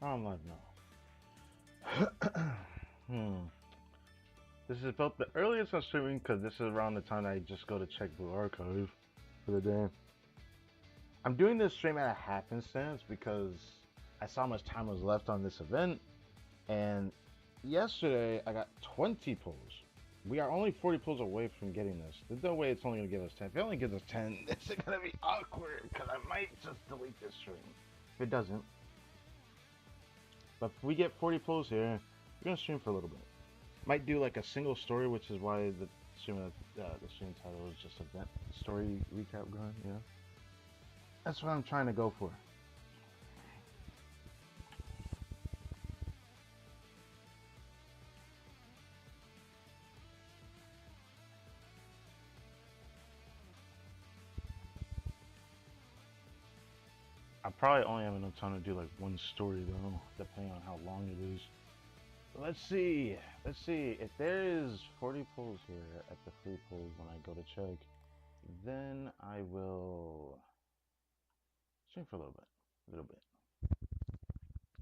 I'm like, no. This is about the earliest I'm streaming because this is around the time I just go to check Blue Archive for the day. I'm doing this stream at a happenstance because I saw how much time was left on this event, and yesterday I got 20 pulls. We are only 40 pulls away from getting this. There's no way it's only gonna give us 10. If it only gives us 10, this is gonna be awkward because I might just delete this stream. If it doesn't. But if we get 40 pulls here, we're gonna stream for a little bit. Might do like a single story, which is why the stream title is just event story recap going, you know? That's what I'm trying to go for. I probably only have enough time to do like one story though, depending on how long it is. Let's see. Let's see. If there is 40 pulls here at the free pulls when I go to check, then I will stream for a little bit. A little bit.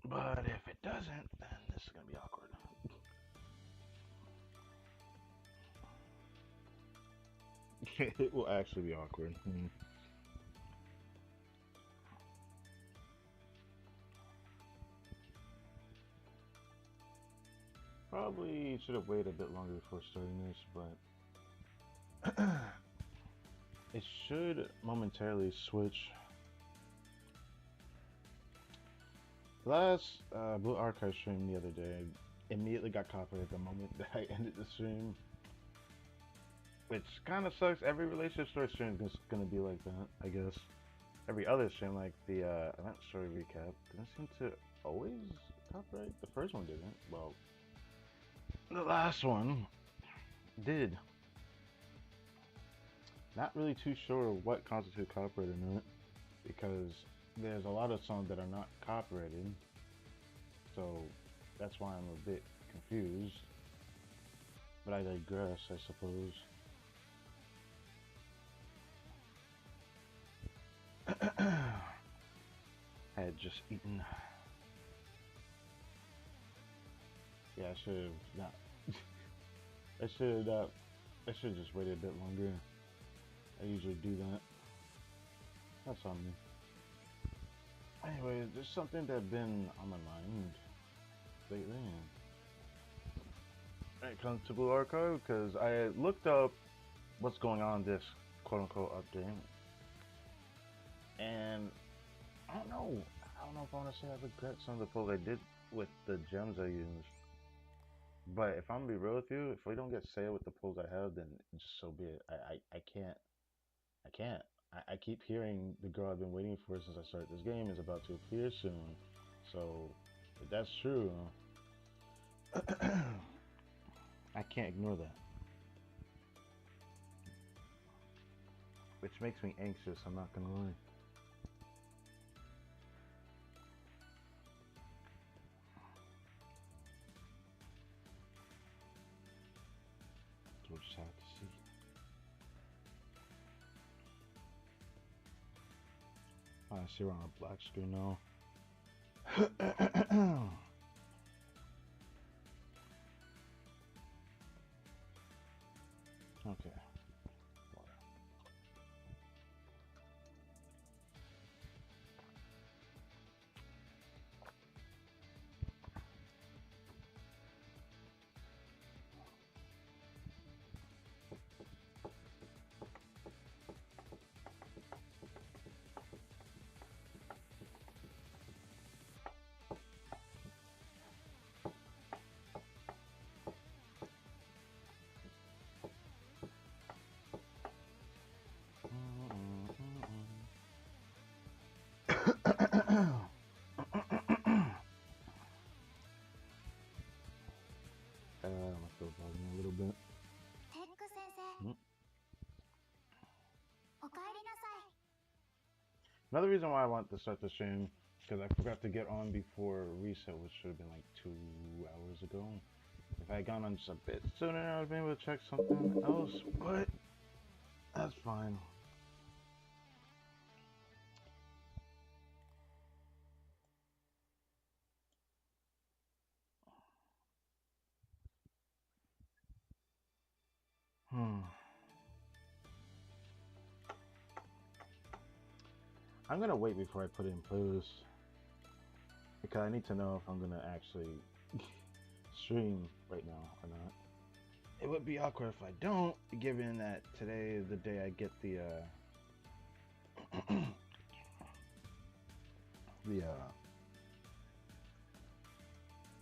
But if it doesn't, then this is gonna be awkward. It will actually be awkward. Probably should have waited a bit longer before starting this, but it should momentarily switch. The last Blue Archive stream the other day immediately got copyrighted the moment that I ended the stream, which kind of sucks. Every relationship story stream is going to be like that, I guess. Every other stream, like the event story recap, didn't seem to always copyright. The first one didn't. Well, the last one did. Not really too sure what constitutes copyright or not, because there's a lot of songs that are not copyrighted, so that's why I'm a bit confused. But I digress, I suppose. I had just eaten. Yeah, I should have not. I should have just waited a bit longer. I usually do that. That's on me. Anyway, there's something that's been on my mind lately. When it comes to Blue Archive, because I looked up what's going on in this quote-unquote update, and I don't know if I want to say I regret some of the pulls I did with the gems I used. But if I'm gonna be real with you, if we don't get saved with the pulls I have, then just so be it. I can't. I keep hearing the girl I've been waiting for since I started this game is about to appear soon. So if that's true, I can't ignore that. Which makes me anxious, I'm not gonna lie. So we'll just have to see. I see we're on a black screen now. Okay. Water. I feel bugging a little bit. Hmm. Another reason why I want to start the stream, because I forgot to get on before reset, which should have been like 2 hours ago. If I had gone on just a bit sooner, I would have been able to check something else, but that's fine. Hmm. I'm gonna wait before I put it in playlist because I need to know if I'm gonna actually stream right now or not. It would be awkward if I don't, given that today is the day I get the the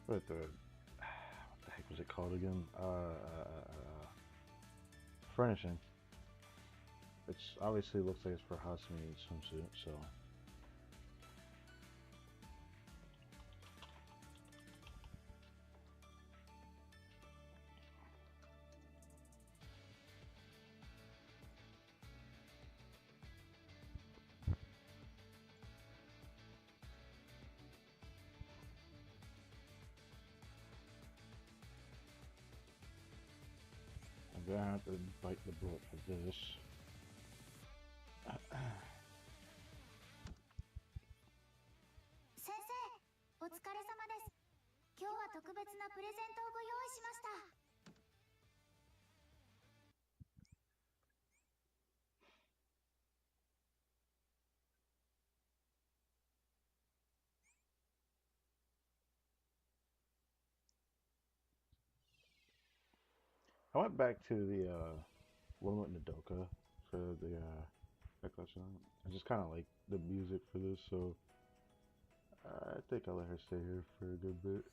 what the heck was it called again? Furnishing, which obviously looks like it's for Hasumi swimsuit. So I'm gonna have to bite the bullet for this. 先生、お疲れ様です。今日は特別なプレゼントをご用意しました。I went back to the one with Nadoka for the that collection. I just kind of like the music for this, so I think I'll let her stay here for a good bit.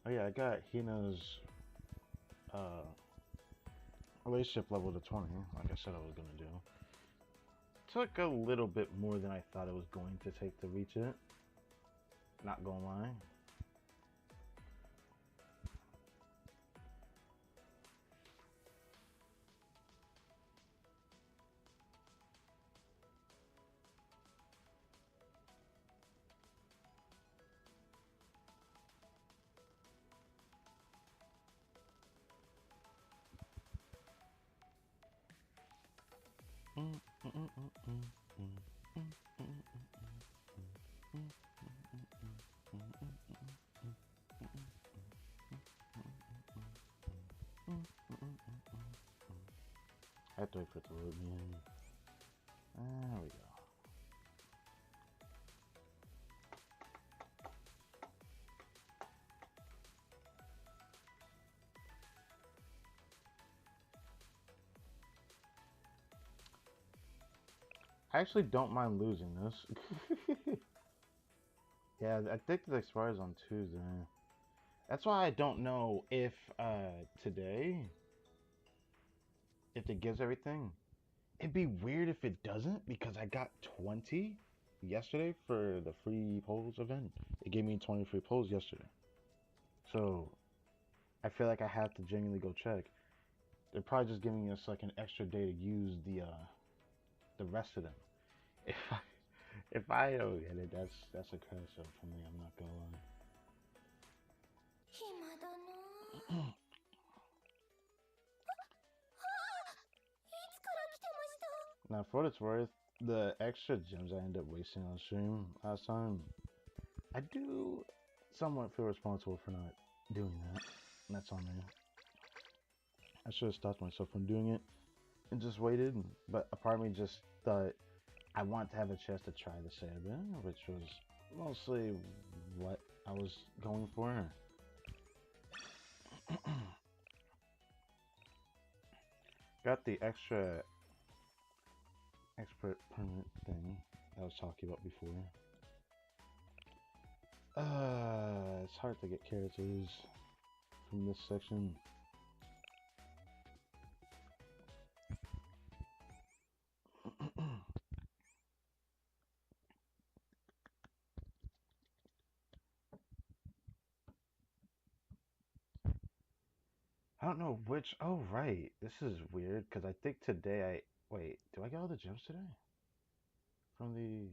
Oh yeah, I got Hina's uh, relationship level to 20, like I said I was gonna do. Took a little bit more than I thought it was going to take to reach it. Not gonna lie. I have to wait for it to load me in. There we go. I actually don't mind losing this. Yeah, I think it expires on Tuesday. That's why I don't know if today, if it gives everything. It'd be weird if it doesn't because I got 20 yesterday for the free polls event. It gave me 20 free polls yesterday. So I feel like I have to genuinely go check. They're probably just giving us like an extra day to use the rest of them. If I if I don't get it, that's a curse up for me. I'm not gonna lie. 暇だなぁ。いつから来てました？ Now, for what it's worth, the extra gems I ended up wasting on stream last time, I do somewhat feel responsible for not doing that. And that's on me. I should have stopped myself from doing it and just waited. But a part of me just thought I want to have a chance to try the Saturday, which was mostly what I was going for. Got the extra expert permit thing I was talking about before. It's hard to get characters from this section. I don't know which. Oh, right. This is weird because I think today I. Wait, do I get all the gems today? From the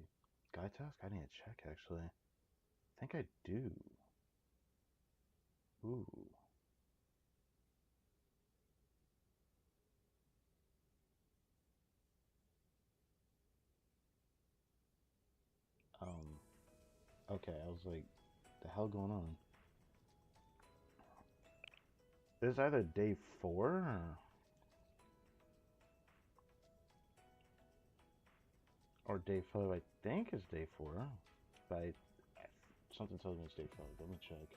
guy task? I need to check actually. think I do. Ooh. Okay, I was like, the hell going on? This is either day 4 or day 5. I think it's day 4, but something tells me it's day 5. Let me check.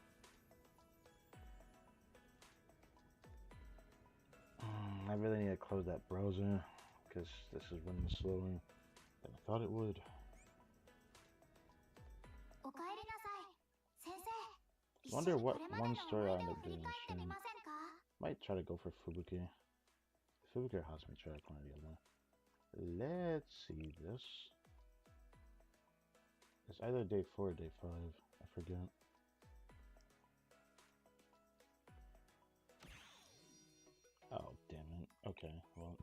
I really need to close that browser because this is running slower than I thought it would. おかえりなさい。先生、一 Wonder 緒に what これまで one の story 思 I い end 出を up 振り doing 返ってみ stream. ませんか Might try to go for Fubuki. Fubuki or Hasumi, try to one or the other. Let's see this. It's either day 4 or day 5. I forget. Oh, damn it. Okay, well.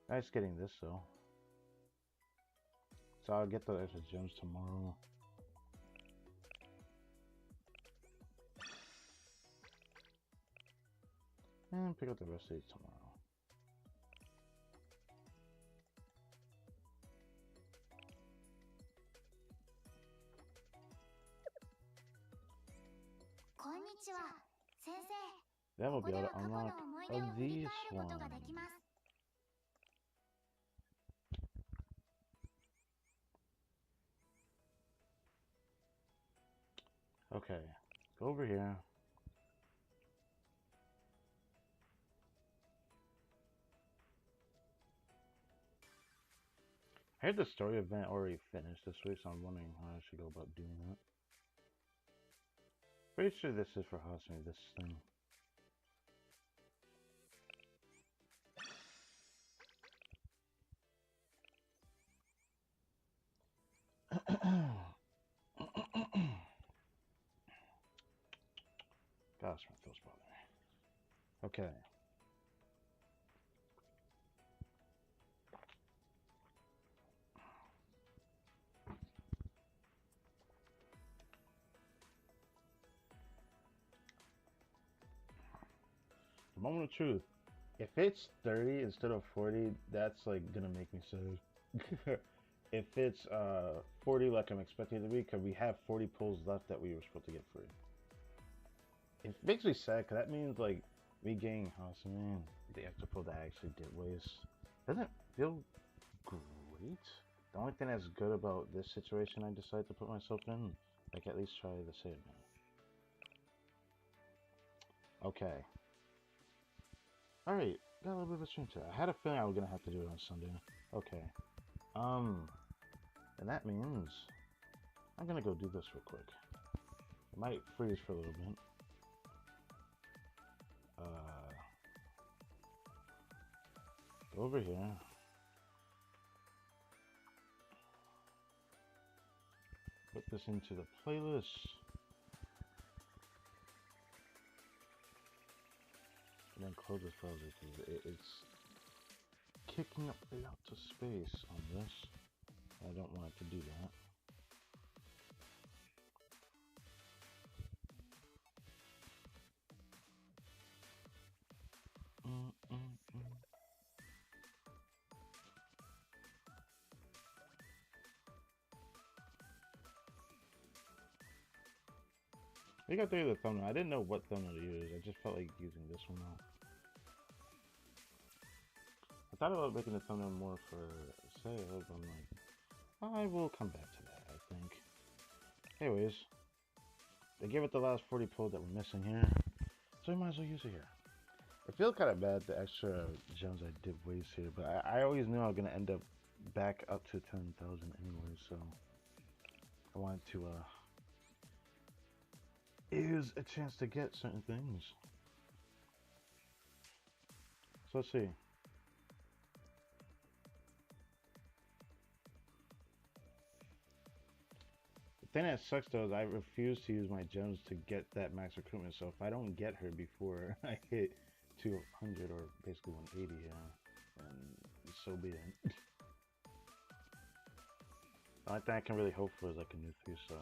Nice getting this, though. So I'll get the extra gems tomorrow. And pick up the rest of these tomorrow. That will be able to unlock these ones. Okay, go over here. I heard the story event already finished this week, so I'm wondering how I should go about doing that. Pretty sure this is for Hasumi, this thing. Gosh, my throat's bothering me. Okay. The moment of truth. If it's 30 instead of 40, that's like gonna make me sad. If it's 40 like I'm expecting it to be, because we have 40 pulls left that we were supposed to get free. It makes me sad because that means like me getting Hasumi, the extra pull that I actually did waste. Doesn't feel great. The only thing that's good about this situation I decided to put myself in, like at least try the save now. Okay. Alright, got a little bit of a stream today. I had a feeling I was gonna have to do it on Sunday. Okay. And that means I'm gonna go do this real quick. It might freeze for a little bit. Go over here. Put this into the playlist. And then close this browser because it's kicking up lots of space on this. I don't want it to do that. I think I threw the thumbnail. I didn't know what thumbnail to use. I just felt like using this one now. I thought about making the thumbnail more for sales. I'm like, I will come back to that, I think. Anyways, they gave it the last 40 pull that we're missing here, so we might as well use it here. I feel kind of bad the extra gems I did waste here, but I always knew I was going to end up back up to 10,000 anyway, so I wanted to use a chance to get certain things. So let's see. The thing that sucks though is I refuse to use my gems to get that max recruitment, so if I don't get her before I hit 200 or basically 180, yeah, then so be it. The only thing I can really hope for is like a new 3-star.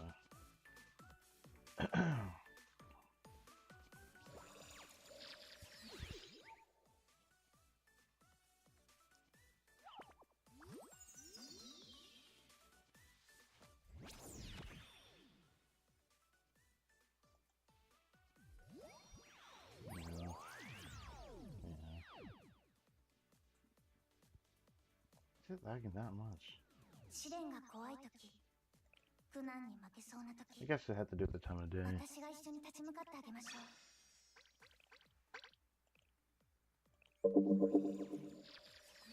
Is it lagging that much? I guess it had to do with the time of day.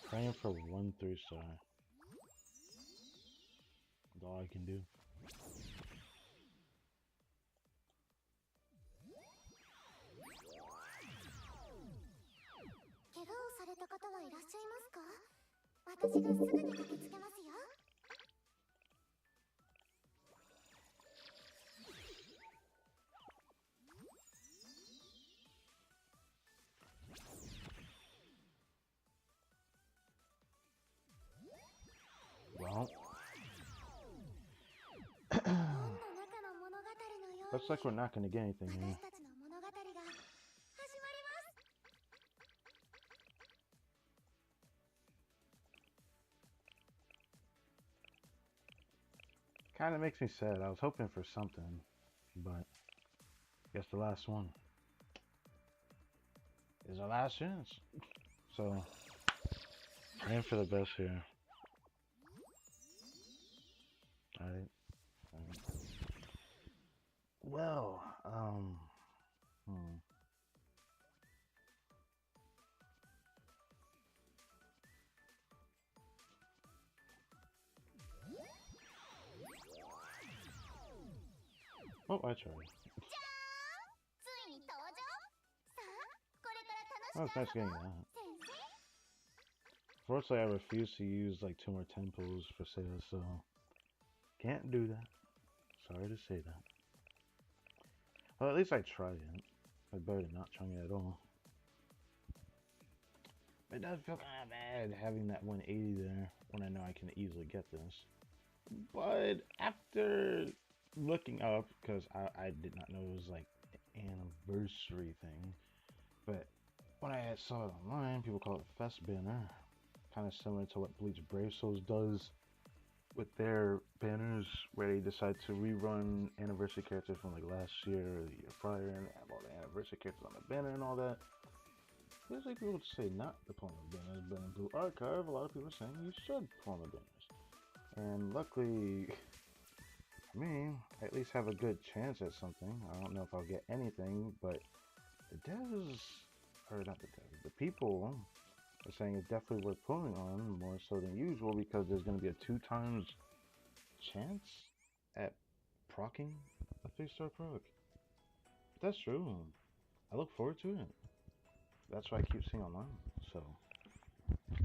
Praying for 1 3-star. That's all I can do. Well, looks like we're not going to get anything here. Kind of makes me sad. I was hoping for something, but I guess the last one is our last chance. So, praying for the best here. Alright. Well, Oh, I tried. Oh, it's nice getting that. Fortunately, I refuse to use like 2 more temples for sale, so can't do that. Sorry to say that. Well, at least I tried it. It's better than not trying it at all. It does feel kind of bad having that 180 there when I know I can easily get this. But after looking up, because I did not know it was like an anniversary thing, but when I saw it online, people call it Fest Banner. Kind of similar to what Bleach Brave Souls does with their banners, where they decide to rerun anniversary characters from like last year or the year prior and have all the anniversary characters on the banner and all that. Usually people would say not to pull on the banners, but in Blue Archive, a lot of people are saying you should pull on the banners. And luckily, for me, I at least have a good chance at something. I don't know if I'll get anything, but the devs, or not the devs, the people are saying it's definitely worth pulling on, more so than usual, because there's going to be a 2 times chance at proccing a 3-star proc. That's true. I look forward to it. That's what I keep seeing online, so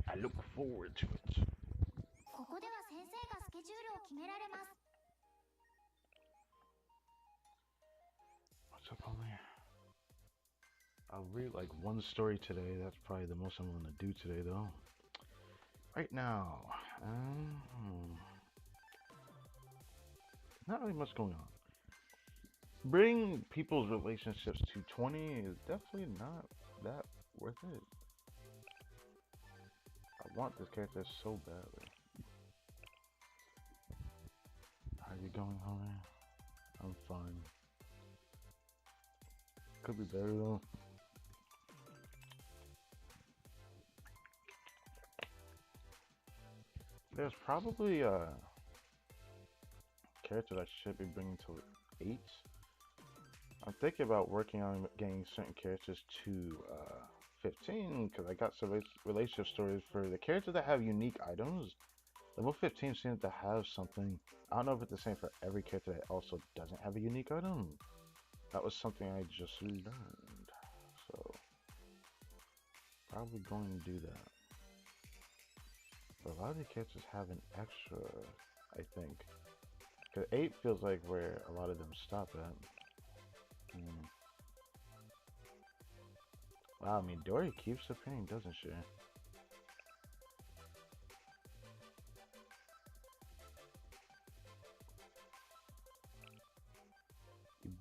I look forward to it. What's up, homie? I'll read like 1 story today. That's probably the most I'm going to do today, though. Right now, not really much going on. Bring people's relationships to 20 is definitely not that worth it. I want this character so badly. How are you going, homie? I'm fine. Could be better though. There's probably characters I should be bringing to 8. I'm thinking about working on getting certain characters to 15, because I got some relationship stories for the characters that have unique items. Level 15 seems to have something. I don't know if it's the same for every character that also doesn't have a unique item. That was something I just learned. So, probably going to do that. But a lot of the characters have an extra, I think. Because 8 feels like where a lot of them stop at. Wow, I mean, Dory keeps appearing, doesn't she?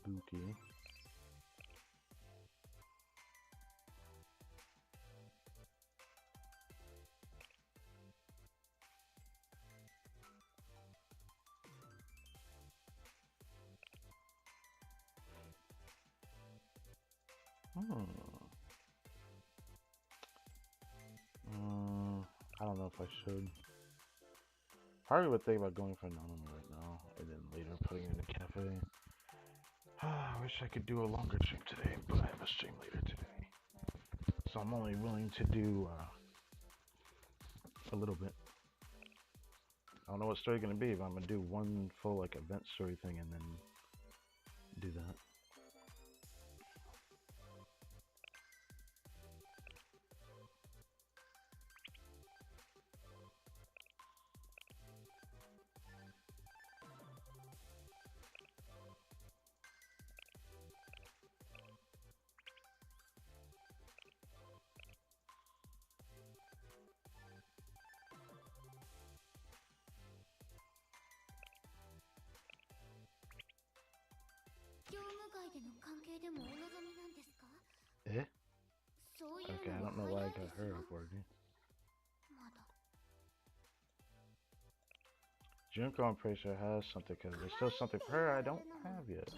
Spooky. I don't know if I should. Probably would think about going for Anonymous right now, and then later putting it in a cafe. I wish I could do a longer stream today, but I have a stream later today. So I'm only willing to do a little bit. I don't know what story gonna be, but I'm gonna do one full like event story thing and then do that. Eh? Okay, I don't know why I got her up working. Junko, I'm pretty sure has something because there's still something for her I don't have yet.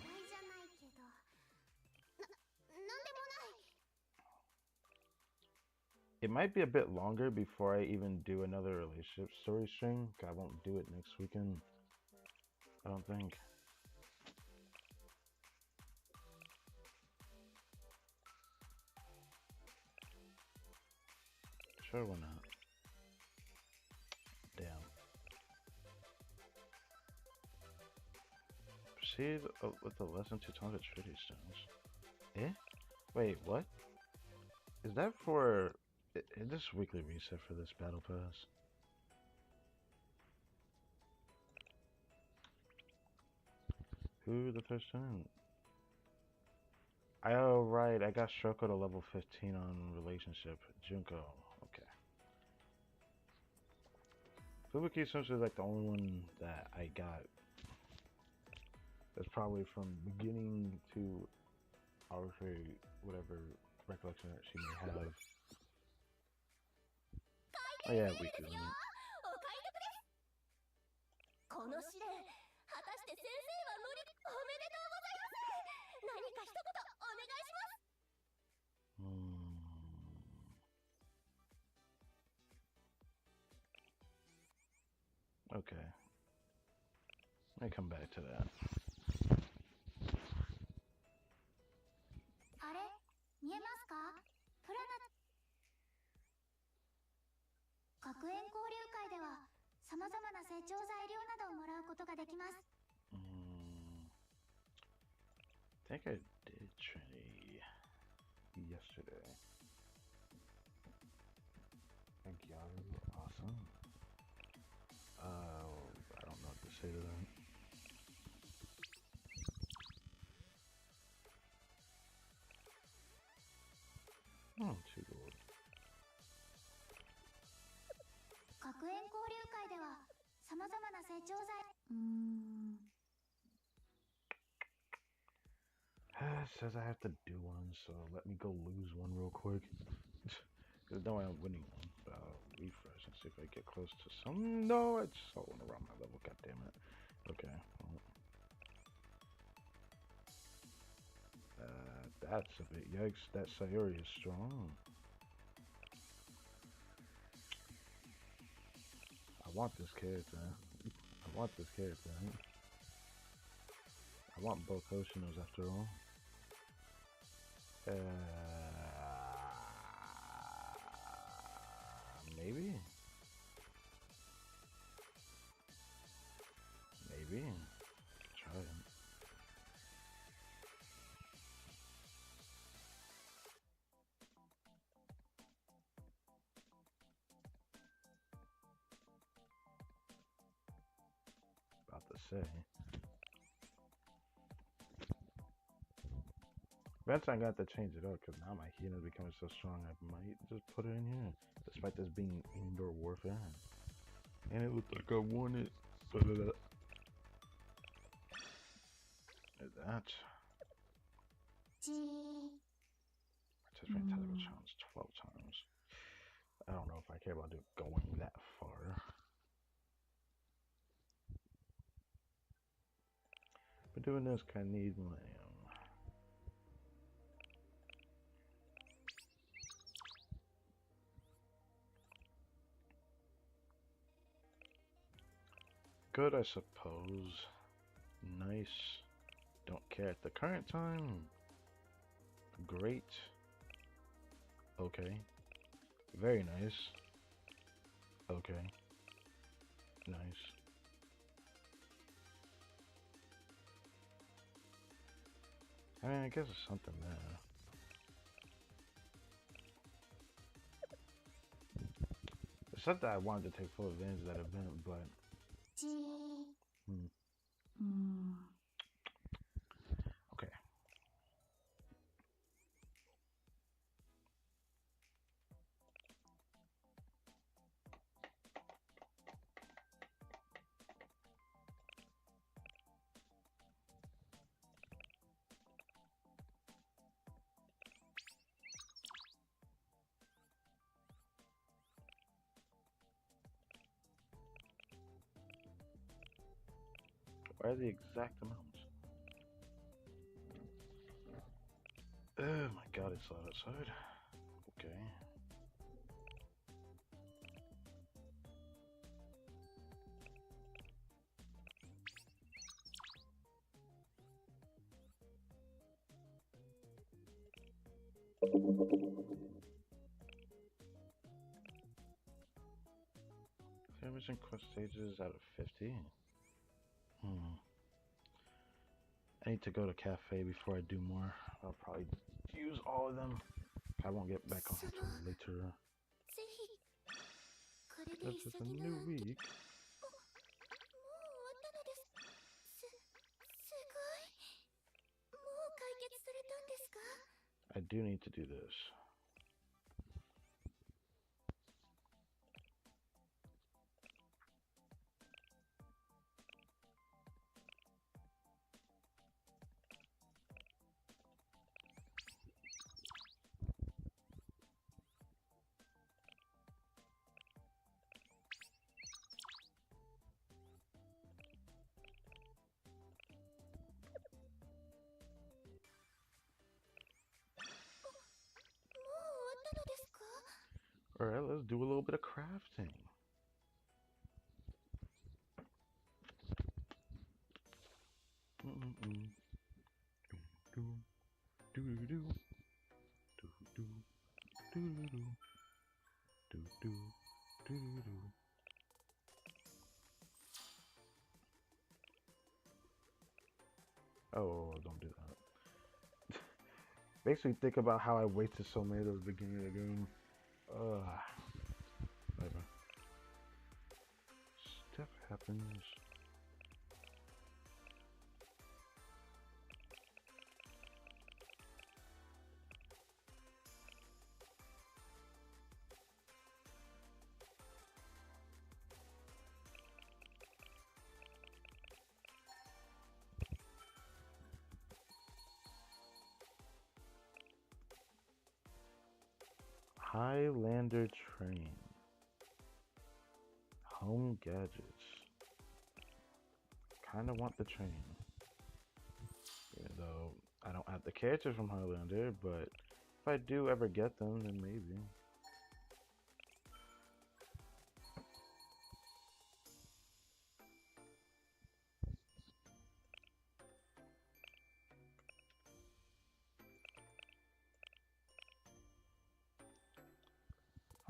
It might be a bit longer before I even do another relationship story stream. I won't do it next weekend. I don't think. Sure, why not? Damn. Proceed with the lesson 200 Trinity Stones. Eh? Wait, what? Is that for... Is this weekly reset for this battle pass? Who the first time? Oh, right. I got Shoko to level 15 on relationship. Junko. Okay. Fubuki essentially is like the only one that I got. That's probably from beginning to arbitrary whatever recollection that she may have. Oh yeah, weekly limit. この試練、果たして先生は乗りおめでとうございます。何か一言お願いします。Okay. Let me come back to that. あれ、見えますか？プラナ学園交流会ではさまざまな成長材料などをもらうことができます。I think I did Trinity yesterday. Thank you. Awesome. I don't know what to say to that. Oh, 2 gold. 学園交流会ではさまざまな成長材It says I have to do one, so let me go lose one real quick. Because no way I'm winning one. But I'll refresh and see if I get close to some. No, I just saw one around my level. God damn it. Okay. Well. That's a bit yikes. That Sayori is strong. I want this character. I want this character. I want both Hoshinos after all. Maybe. Maybe. Try it. About to say. Eventually I'm going to have to change it up because now my healing is becoming so strong I might just put it in here. Despite this being indoor warfare. And it looked like I won it. There's that. Participate in television challenge 12 times. I don't know if I care about going that far. But doing this kind of need lamb. Good, I suppose. Nice. Don't care at the current time. Great. Okay. Very nice. Okay. Nice. I mean, I guess it's something there. It's not that I wanted to take full advantage of that event, but... Okay. What are the exact amounts? Oh my god, it's loud outside. Okay. Damage and quest stages out of 50. I need to go to cafe before I do more. I'll probably use all of them. I won't get back on until later. This is a new week. I do need to do this. Alright, let's do a little bit of crafting. Oh, don't do that. Makes me think about how I wasted so many at the beginning of the game. Whatever. Stuff happens. Highlander train. Home gadgets. Kinda want the train. Even though I don't have the characters from Highlander, but if I do ever get them, then maybe.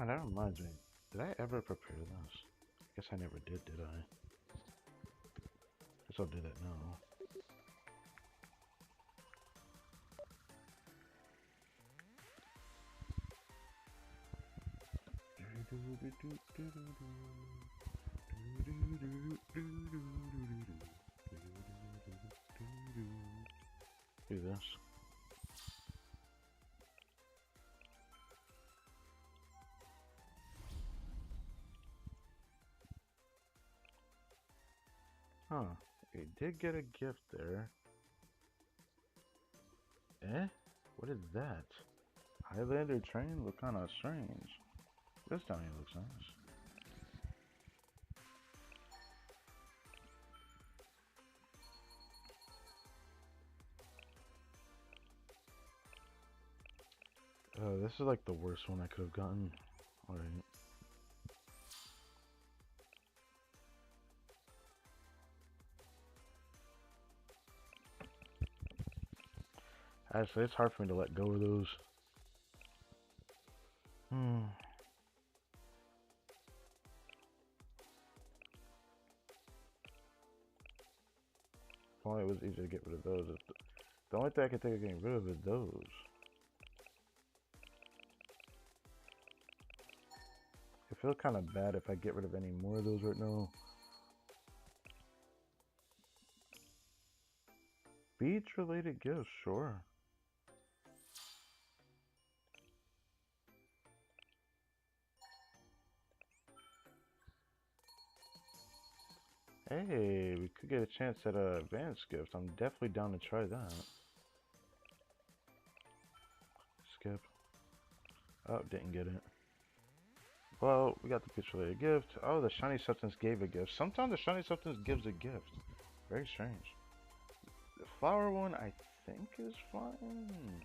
Oh, that reminds me. Did I ever prepare this? I guess I never did I? Guess I'll do that now. Do this. Huh. We did get a gift there. Eh? What is that? Highlander train look kind of strange. This down here looks nice. This is like the worst one I could have gotten. Alright. Actually, it's hard for me to let go of those. If only it was easy to get rid of those. The only thing I can think of getting rid of is those. I feel kind of bad if I get rid of any more of those right now. Beach-related gifts, sure. Hey, we could get a chance at a advanced gift. I'm definitely down to try that. Skip. Oh, didn't get it. Well, we got the beach-related gift. Oh, the shiny substance gave a gift. Sometimes the shiny substance gives a gift. Very strange. The flower one, I think, is fine.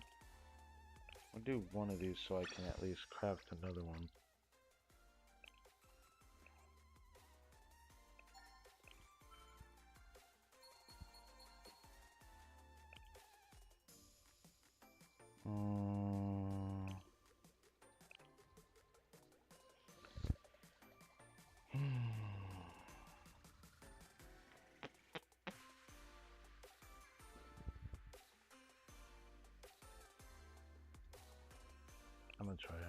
I'll do one of these so I can at least craft another one. I'm gonna try it.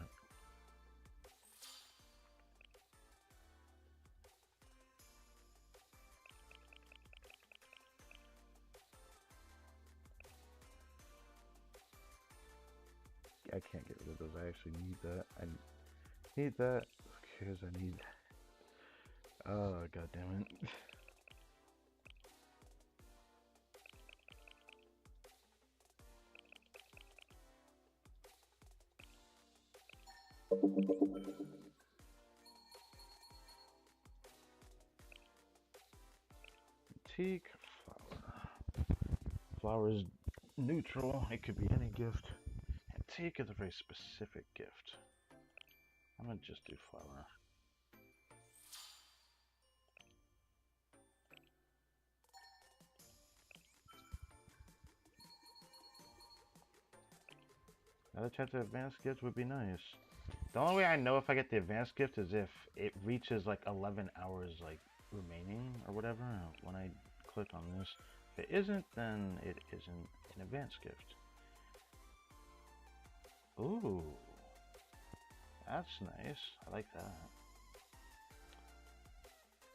I can't get rid of those. I actually need that. I need that because I need. Oh, god damn it. Antique flower. Flower is neutral. It could be any gift. Antique is a very specific gift. I'm gonna just do flower. Another chance at advanced gift would be nice. The only way I know if I get the advanced gift is if it reaches like 11 hours like remaining or whatever when I click on this. If it isn't, then it isn't an advanced gift. Ooh, that's nice. I like that.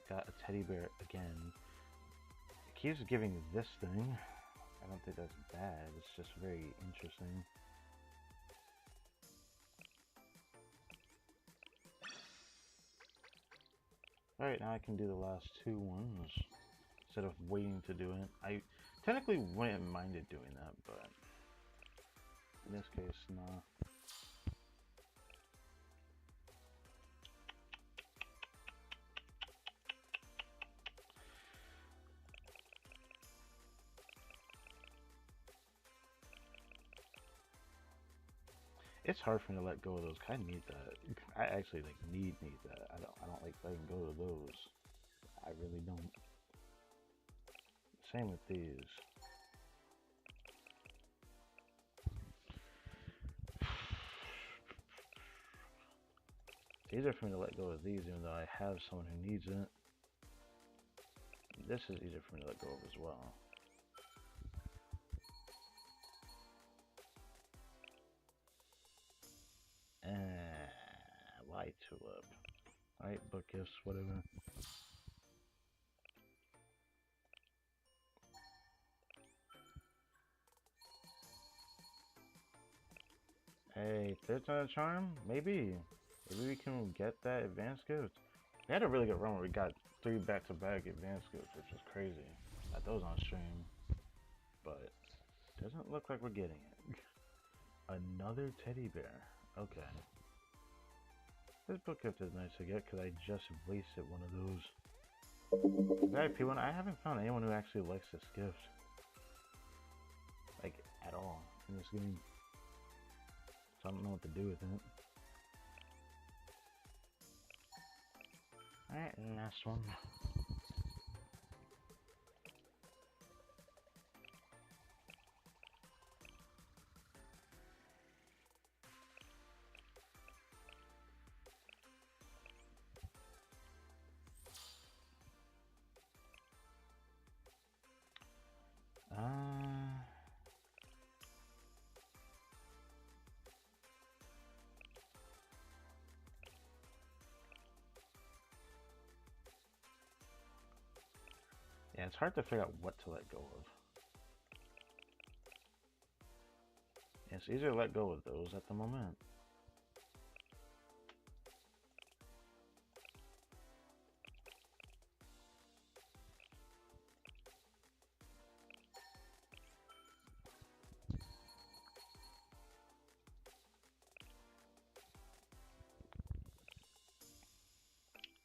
Got a teddy bear again. It keeps giving this thing. I don't think that's bad. It's just very interesting. Alright, now I can do the last two ones instead of waiting to do it. I technically wouldn't minded doing that, but in this case, nah. It's hard for me to let go of those. I need that. I actually like need that. I don't like letting go of those. I really don't. Same with these. It's easier for me to let go of these even though I have someone who needs it. This is easier for me to let go of as well. Light tulip. Alright, book gifts, whatever. Hey, third time charm? Maybe. Maybe we can get that advanced gift. We had a really good run where we got 3 back-to-back advanced gifts, which was crazy. Got those on stream. But doesn't look like we're getting it. Another teddy bear. Okay. This book gift is nice to get because I just wasted one of those. VIP one, I haven't found anyone who actually likes this gift. Like, at all in this game. So I don't know what to do with it. Alright, last one. Yeah, it's hard to figure out what to let go of. Yeah, it's easier to let go of those at the moment.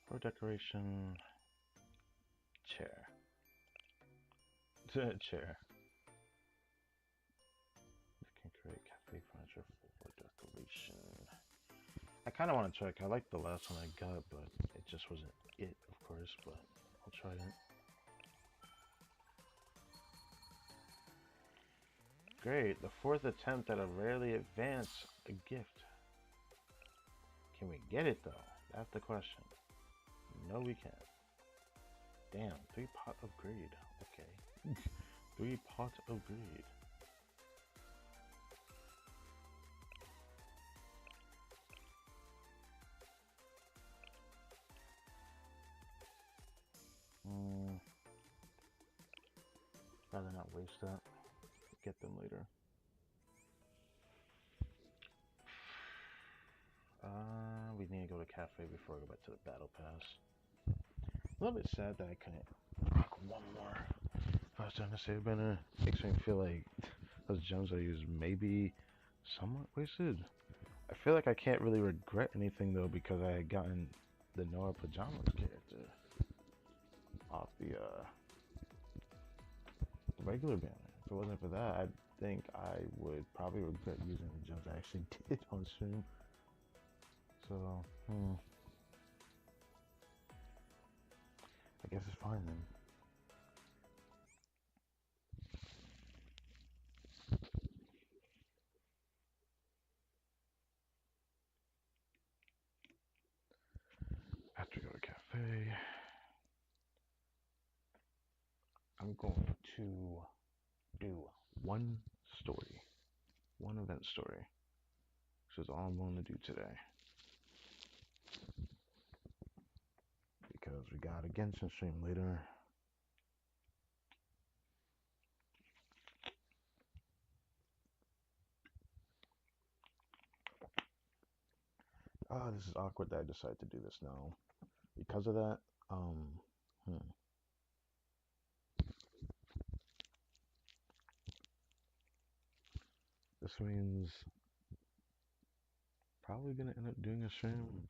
For decoration, chair. Chair. You can create cafe furniture for decoration. I kind of want to check. I like the last one I got, but it just wasn't it, of course. But I'll try it. Great, the fourth attempt at a rarely advanced gift. Can we get it though? That's the question. No, we can't. Damn, 3-pot upgrade. Okay. 3-pot upgrade. Rather not waste that. Get them later. We need to go to cafe before I go back to the battle pass. A little bit sad that I couldn't rock one more. If I was trying to save banner, makes me feel like those gems I used maybe somewhat wasted. I feel like I can't really regret anything though because I had gotten the Noah Pajamas character off the regular banner. If it wasn't for that, I think I would probably regret using the gems I actually did on stream. So, I guess it's fine then. After go to cafe, I'm going to do one story, one event story. Which is all I'm going to do today. Because we got a Genshin stream later. Oh, this is awkward that I decided to do this now. Because of that, this means probably gonna end up doing a stream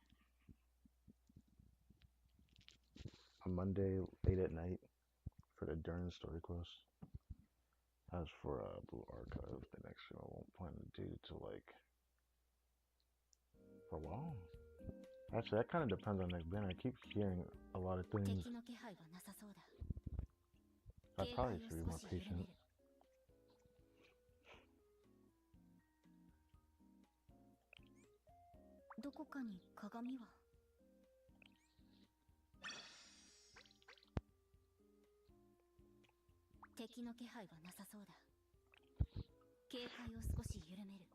on Monday late at night for the Dern story quest. As for Blue Archive, the next stream I won't plan to do till like for a while. Actually, that kind of depends on next banner. I keep hearing a lot of things. I probably should be more patient. どこかに鏡は敵の気配はなさそうだ。警戒を少し緩める。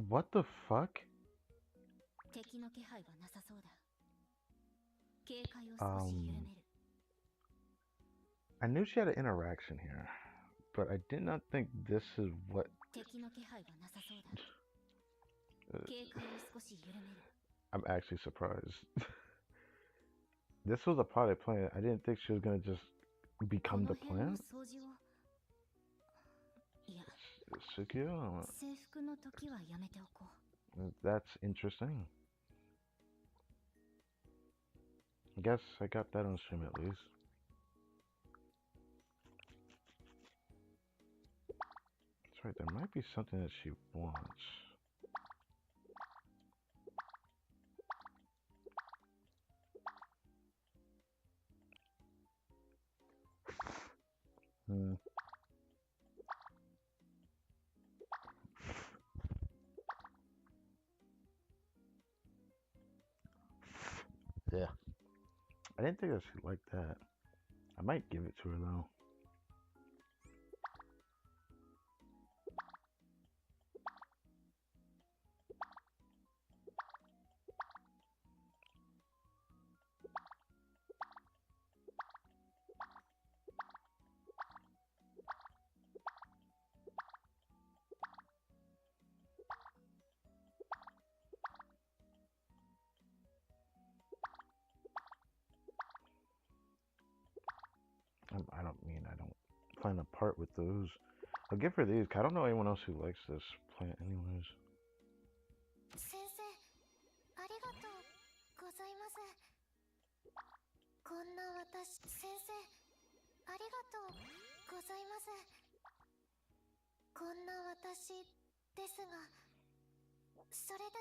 What the fuck? 敵の気配はなさそうだ。警戒を少し緩める。 I knew she had an interaction here, but I did not think this is what. 敵の気配はなさそうだ。警戒を少し緩める。 I'm actually surprised. This was a potted plant. I didn't think she was gonna just become the plant. Sukiyo. 制服の時はやめておこう。 That's interesting. I guess I got that on stream at least. That's right, there might be something that she wants. Yeah. I didn't think that she liked that. I might give it to her though. I don't find a part with those. I'll give her these, 'cause I don't know anyone else who likes this plant anyways. 先生、ありがとうございます。こんな私、先生、ありがとうございます。こんな私ですが、それで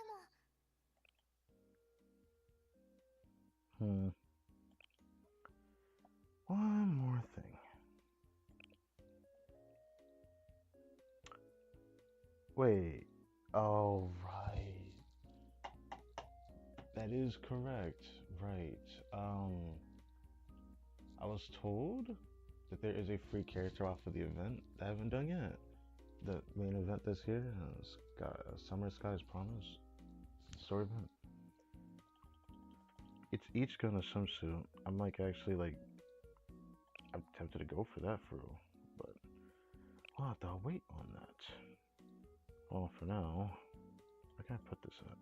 も。One more thing. Wait. Oh, right. That is correct. Right. I was told that there is a free character off of the event that I haven't done yet. The main event this year, Summer Sky's Promise story event. It's each gun a swimsuit. I'm I'm tempted to go for that for real, but I'll have to wait on that. Well, for now, where can I put this at?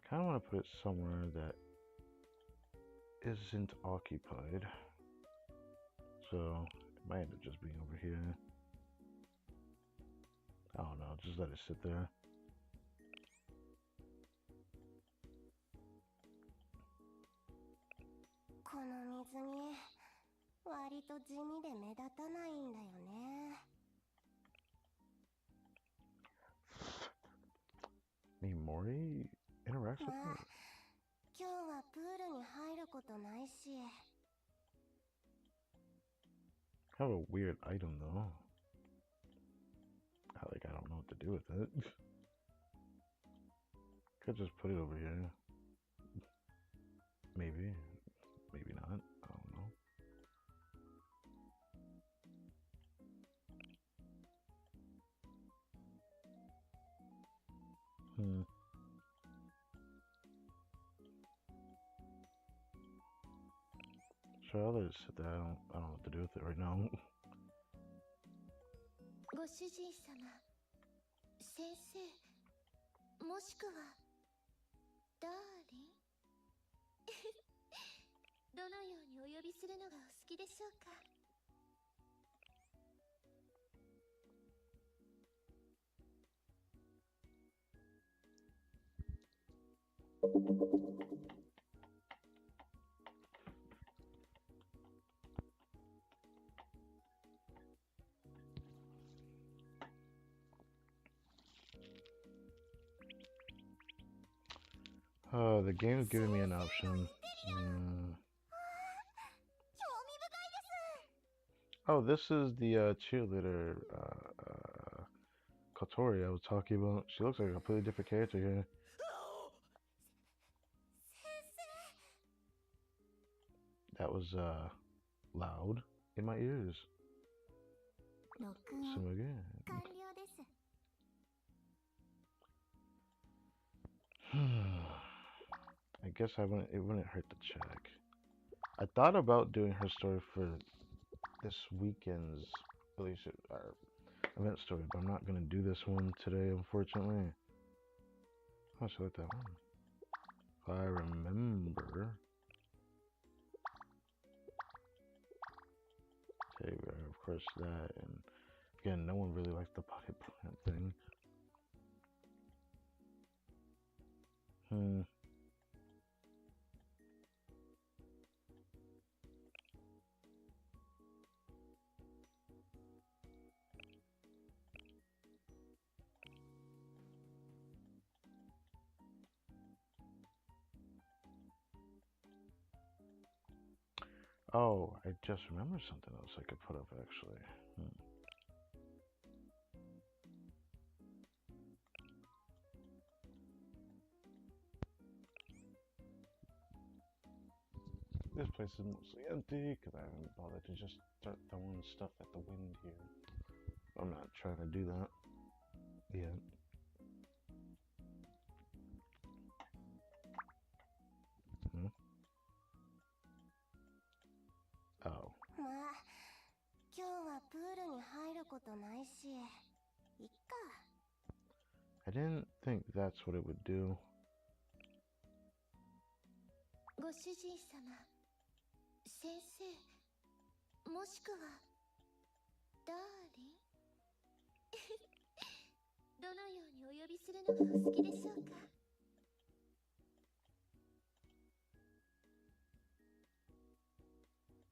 Kind of want to put it somewhere that isn't occupied. So it might end up just being over here. I don't know, just let it sit there. Me Mori interacts with it? Kind of a weird item though. I don't know what to do with it. Could just put it over here. Maybe. Maybe not. I don't know. Sure, I'll let it sit there. I don't know what to do with it right now. ご主人様、先生、もしくはダーリンどのようにお呼びするのがお好きでしょうか。The game is giving me an option. Oh, this is the cheerleader Kotori I was talking about. She looks like a completely different character here. That was loud in my ears. Again. I guess it wouldn't hurt to check. I thought about doing her story for this weekend's release event story, but I'm not gonna do this one today, unfortunately. I should like that one. If I remember. press that, and again, no one really likes the body plant thing. Oh, I just remembered something else I could put up actually. This place is mostly empty because I haven't bothered to just start throwing stuff at the wind here. I'm not trying to do that yet. Oh. まあ、今日はプールに入ることないし、いっか。I didn't think that's what it would do. ご主人様、先生、もしくは、ダーリンどのようにお呼びするのがお好きでしょうか。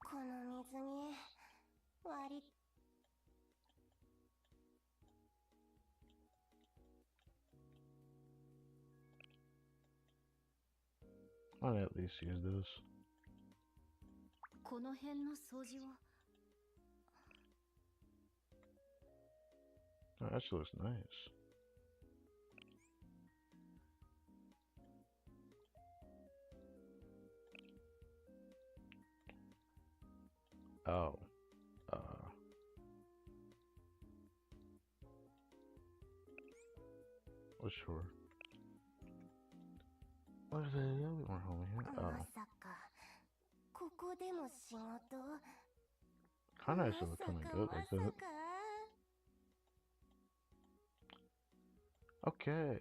この水着、割り I'll at least use those. この辺の掃除を Oh, that actually looks nice. Oh. Well, sure. What is it? Yeah, we weren't home here. Oh. まさかここでも仕事 Kind of actually look kind of good like that. Okay.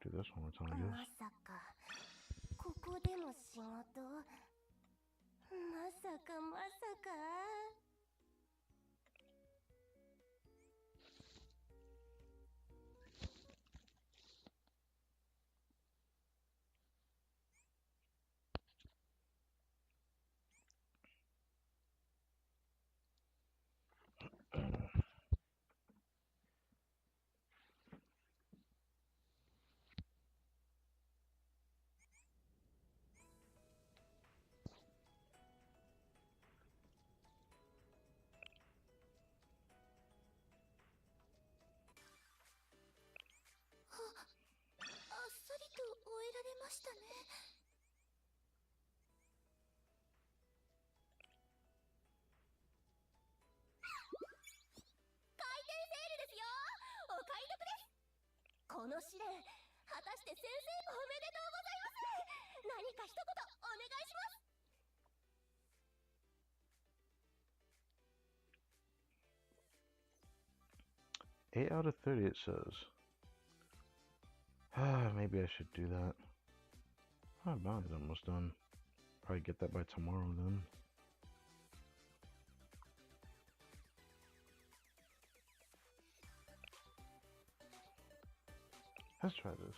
Do this one more time, I ま guess. さかここでも仕事まさかまさか あっさりと終えられましたね。開店セールですよ。お買い得です。この試練、果たして先生おめでとうございます。何か一言お願いします。 8 out of 30 it says. Maybe I should do that. My bounty's almost done. Probably get that by tomorrow then. Let's try this.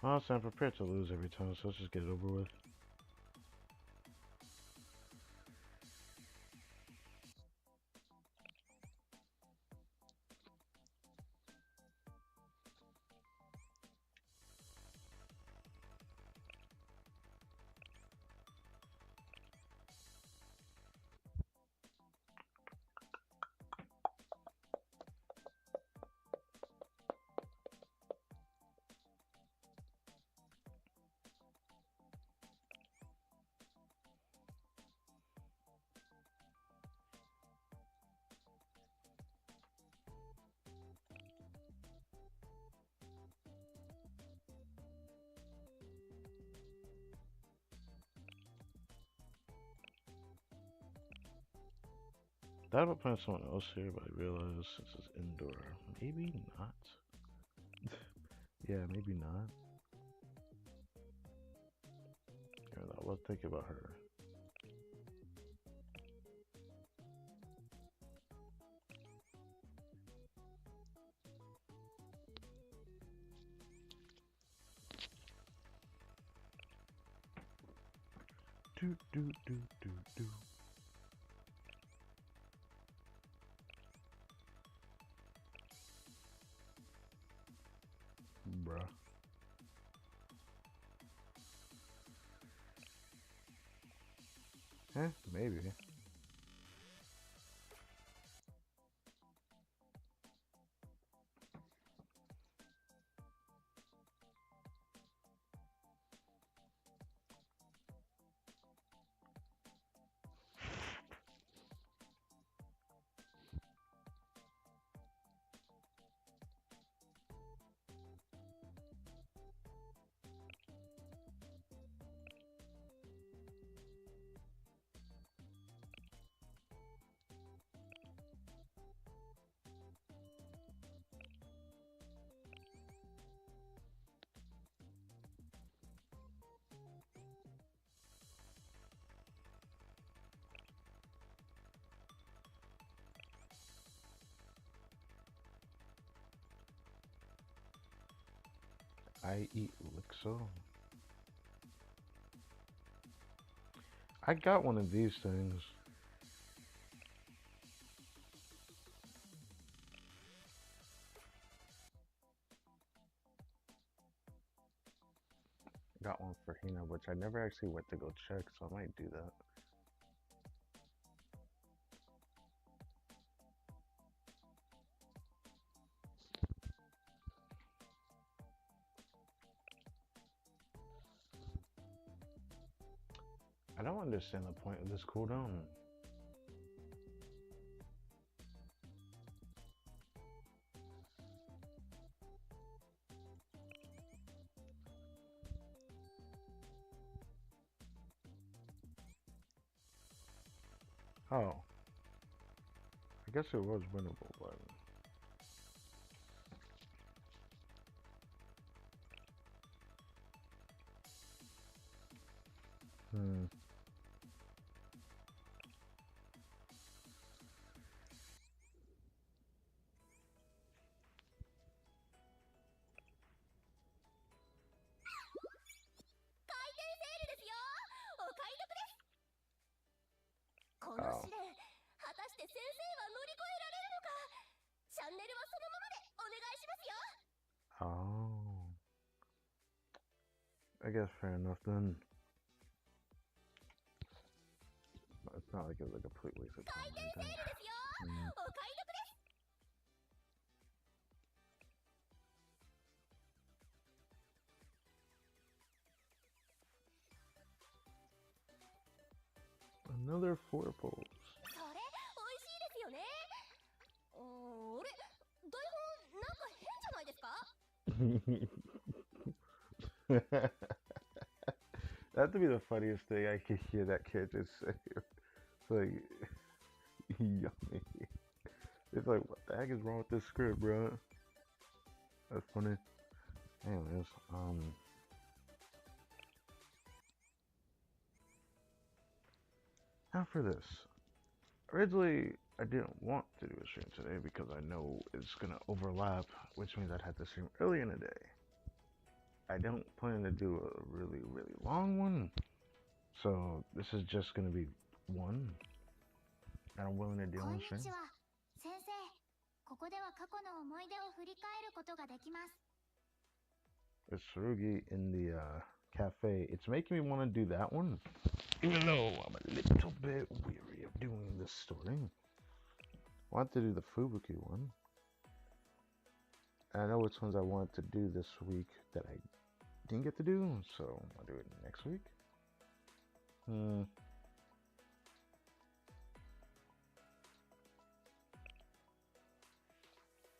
Honestly, I'm prepared to lose every time, so let's just get it over with. thought about putting someone else here, but I realized this is indoor. Maybe not. Yeah, maybe not. Here, though, let's think about her. Do do do do do. Bruh. Maybe. I eat Lixo. I got one of these things. Got one for Hina, which I never actually went to go check, so I might do that. I don't understand the point of this cooldown. Oh. I guess it was winnable, but... Hmm. Oh. Oh. I guess fair enough then. It's not like it was a complete waste of time or anything. Another 4 poles. That'd be the funniest thing I could hear that kid just say. It's like, yummy. It's like, what the heck is wrong with this script, bro? That's funny. Anyways, now for this. Originally, I didn't want to do a stream today because I know it's gonna overlap, which means I'd have to stream early in the day. I don't plan to do a really, really long one, so this is just gonna be one, and I'm willing to do on stream. It's Surugi in the cafe. It's making me want to do that one, even though I'm a little bit weary of doing this story. I want to do the Fubuki one. And I know which ones I want to do this week that I didn't get to do, so I'll do it next week.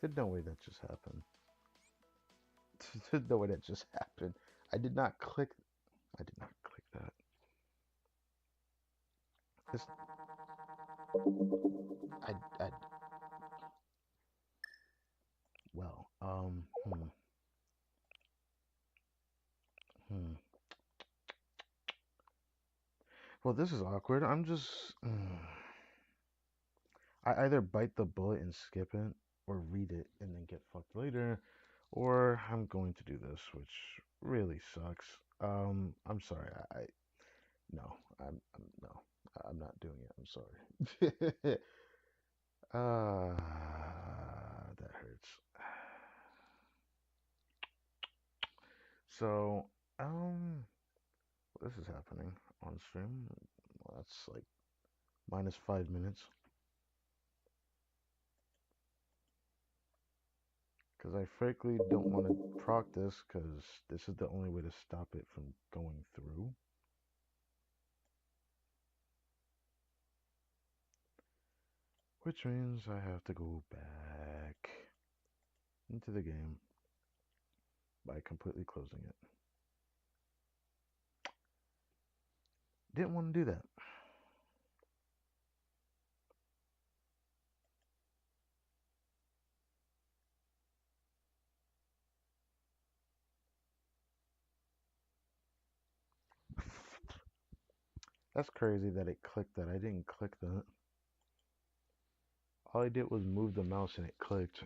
There's no way that just happened. There's no way that just happened. I did not click that. I well, hmm. Well, this is awkward. I'm just. I either bite the bullet and skip it, or read it and then get fucked later, or I'm going to do this, which really sucks. I'm sorry. No, no, I'm not doing it. I'm sorry. uh, that hurts. So, this is happening on stream. Well, that's like minus 5 minutes. Because I frankly don't want to proc this, because this is the only way to stop it from going through. Which means I have to go back into the game by completely closing it. Didn't want to do that. That's crazy that it clicked that. I didn't click that. All I did was move the mouse and it clicked.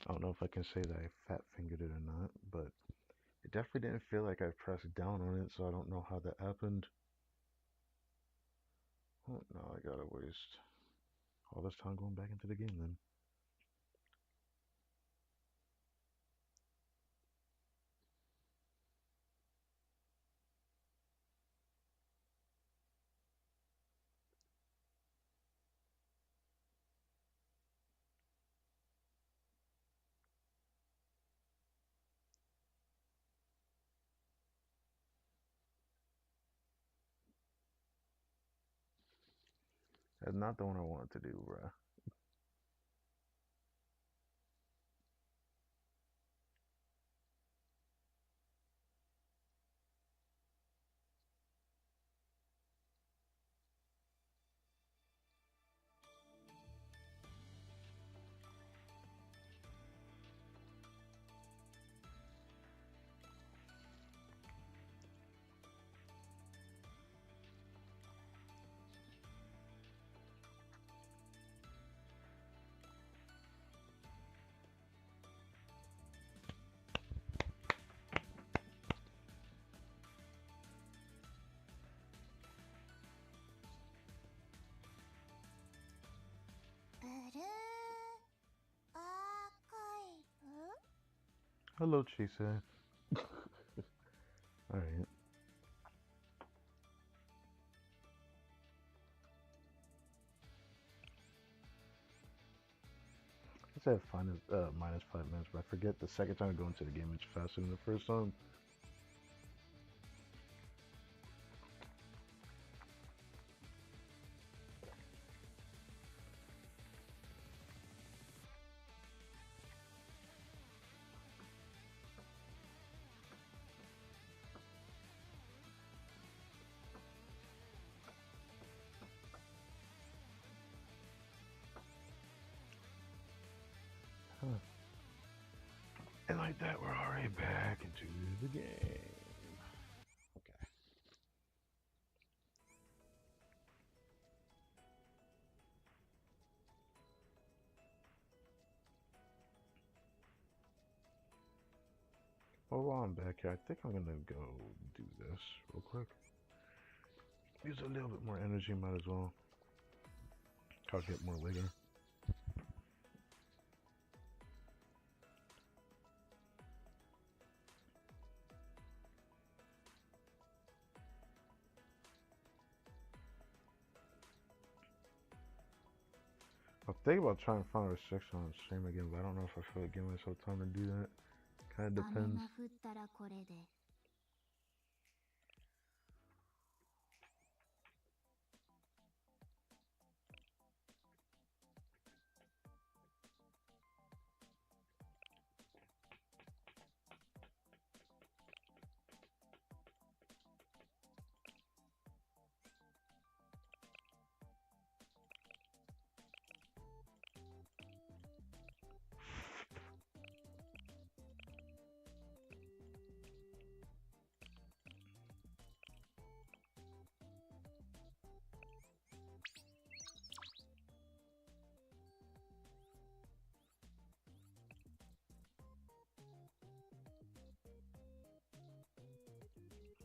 I don't know if I can say that I fat fingered it or not, but it definitely didn't feel like I pressed down on it, so I don't know how that happened. Oh, no, I gotta waste all this time going back into the game then. That's not the one I wanted to do, bruh. Hello, Chisa. Alright. I said minus 5 minutes, but I forget the second time I go into the game, it's faster than the first time. Huh. And like that, we're already back into the game. Okay. Well, while I'm back here, I think I'm gonna go do this real quick. Use a little bit more energy, might as well. I'll get more later. I'm thinking about trying to find a restriction on stream again, but I don't know if I feel like giving myself time to do that. Kind of depends.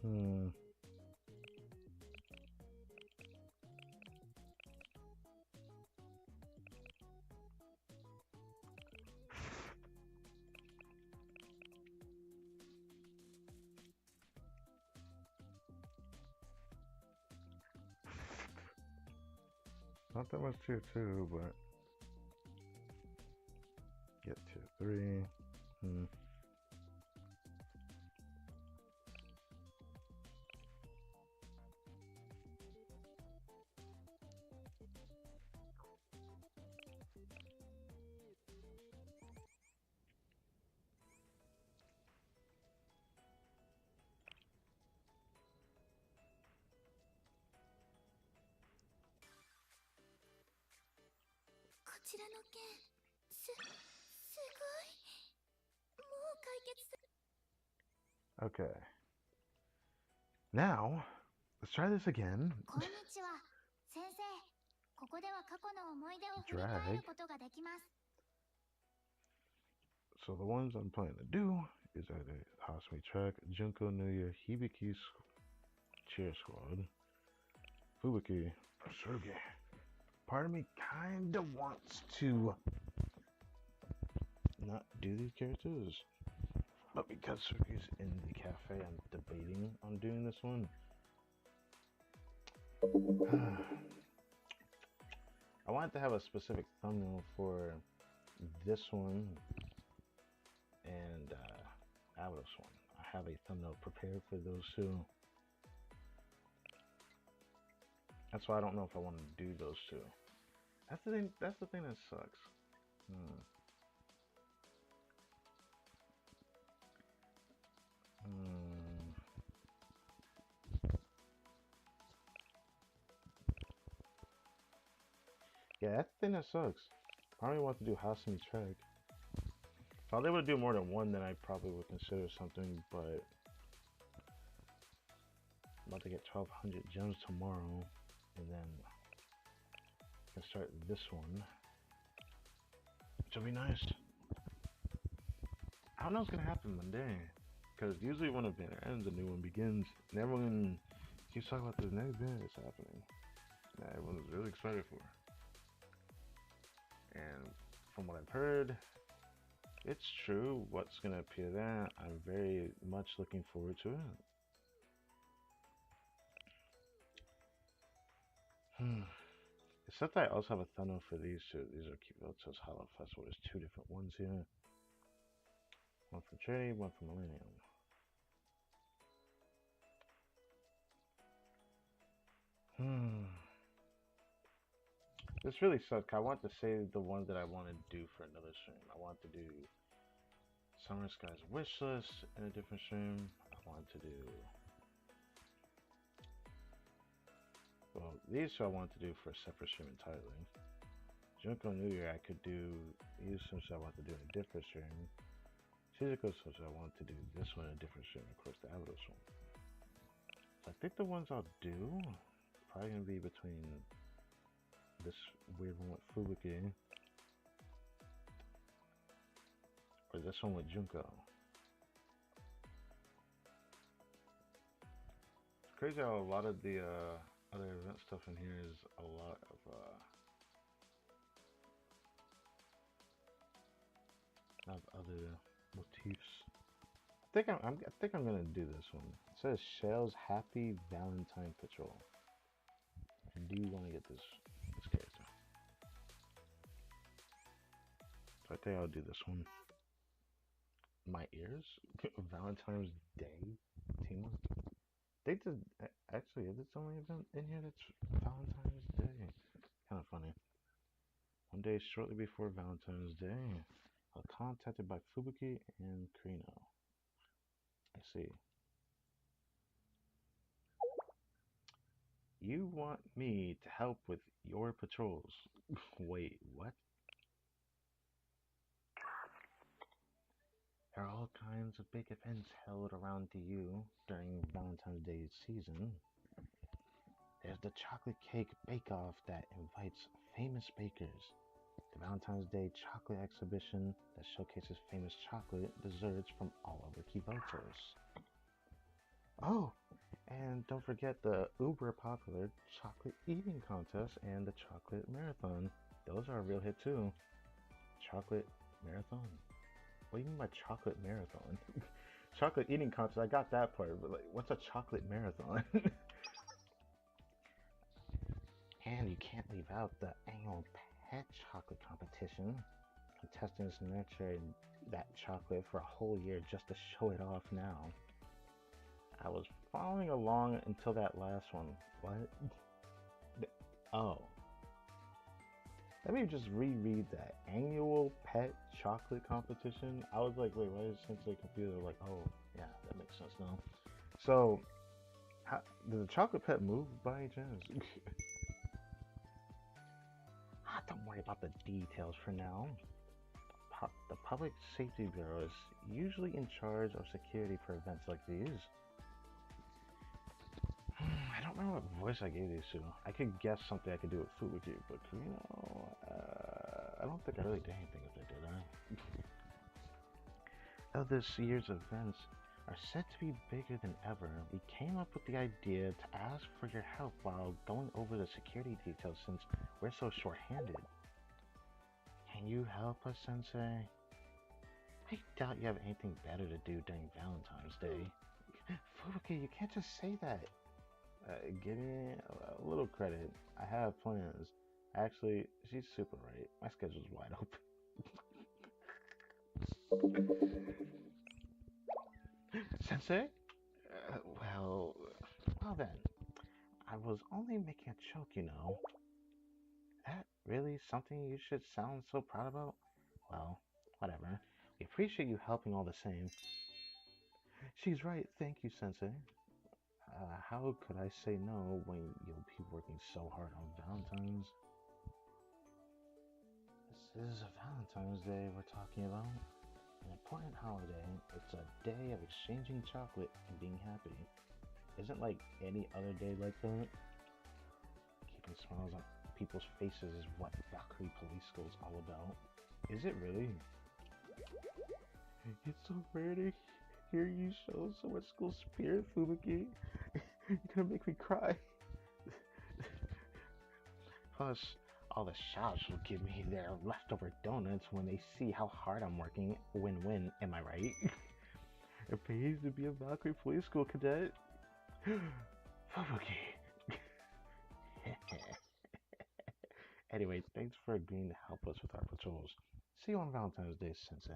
Hmm. Not that much tier 2, but get tier 3. Hmm. Okay. Now, let's try this again. こんにちは、先生。ここでは過去の思い出を振り返ることができます。 So the ones I'm planning to do is either Hasumi Track, Junko Nuya, Hibiki Cheer Squad, Fubuki, Sugi. Part of me kinda wants to not do these characters, but because Sugi's in the cafe, I'm debating on doing this one. I wanted to have a specific thumbnail for this one and Avalos one. I have a thumbnail prepared for those two. That's why I don't know if I want to do those two. That's the thing. That's the thing that sucks. Yeah, that's the thing that sucks. I don't even want to do Hasumi Track. If I was able to do more than one, then I probably would consider something, but I'm about to get 1,200 gems tomorrow, and then I can start this one, which will be nice. I don't know what's gonna happen Monday, because usually when a banner ends, a new one begins, and everyone keeps talking about this next banner that's happening. That everyone's really excited for. And from what I've heard, it's true. What's gonna appear there? I'm very much looking forward to it. Except I also have a thumbnail for these two. These are Kiboto's Hollow Festival. There's two different ones here. One for Trinity, one for Millennium. This really sucks. I want to save the ones that I want to do for another stream. I want to do Summer Sky's Wishlist in a different stream. I want to do... Well, these two I want to do for a separate stream entirely. Junko New Year I could do... These ones I want to do in a different stream. Shizuko's ones I want to do this one in a different stream. Of course, the Avalos one. So I think the ones I'll do... Probably going to be between... This weird one with Fubuki. Or this one with Junko. It's crazy how a lot of the other event stuff in here is a lot of other motifs. I think I'm gonna do this one. It says Shell's Happy Valentine Patrol. I do want to get this character. So I think I'll do this one. My ears? Valentine's Day team up. They did actually. Is this the only event in here that's Valentine's Day? Kind of funny. One day shortly before Valentine's Day, I was contacted by Fubuki and Krino. I see. You want me to help with your patrols? Wait, what? There are all kinds of big events held around you during Valentine's Day season. There's the chocolate cake bake-off that invites famous bakers. The Valentine's Day chocolate exhibition that showcases famous chocolate desserts from all over Kibotos. Oh, and don't forget the uber popular chocolate eating contest and the chocolate marathon. Those are a real hit too. Chocolate marathon. What do you mean by chocolate marathon? Chocolate eating contest, I got that part, but like, what's a chocolate marathon? And you can't leave out the annual pet chocolate competition. Contestants nurtured that chocolate for a whole year just to show it off now. I was following along until that last one. What? Oh. Let me just reread that. Annual pet chocolate competition? I was like, wait, why is Sensei confused? Like, oh, yeah, that makes sense now. So, how, does the chocolate pet move by any chance? Don't worry about the details for now. The Public Safety Bureau is usually in charge of security for events like these. I don't remember what voice I gave these to. I could guess something I could do with Fubuki, but I don't think I really did anything with it, did I? Though this year's events are said to be bigger than ever, we came up with the idea to ask for your help while going over the security details since we're so short-handed. Can you help us, Sensei? I doubt you have anything better to do during Valentine's Day. Fubuki, you can't just say that. Give me a little credit. I have plans. Actually, she's super right. My schedule's wide open. Sensei? Well then. I was only making a joke, you know. That really something you should sound so proud about? Well, whatever. We appreciate you helping all the same. She's right. Thank you, Sensei. How could I say no when you'll be working so hard on Valentine's? This is a Valentine's Day we're talking about. An important holiday. It's a day of exchanging chocolate and being happy. Isn't like any other day like that? Keeping smiles on people's faces is what Valkyrie Police School is all about. Is it really? It's so rare to hear you show so much school spirit, Fubuki. You're gonna make me cry. Plus, all the shops will give me their leftover donuts when they see how hard I'm working. Win-win, am I right? It pays to be a Valkyrie Police School cadet. Fubuki. Anyway, thanks for agreeing to help us with our patrols. See you on Valentine's Day, Sensei.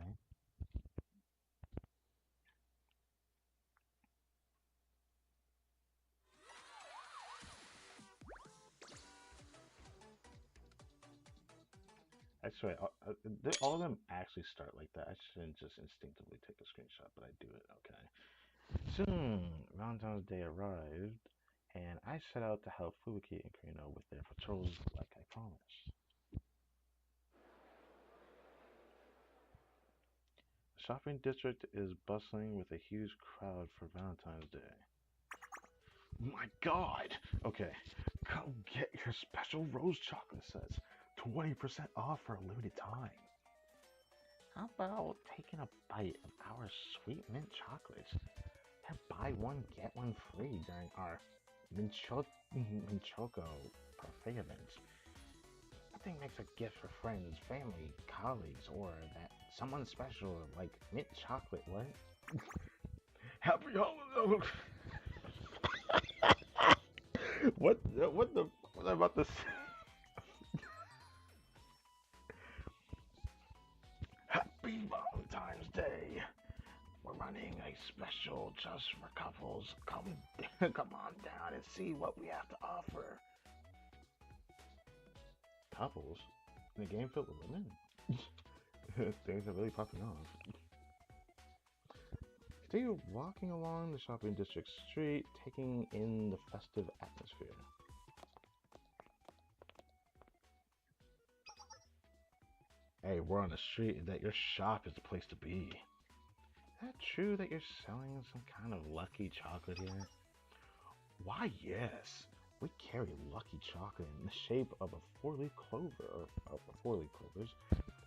I swear, all of them actually start like that. I shouldn't just instinctively take a screenshot, but I do it. Okay. Soon, Valentine's Day arrived, and I set out to help Fubuki and Kurino with their patrols like I promised. The shopping district is bustling with a huge crowd for Valentine's Day. My god! Okay, come get your special rose chocolate sets. 20% off for a limited time. How about taking a bite of our sweet mint chocolates? And buy one, get one free during our Minchoko parfait events. Nothing makes a gift for friends, family, colleagues, or that someone special like mint chocolate. What? Happy holidays! What? What the? What am I about to say? Happy Valentine's Day! We're running a special just for couples. Come on down and see what we have to offer. Couples? In a game filled with women? Things are really popping off. Continue walking along the shopping district street, taking in the festive atmosphere. Hey, we're on the street, and that your shop is the place to be. Is that true that you're selling some kind of lucky chocolate here? Why, yes. We carry lucky chocolate in the shape of a four-leaf clover, or of four-leaf clovers.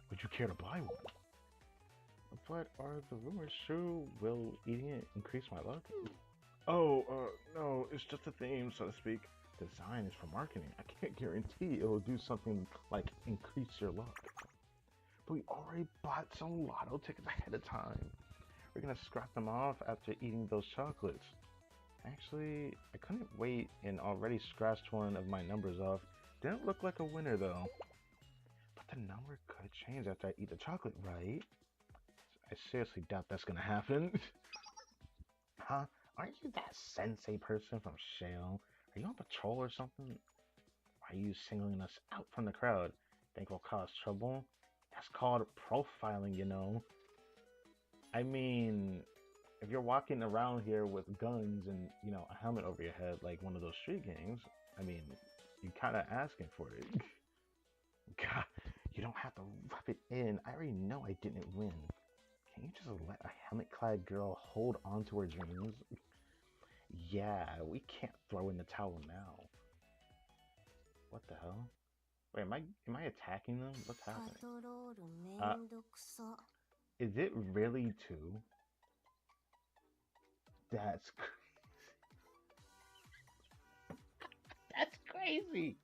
Would you care to buy one? But are the rumors true? Will eating it increase my luck? Oh, no, it's just a theme, so to speak. Design is for marketing. I can't guarantee it will do something like increase your luck. But we already bought some lotto tickets ahead of time. We're gonna scrap them off after eating those chocolates. Actually, I couldn't wait and already scratched one of my numbers off. Didn't look like a winner though. But the number could change after I eat the chocolate, right? I seriously doubt that's gonna happen. Huh? Aren't you that sensei person from Shale? Are you on patrol or something? Why are you singling us out from the crowd? Think we'll cause trouble? That's called profiling, you know. I mean, if you're walking around here with guns and, a helmet over your head like one of those street gangs, I mean, you kind of asking for it. God, you don't have to rub it in. I already know I didn't win. Can you just let a helmet-clad girl hold on to her dreams? Yeah, we can't throw in the towel now. What the hell? Wait, am I attacking them? What's happening? Uh, is it really two? That's that's crazy.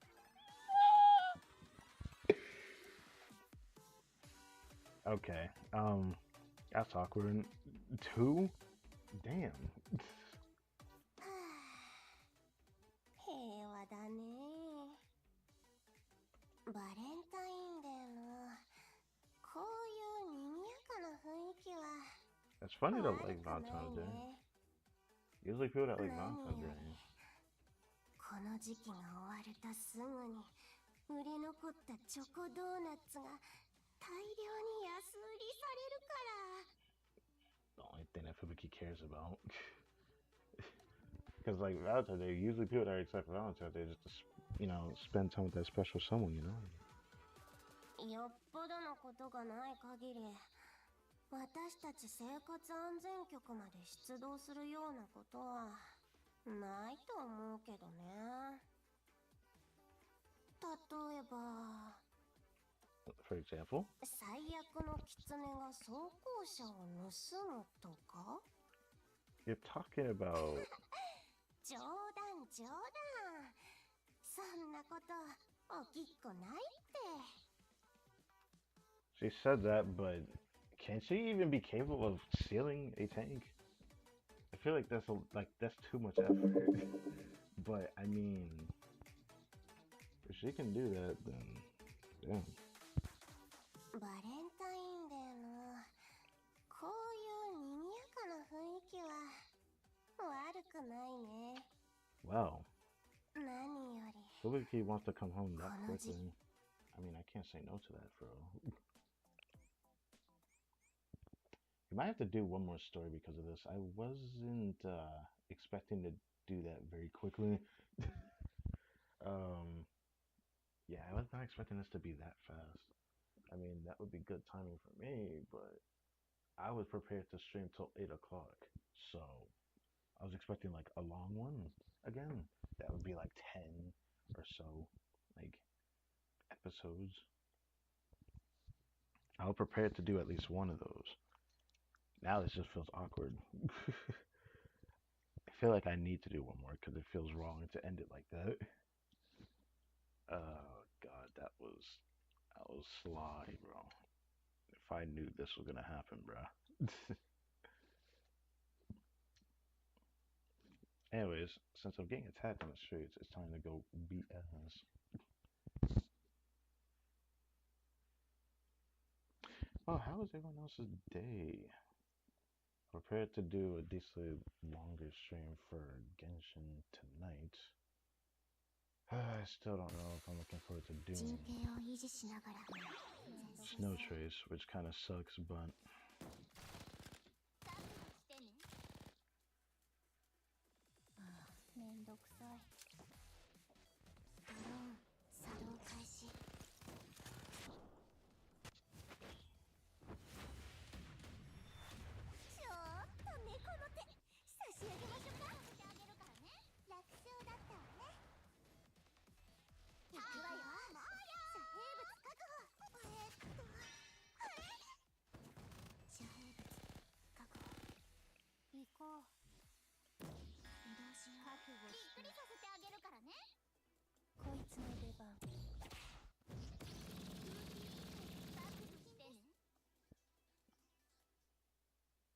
Okay, that's awkward. Two? Damn. 平和だね。バレンタインデーのこういう賑やかな雰囲気は It's funny to 悪 like くない Valentine's Day. ね。 Usually people that like 何 Valentine's よ Day. りこの時期が終われたすぐに売れ残ったチョコドーナツが大量に安売りされるから。 The only thing that Fubuki cares about. Because like Valentine's Day, usually people that are excited for Valentine's Day just to, spend time with that special someone. よっぽどのことがない限り、私たち生活安全局まで出動するようなことはないと思うけどね。例えば、For example? 最悪の狐が装甲車を盗むとか？ You're talking about... 冗談冗談。そんなこと起きっこないって。 She said that, but can she even be capable of stealing a tank? I feel like that's too much effort. But I mean, if she can do that, then yeah. バレンタインデーのこういう賑やかな雰囲気は悪くないね。 Wow. 何より Fubuki wants to come home that quickly. I mean, I can't say no to that, bro. You might have to do one more story because of this. I wasn't expecting to do that very quickly. um, yeah, I was not expecting this to be that fast. I mean, that would be good timing for me, but I was prepared to stream till 8 o'clock. So I was expecting like a long one again. That would be like 10 or so, like episodes. I was prepared to do at least one of those. Now this just feels awkward. I feel like I need to do one more because it feels wrong to end it like that. Oh god, that was sly, bro. If I knew this was gonna happen, bro. Anyways, since I'm getting attacked on the streets, it's time to go beat ass. Oh, how was everyone else's day? Prepared to do a decently longer stream for Genshin tonight. I still don't know if I'm looking forward to doing 陣形を維持しながら Snow Trace, which kind of sucks, but めんどくさい。ドローン作動開始。ちょっと猫の手差し上げましょうか。してあげるからね。楽勝だったわね。行くわよ。遮蔽物確保。遮蔽物確保。行こう。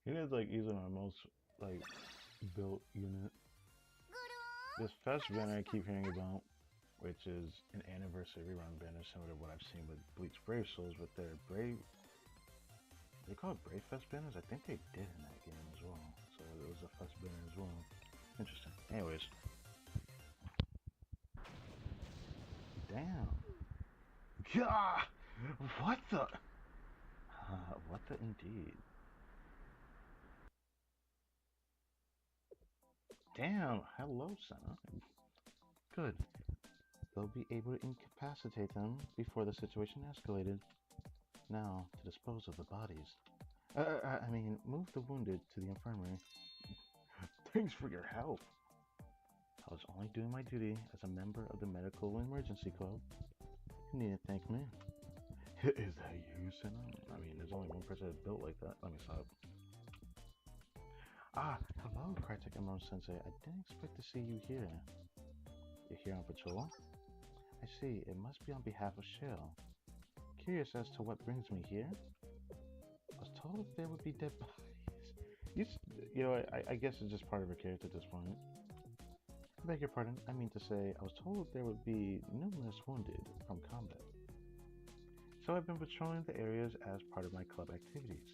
Unit's like easily my most like built unit. This fest banner I keep hearing about, which is an anniversary run banner similar to what I've seen with Bleach Brave Souls with their Brave. They call it Brave Fest banners? I think they did in that game as well. So it was a Fest banner as well. Interesting. Anyways. Damn. Gah! What the? What the indeed? Damn. Hello, Senna. Good. They'll be able to incapacitate them before the situation escalated. Now, to dispose of the bodies. I mean, move the wounded to the infirmary. Thanks for your help. I was only doing my duty as a member of the Medical Emergency Club. You needn't thank me. Is that you, Senna? I mean, there's only one person that's built like that. Let me stop. Ah, hello, Kartik Amon Sensei. I didn't expect to see you here. You're here on patrol? I see. It must be on behalf of Shale. Curious as to what brings me here? I was told there would be dead bodies. You know, I guess it's just part of her character at this point. I beg your pardon. I mean to say, I was told there would be numerous wounded from combat. So I've been patrolling the areas as part of my club activities.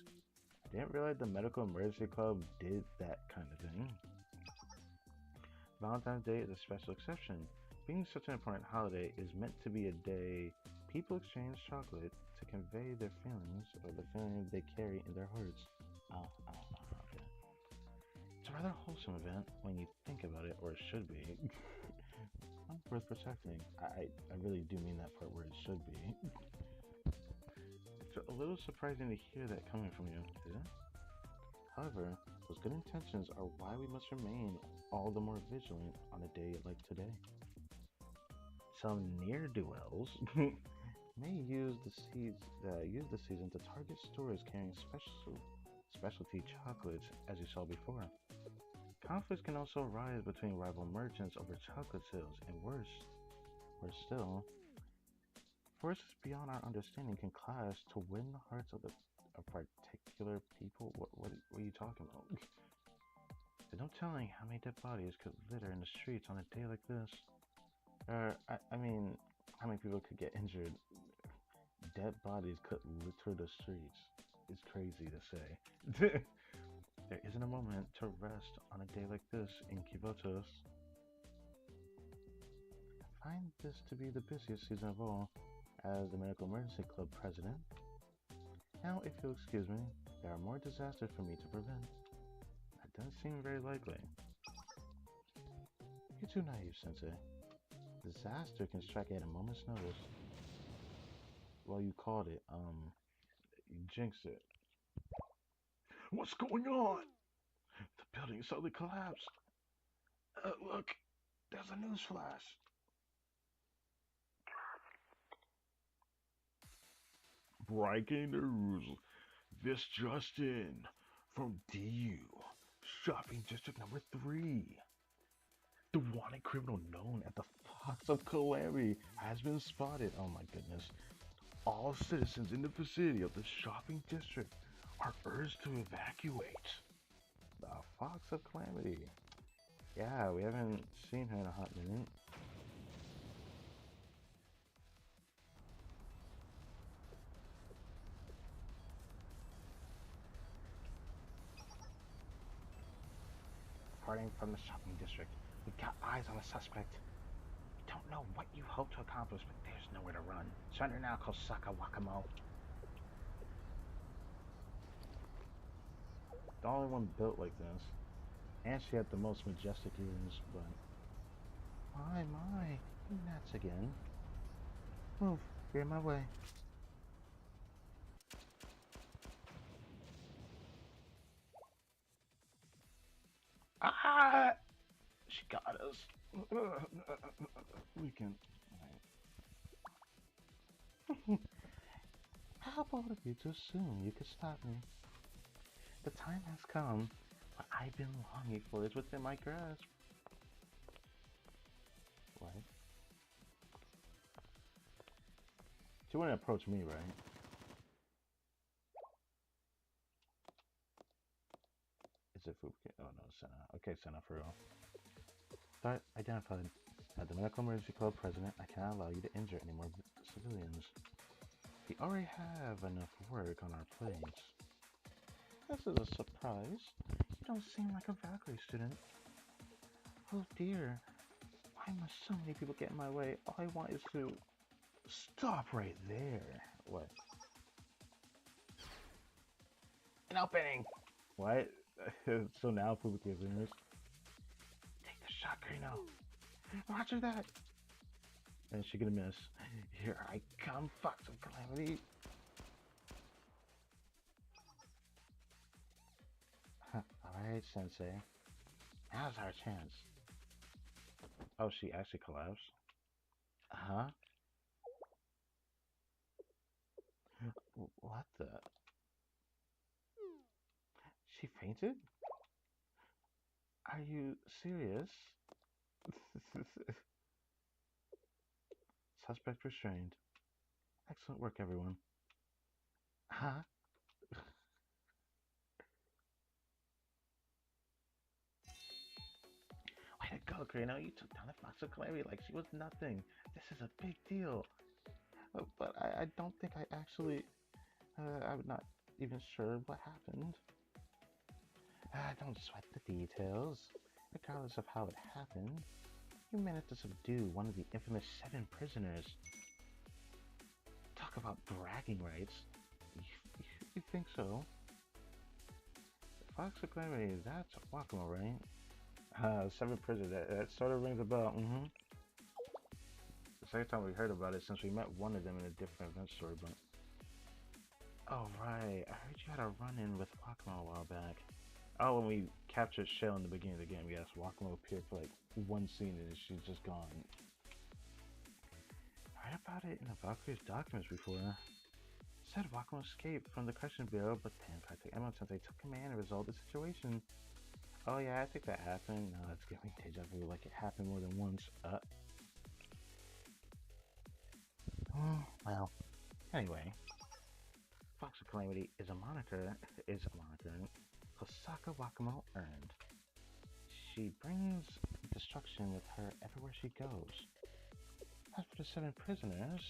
I didn't realize the Medical Emergency Club did that kind of thing. Valentine's Day is a special exception. Being such an important holiday is meant to be a day people exchange chocolate to convey their feelings or the feelings they carry in their hearts. Okay. It's a rather wholesome event when you think about it, or it should be. One worth protecting. I really do mean that part where it should be. It's a little surprising to hear that coming from you, is it? However, those good intentions are why we must remain all the more vigilant on a day like today. Some ne'er-do-wells may use the season to target stores carrying specialty chocolates, as you saw before. Conflicts can also arise between rival merchants over chocolate sales, and worse still, forces beyond our understanding can clash to win the hearts of particular people. What are you talking about? There's no telling how many dead bodies could litter in the streets on a day like this. I mean, how many people could get injured? Dead bodies could litter the streets. It's crazy to say. There isn't a moment to rest on a day like this in Kivotos. I find this to be the busiest season of all, as the Medical Emergency Club president. Now, if you'll excuse me, there are more disasters for me to prevent. That doesn't seem very likely. You're too naive, Sensei. Disaster can strike at a moment's notice. Well, you called it, you jinxed it. What's going on? The building suddenly collapsed. Look, there's a news flash. Breaking news. This just in. From DU. Shopping District number 3. The wanted criminal known as the Fox of Calamity has been spotted. Oh my goodness. All citizens in the vicinity of the shopping district are urged to evacuate. The Fox of Calamity. Yeah, we haven't seen her in a hot minute. Departing from the shopping district, we got eyes on a suspect. We don't know what you hope to accomplish, but there's nowhere to run. Surrender now, Kosaka Wakamo. The only one built like this. And she had the most majestic ears, but... My, nuts again. Move, you're in my way. Ah! She got us. We can... Right. How bold of you to assume you could stop me? The time has come. What I've been longing for is within my grasp. What? She wouldn't approach me, right? it Fubuki? Oh no, Senna. Okay, Senna, for real. Threat identified. As the Medical Emergency Club president, I cannot allow you to injure any more civilians. We already have enough work on our plates. This is a surprise. You don't seem like a Valkyrie student. Oh dear. Why must so many people get in my way? All I want is to... Stop right there. What? An opening! What? So now Fubuki is in this. Take the shot, Karino. Roger that. And she gonna miss. Here I come, Fox of Calamity. Alright, Sensei. Now's our chance. Oh, she actually collapsed? Huh? What the? She fainted? Are you serious? Suspect restrained. Excellent work, everyone. Huh? Way to go, Karino. You took down the Fox of Calamity like she was nothing. This is a big deal. But I don't think I actually... I'm not even sure what happened. Don't sweat the details. Regardless of how it happened, you managed to subdue one of the infamous 7 prisoners. Talk about bragging rights. You think so? Fox of Calamity, that's Wakamo, right? 7 prisoners, that sort of rings a bell, The second time we heard about it since we met one of them in a different event story, but... Oh, right, I heard you had a run-in with Wakamo a while back. Oh, when we captured Shell in the beginning of the game, yes, Wakamo appeared for like one scene and she's just gone. I read about it in the Valkyrie's documents before. It said Wakamo escaped from the Correction Bureau, but then Practic Emma Sensei took command and resolved the situation. Oh yeah, I think that happened. No, it's giving deja vu like it happened more than once. Well, anyway. Fox of Calamity is a moniker Hosaka Wakamo earned. She brings destruction with her everywhere she goes. As for the 7 prisoners,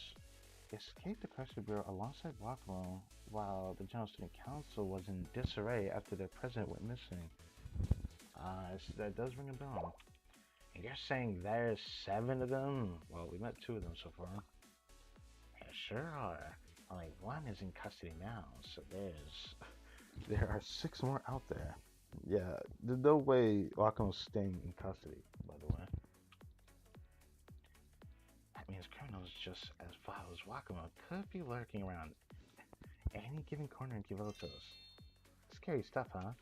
they escaped the Correction Bureau alongside Wakamo while the General Student Council was in disarray after their president went missing. That does ring a bell. And you're saying there's 7 of them? Well, we met 2 of them so far. Yeah, sure are. Only 1 is in custody now, so there are 6 more out there. Yeah, there's no way Wakamo's staying in custody, by the way. That means criminals just as vile as Wakamo could be lurking around any given corner in Kivotos. Scary stuff, huh?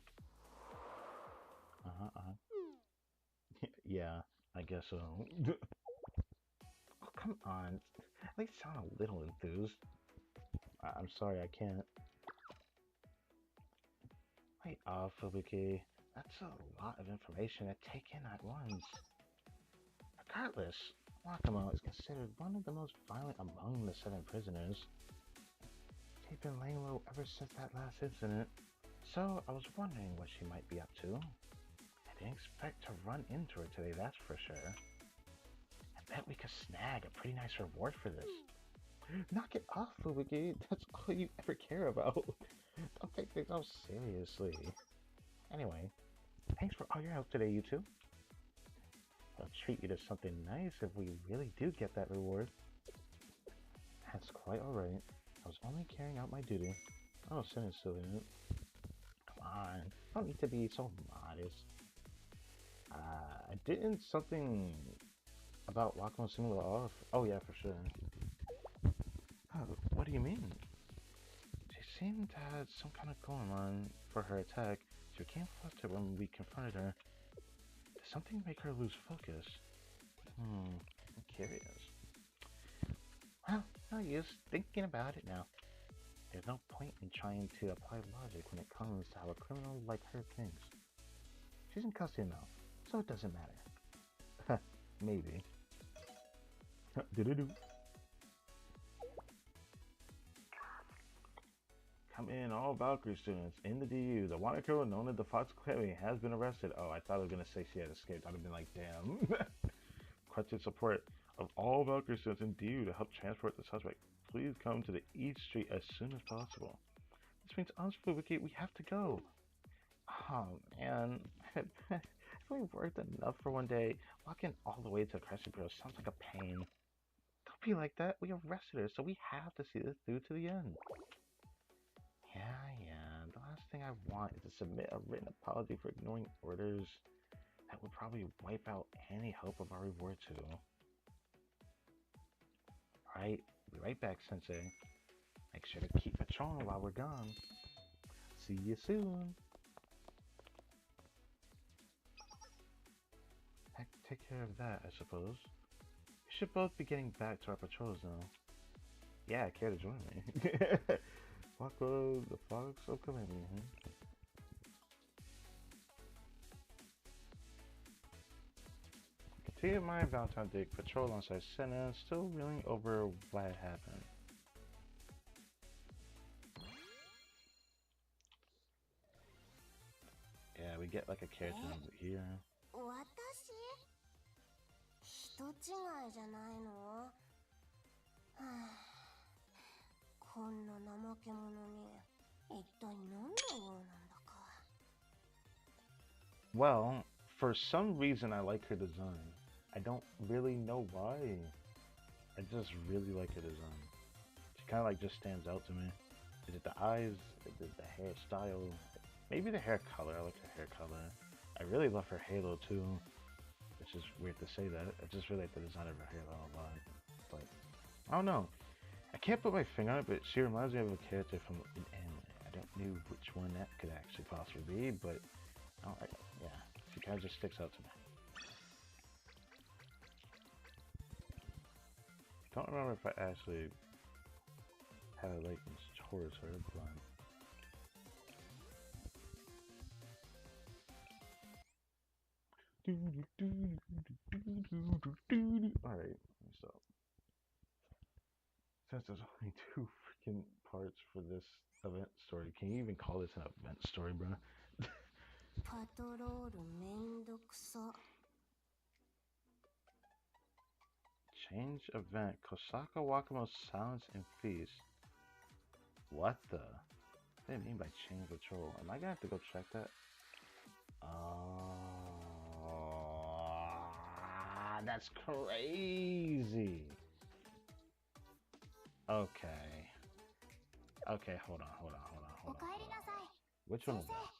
Yeah, I guess so. Oh, come on. At least sound a little enthused. I'm sorry, I can't. Wait, Fubuki. That's a lot of information to take in at once. Regardless, Wakamo is considered one of the most violent among the 7 prisoners. She's been laying low ever since that last incident, so I was wondering what she might be up to. I didn't expect to run into her today, that's for sure. I bet we could snag a pretty nice reward for this. Knock it off, Fubuki. That's all you ever care about. Don't take things so seriously. Anyway, thanks for all your help today, you two. I'll treat you to something nice if we really do get that reward. That's quite alright. I was only carrying out my duty. Oh, Sin is silly. Come on, don't need to be so modest. Didn't something about Wakamo similar off? Oh yeah, for sure. Oh, what do you mean? She seemed to have some kind of going on for her attack. She became flustered when we confronted her. Did something make her lose focus? I'm curious. Well, no use thinking about it now. There's no point in trying to apply logic when it comes to how a criminal like her thinks. She's in custody now, so it doesn't matter. Maybe. Do-do-do. Come in, all Valkyrie students. In the DU, the wanted girl known as the Fox Clavey has been arrested. Oh, I thought I was gonna say she had escaped. I'd have been like, damn. Requested support of all Valkyrie students in DU to help transport the suspect. Please come to the East Street as soon as possible. This means honestly, we have to go. Oh man, have we worked enough for one day? Walking all the way to Crescent Bureau sounds like a pain. Don't be like that. We arrested her, so we have to see this through to the end. Yeah. The last thing I want is to submit a written apology for ignoring orders that would probably wipe out any hope of our reward too. Alright, be right back, Sensei. Make sure to keep patrolling while we're gone. See you soon. Heck, take care of that, I suppose. We should both be getting back to our patrols now. Yeah, care to join me? Wako, the Fox of Calamity, huh? Continue my Valentine Day patrol alongside Senna, still reeling over what had happened. Yeah, we get like a character number here. 人違いじゃないの？はあ、こんな怠け者に一体何の用なんだか。Well, for some reason I like her design. I don't really know why. I just really like her design. She kind of like just stands out to me. Is it the eyes? Is it the hairstyle? Maybe the hair color. I like her hair color. I really love her halo too. Which is weird to say that. I just really like the design of her halo a lot. But I don't know. I can't put my finger on it, but she reminds me of a character from an anime. I don't know which one that could actually possibly be, but yeah, she kind of just sticks out to me. I don't remember if I actually had a likeness towards her, but alright, so since there's only 2 freaking parts for this event story, can you even call this an event story, bro? Change event. Kosaka Wakamo's silence and feast. What the? What do they mean by change patrol? Am I gonna have to go check that? That's crazy. Okay. Okay, hold on. Which one is that?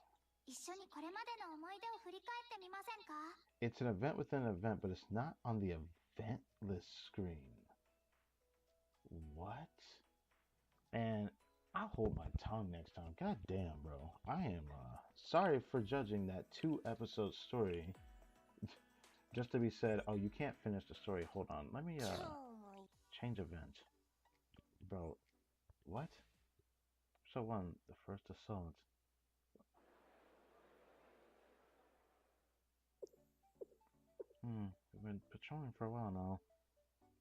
It's an event within an event, but it's not on the event list screen. What? Man, I'll hold my tongue next time. God damn, bro. I am sorry for judging that 2-episode story. Just to be said, oh, you can't finish the story. Hold on. Let me change event. Bro, what? So 1, the first assault. We've been patrolling for a while now.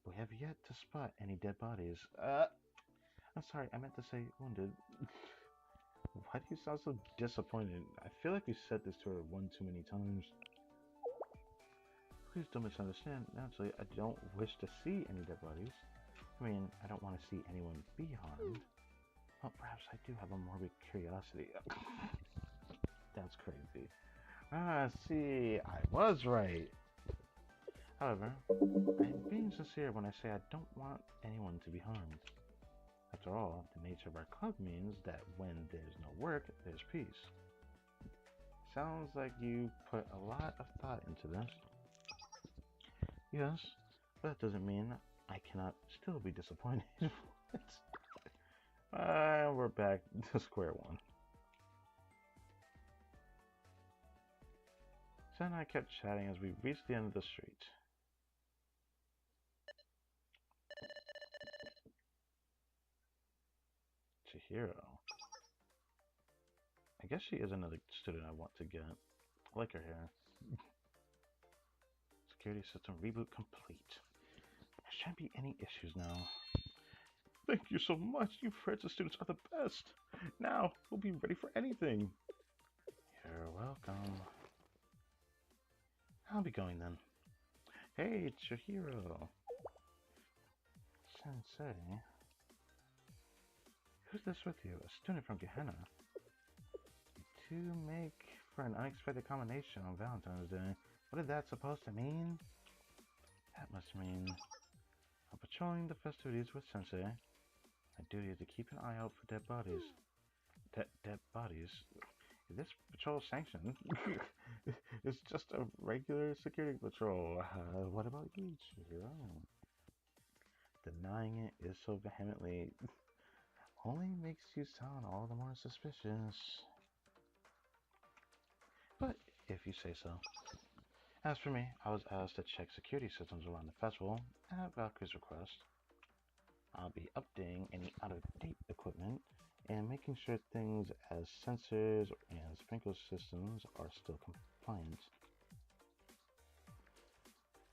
We have yet to spot any dead bodies. I'm sorry, I meant to say wounded. Why do you sound so disappointed? I feel like we said this to her one too many times. Please don't misunderstand. Naturally, I don't wish to see any dead bodies. I mean, I don't want to see anyone be harmed. Well, perhaps I do have a morbid curiosity. That's crazy. See, I was right. However, I'm being sincere when I say I don't want anyone to be harmed. After all, the nature of our club means that when there's no work, there's peace. Sounds like you put a lot of thought into this. Yes, but that doesn't mean I cannot still be disappointed. We're back to square one. Sen and I kept chatting as we reached the end of the street. Chihiro. I guess she is another student I want to get. I like her hair. Security system reboot complete. There shouldn't be any issues now. Thank you so much. You Francis students are the best. Now we'll be ready for anything. You're welcome. I'll be going then. Hey, it's your hero. Sensei. Who's this with you? A student from Gehenna. To make for an unexpected combination on Valentine's Day. What is that supposed to mean? That must mean I'm patrolling the festivities with Sensei. My duty is to keep an eye out for dead bodies. Dead bodies? Is this patrol sanctioned? It's just a regular security patrol. What about you, Chihiro? Denying it is so vehemently only makes you sound all the more suspicious. But if you say so. As for me, I was asked to check security systems around the festival at Valkyrie's request. I'll be updating any out-of-date equipment and making sure things as sensors and sprinkler systems are still compliant.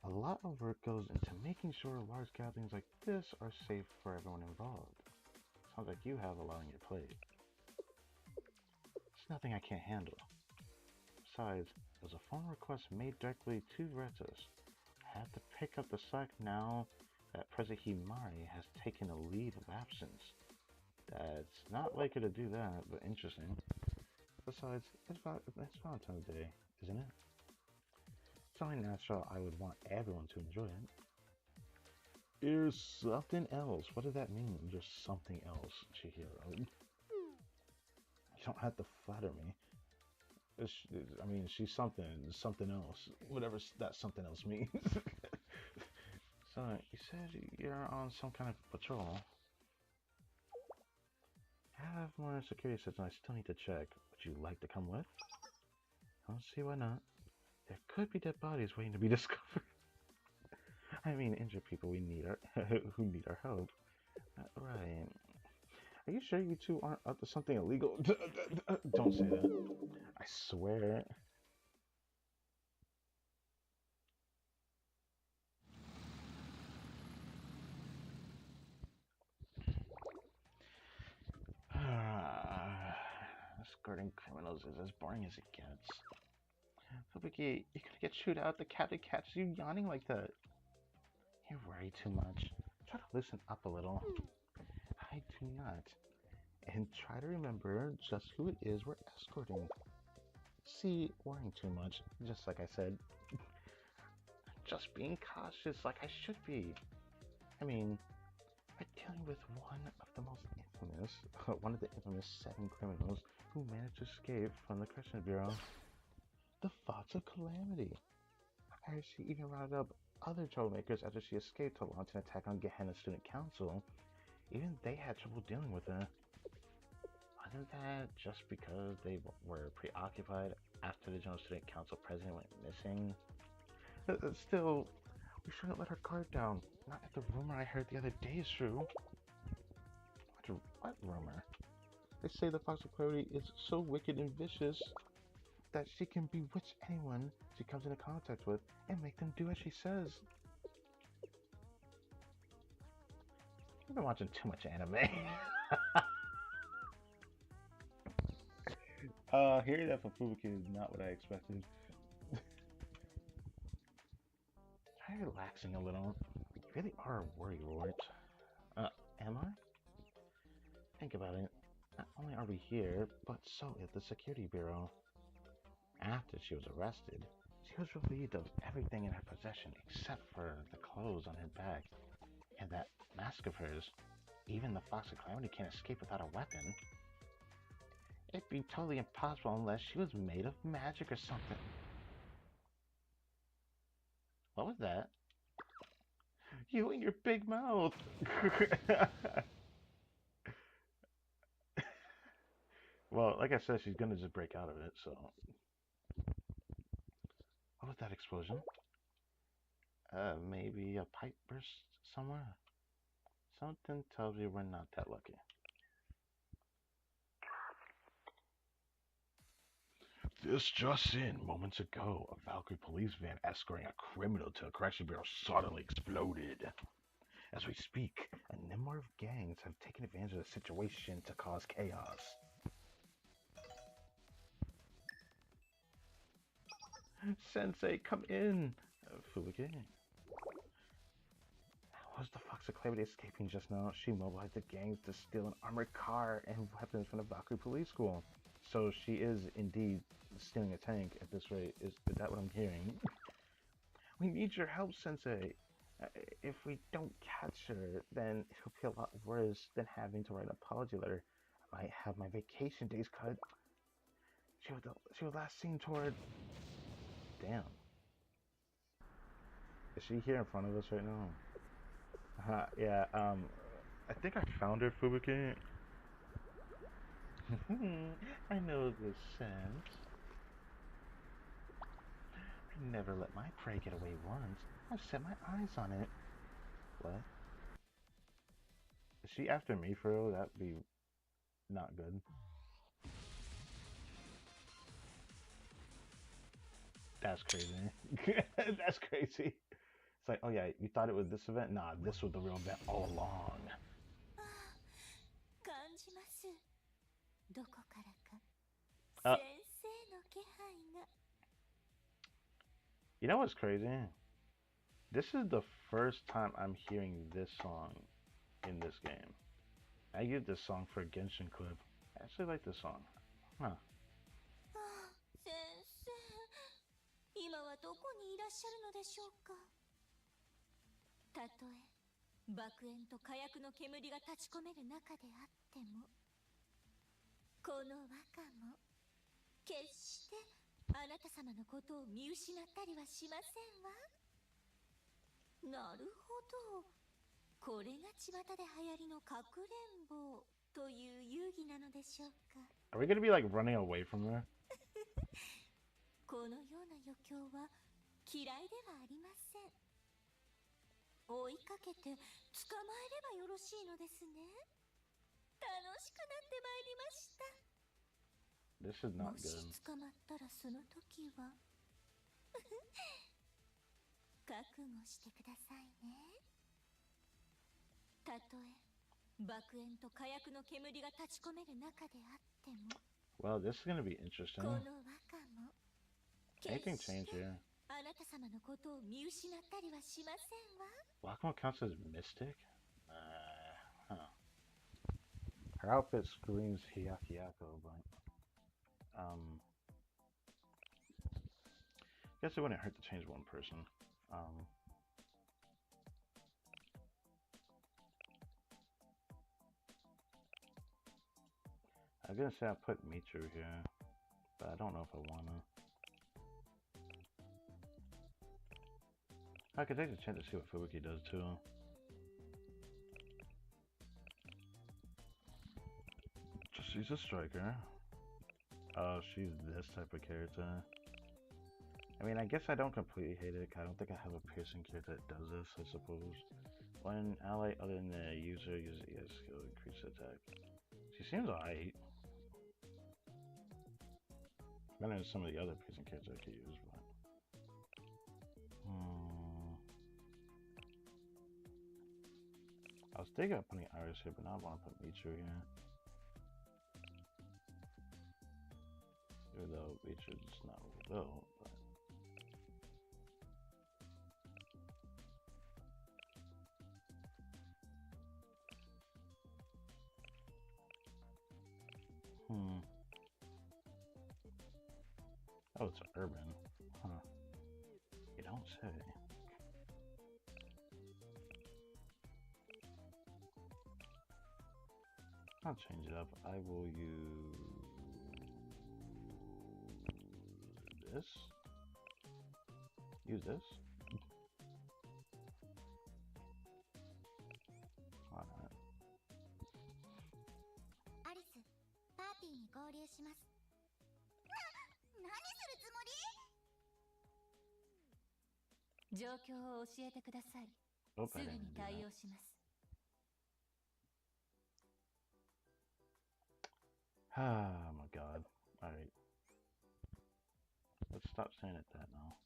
A lot of work goes into making sure large gatherings like this are safe for everyone involved. Sounds like you have a lot on your plate. It's nothing I can't handle. Besides, it was a phone request made directly to Retos. I have to pick up the slack now that President Himari has taken a leave of absence. That's not like her to do that, but interesting. Besides, it's Valentine's Day, isn't it? It's only natural I would want everyone to enjoy it. There's something else. What does that mean? There's something else, Chihiro. You don't have to flatter me. I mean, she's something else. Whatever that something else means. So, you said you're on some kind of patrol. I have more security systems I still need to check. Would you like to come with? I don't see why not. There could be dead bodies waiting to be discovered. I mean, injured people who need our help. Right. Are you sure you two aren't up to something illegal? Don't say that. I swear. Escorting criminals is as boring as it gets. Fubuki, you're gonna get chewed out. The captain catches you yawning like that. You worry too much. Try to listen up a little. I do not. And try to remember just who it is we're escorting. See, worrying too much, just like I said. Just being cautious like I should be. I mean, we're dealing with one of the infamous 7 criminals who managed to escape from the Corrections Bureau. The thoughts of Calamity. I heard she even rounded up other troublemakers after she escaped to launch an attack on Gehenna Student Council. Even they had trouble dealing with her. Wasn't that just because they were preoccupied after the General Student Council president went missing? Still, we shouldn't let our guard down. Not if the rumor I heard the other day is true. What rumor? They say the Fox of Clarity is so wicked and vicious that she can bewitch anyone she comes into contact with and make them do as she says. I've been watching too much anime. Hearing that from Fubuki is not what I expected. Try relaxing a little. You really are a worrywart. Am I? Think about it. Not only are we here, but so is the Security Bureau. After she was arrested, she was relieved of everything in her possession except for the clothes on her back and that mask of hers. Even the Fox of Calamity can't escape without a weapon. It'd be totally impossible unless she was made of magic or something. What was that? You and your big mouth! Well, like I said, she's gonna just break out of it, so. What was that explosion? Maybe a pipe burst somewhere? Something tells me we're not that lucky. This just in, moments ago, a Valkyrie police van escorting a criminal to a correction bureau suddenly exploded. As we speak, a number of gangs have taken advantage of the situation to cause chaos. Sensei, come in! Fubuki. Was the Fox of Clarity escaping just now? She mobilized the gangs to steal an armored car and weapons from the Baku Police School. So she is indeed stealing a tank at this rate. Is that what I'm hearing? We need your help, Sensei. If we don't catch her, then it'll be a lot worse than having to write an apology letter. I might have my vacation days cut. She was last seen toward... Damn. Is she here in front of us right now? Yeah, I think I found her, Fubuki. I know this sense. I never let my prey get away once. I've set my eyes on it. What? Is she after me for real? That'd be not good. That's crazy. That's crazy. It's like, oh yeah, you thought it was this event? Nah, this was the real event all along. Uh, you know what's crazy? This is the first time I'm hearing this song in this game. I get this song for a Genshin clip. I actually like this song. Huh. 先生、今はどこにいらっしゃるのでしょうか。たとえ爆炎と火薬の煙が立ち込める中であっても、この和歌も決してあなた様のことを見失ったりはしませんわ。なるほど。これが巷で流行りのかくれんぼという遊戯なのでしょうか。Are we gonna be like running away from her? このような余興は嫌いではありません。追いかけて捕まえればよろしいのですね。楽しくなってまいりました。This is not もし good. 捕まったらその時は覚悟してくださいね。たとえ爆炎と火薬の煙が立ち込める中であっても。Well, this is gonna be interesting. この和歌も Anything change here? あなた様のことを見失ったりはしませんわ。Wakamo counts as mystic? Huh. Her outfit screams Hiyakiyako, but guess it wouldn't hurt to change one person. I was gonna say I put Michiru here, but I don't know if I wanna. I could take the chance to see what Fubuki does too. She's a striker. Oh, she's this type of character. I mean, I guess I don't completely hate it. I don't think I have a piercing character that does this, I suppose. When ally other than the user uses ES skill, increase attack. She seems alright. Better than some of the other piercing characters I could use, but... I was thinking of putting Iris here, but now I want to put Michiru here. Even though Michiru's not built, but... Oh, it's urban. Huh. You don't say. I'll change it up. I will use this. Use this. Why not? アリス、パーティーに合流します。何するつもり？状況を教えてください。すぐに対応します。Ah, my god. Alright. Let's stop saying it that now.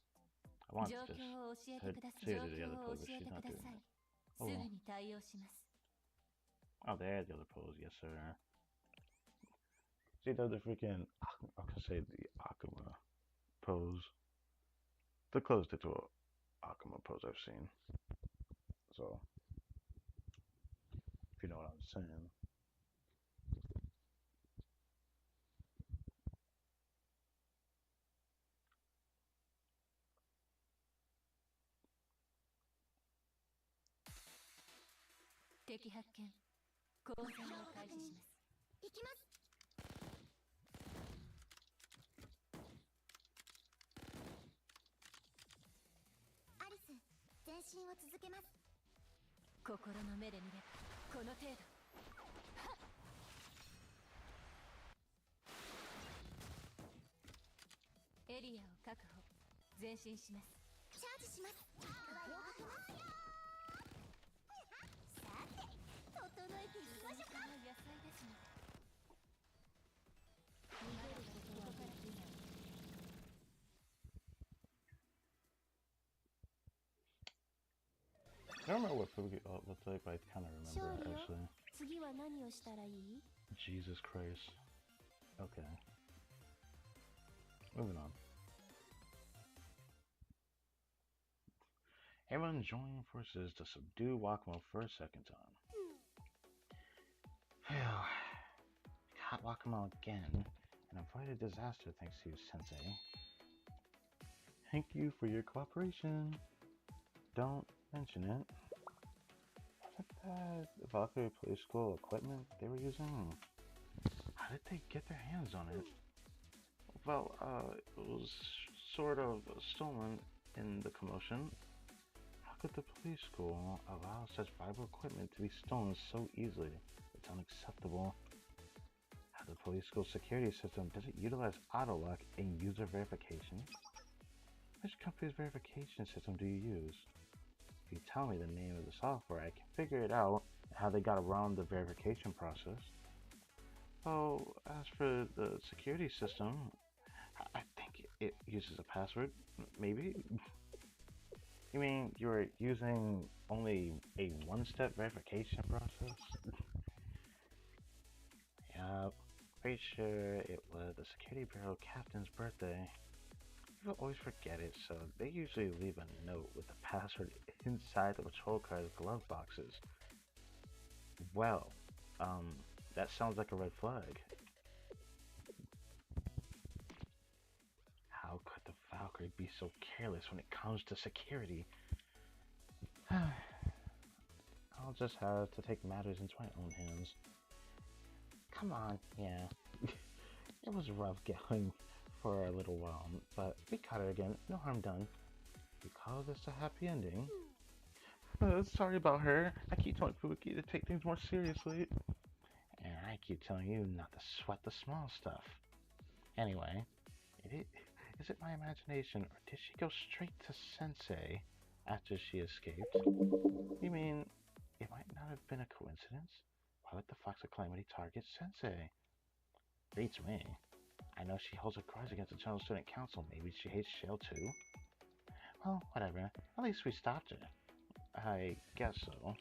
I want to just say it to the other player, but she's not doing it. Oh, oh, there's the other pose. Yes, sir. See, the freaking, I can say the Akuma pose. The closest to a Akuma pose I've seen. So, if you know what I'm saying. I don't remember what Fubuki looked like, but I kind of remember it, actually. Jesus Christ. Okay. Moving on. Everyone joining forces to subdue Wakamo for a second time. Phew. Caught Wakamo again and avoided disaster thanks to you, Sensei. Thank you for your cooperation. Don't mention it. Wasn't that the Valkyrie Police School equipment they were using? How did they get their hands on it? Well, it was sort of stolen in the commotion. How could the police school allow such valuable equipment to be stolen so easily? It's unacceptable. How the police school security system doesn't utilize auto lock and user verification? Which company's verification system do you use? If you tell me the name of the software, I can figure it out how they got around the verification process. Oh, as for the security system, I think it uses a password, maybe? You mean you were using only a one-step verification process? Yup, pretty sure it was the Security Bureau captain's birthday. People always forget it, so they usually leave a note with the password inside the patrol car's glove boxes. Well, that sounds like a red flag. How could the Valkyrie be so careless when it comes to security? I'll just have to take matters into my own hands. Come on, yeah. It was rough going for a little while, but we caught her again. No harm done. You call this a happy ending? Sorry about her. I keep telling Fubuki to take things more seriously. And I keep telling you not to sweat the small stuff. Anyway, is it my imagination, or did she go straight to Sensei after she escaped? You mean, it might not have been a coincidence? Why would the Fox of Calamity target Sensei? Beats me. I know she holds a grudge against the General Student Council. Maybe she hates Shell too? Well, whatever. At least we stopped her. I guess so.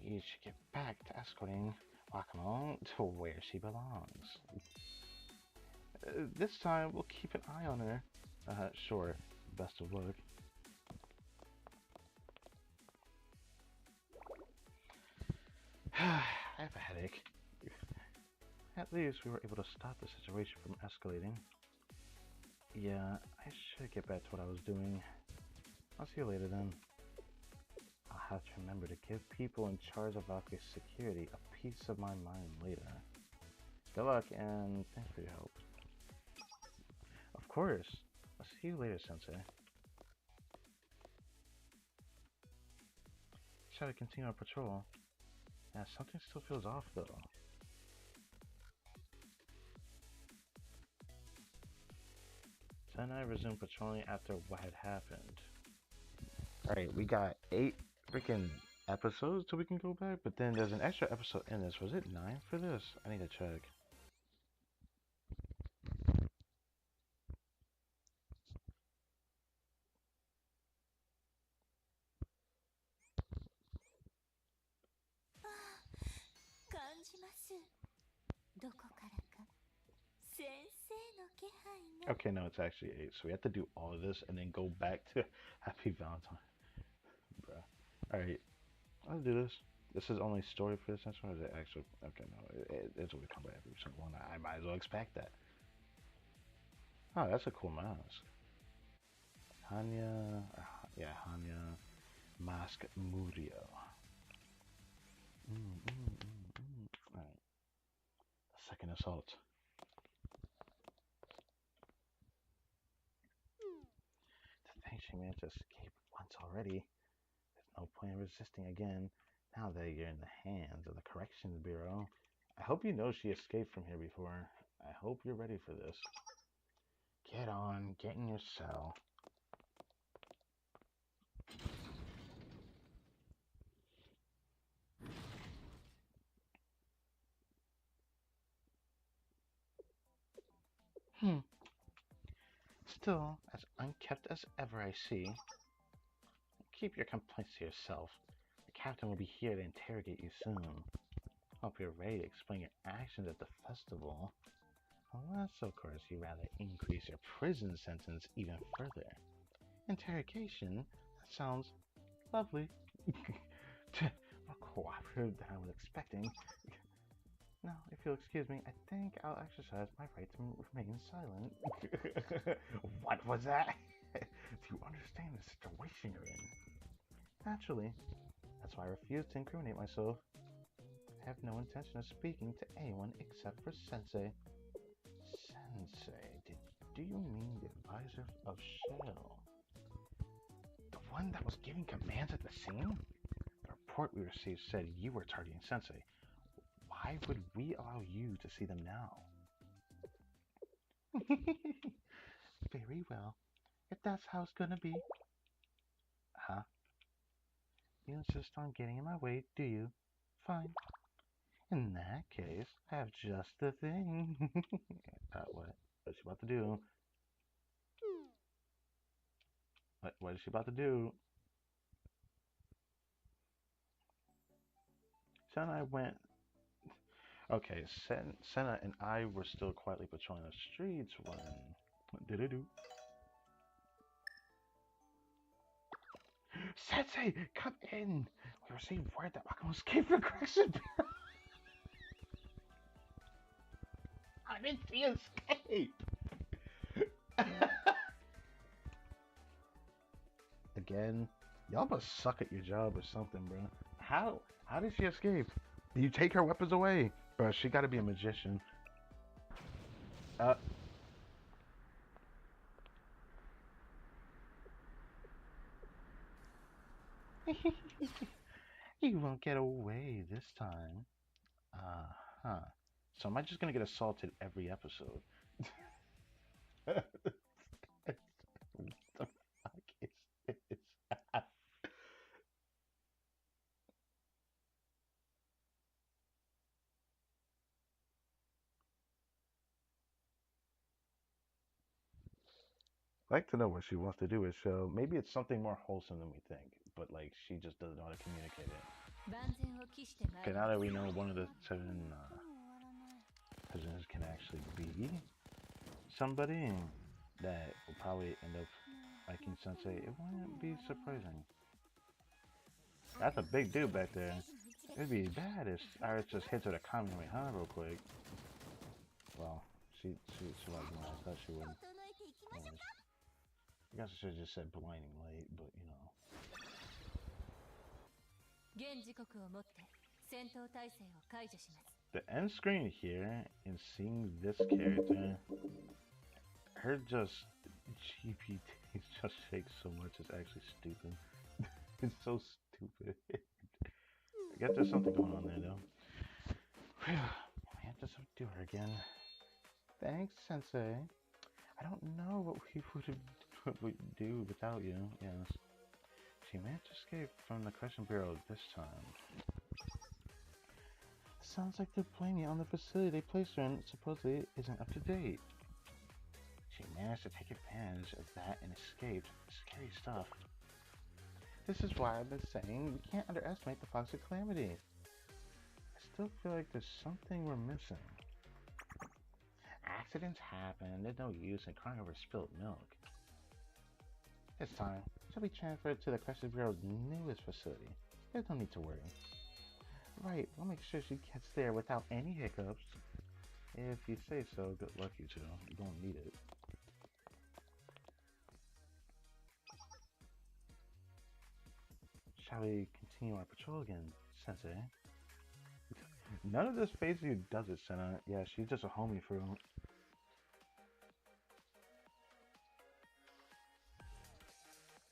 We should get back to escorting Wakamo to where she belongs. This time, we'll keep an eye on her. Sure. Best of luck. I have a headache. At least we were able to stop the situation from escalating. Yeah, I should get back to what I was doing. I'll see you later then. I'll have to remember to give people in charge of Valkyrie's security a piece of my mind later. Good luck and thanks for your help. Of course. I'll see you later, Sensei. Shall we continue our patrol? Yeah, something still feels off though. Then I resumed patrolling after what had happened. Alright, we got 8 freaking episodes till we can go back, but then there's an extra episode in this. Was it 9 for this? I need to check. Okay, no, it's actually 8. So we have to do all of this and then go back to Happy Valentine. Bruh. Alright, let's do this. This is only story for this one, or is it actual? Okay, no, it's what we come by every single one. I might as well expect that. Oh, that's a cool mask. Hanya, yeah, Hanya Mask Murio. Alright, second assault. To think she managed to escape once already. There's no point in resisting again now that you're in the hands of the Corrections Bureau. I hope you know she escaped from here before. I hope you're ready for this. Get on, get in your cell. Still, as unkept as ever, I see. Keep your complaints to yourself. The captain will be here to interrogate you soon. Hope you're ready to explain your actions at the festival. Unless, of course, you rather increase your prison sentence even further. Interrogation? That sounds lovely. More cooperative than I was expecting. Now, if you'll excuse me, I think I'll exercise my right to remain silent. What was that? Do you understand the situation you're in? Naturally. That's why I refuse to incriminate myself. I have no intention of speaking to anyone except for Sensei. Sensei? Do you mean the advisor of Shell? The one that was giving commands at the scene? The report we received said you were targeting Sensei. Why would we allow you to see them now? Very well. If that's how it's gonna be. Huh? You insist on getting in my way, do you? Fine. In that case, I have just the thing. What? What's she about to do? What is she about to do? Senna and I went. Okay, Senna and I were still quietly patrolling the streets when. Doo-doo-doo. Sensei, come in! We received word that Wakamo escaped from correction. How did she escape? Again, y'all must suck at your job or something, bro. How did she escape? Did you take her weapons away? Bro, she gotta be a magician. You won't get away this time. Uh-huh. So am I just gonna get assaulted every episode? What the fuck is this? I'd like to know what she wants to do with show. Maybe it's something more wholesome than we think, but like she just doesn't know how to communicate it. Okay, now that we know one of the 7 prisoners can actually be somebody that will probably end up liking Sensei, it wouldn't be surprising. That's a big dude back there. It'd be bad if Iris just hits her to Kamehameha huh, real quick. Well, she like, you know, I thought she would. Anyways. I guess I should have just said blinding light, but you know. The end screen here, and seeing this character, her just GPT just shakes so much, it's actually stupid. It's so stupid. I guess there's something going on there though. I have to subdue her again. Thanks, Sensei. I don't know what we'd do without you, yes. She managed to escape from the Correction Bureau this time. Sounds like they're blaming it on the facility they placed her in supposedly isn't up to date. She managed to take advantage of that and escaped. Scary stuff. This is why I've been saying we can't underestimate the Fox of Calamity. I still feel like there's something we're missing. Accidents happen. There's no use in crying over spilled milk. This time, she'll be transferred to the Crescent Bureau's newest facility. There's no need to worry. Right, we'll make sure she gets there without any hiccups. If you say so, good luck, you two. You don't need it. Shall we continue our patrol again, Sensei? None of this phase you does it, Senna. Yeah, she's just a homie for him.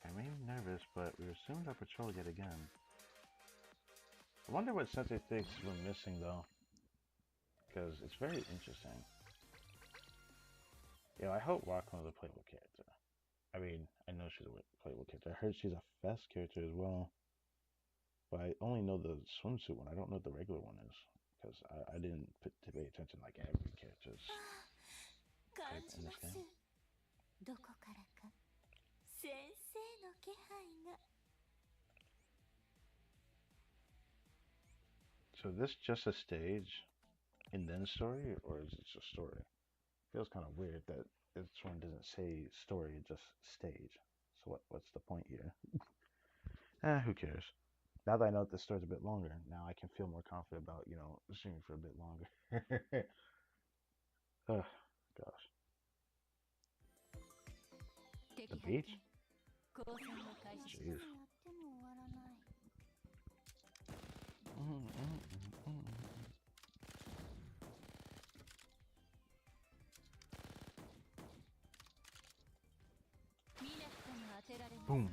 I remain nervous, but we resumed our patrol yet again. I wonder what Sensei thinks we're missing, though. Because it's very interesting. Yeah, I hope Wakon is a playable character. I mean, I know she's a playable character. I heard she's a fast character as well. But I only know the swimsuit one. I don't know what the regular one is. Because I didn't pay attention like every character's type in this game. So this just a stage and then story, or is it just story? Feels kind of weird that this one doesn't say story, just stage. So what's the point here? Who cares? Now that I know that the story's a bit longer, now I can feel more confident about, streaming for a bit longer. Ugh, gosh. The beach? Jeez. Boom.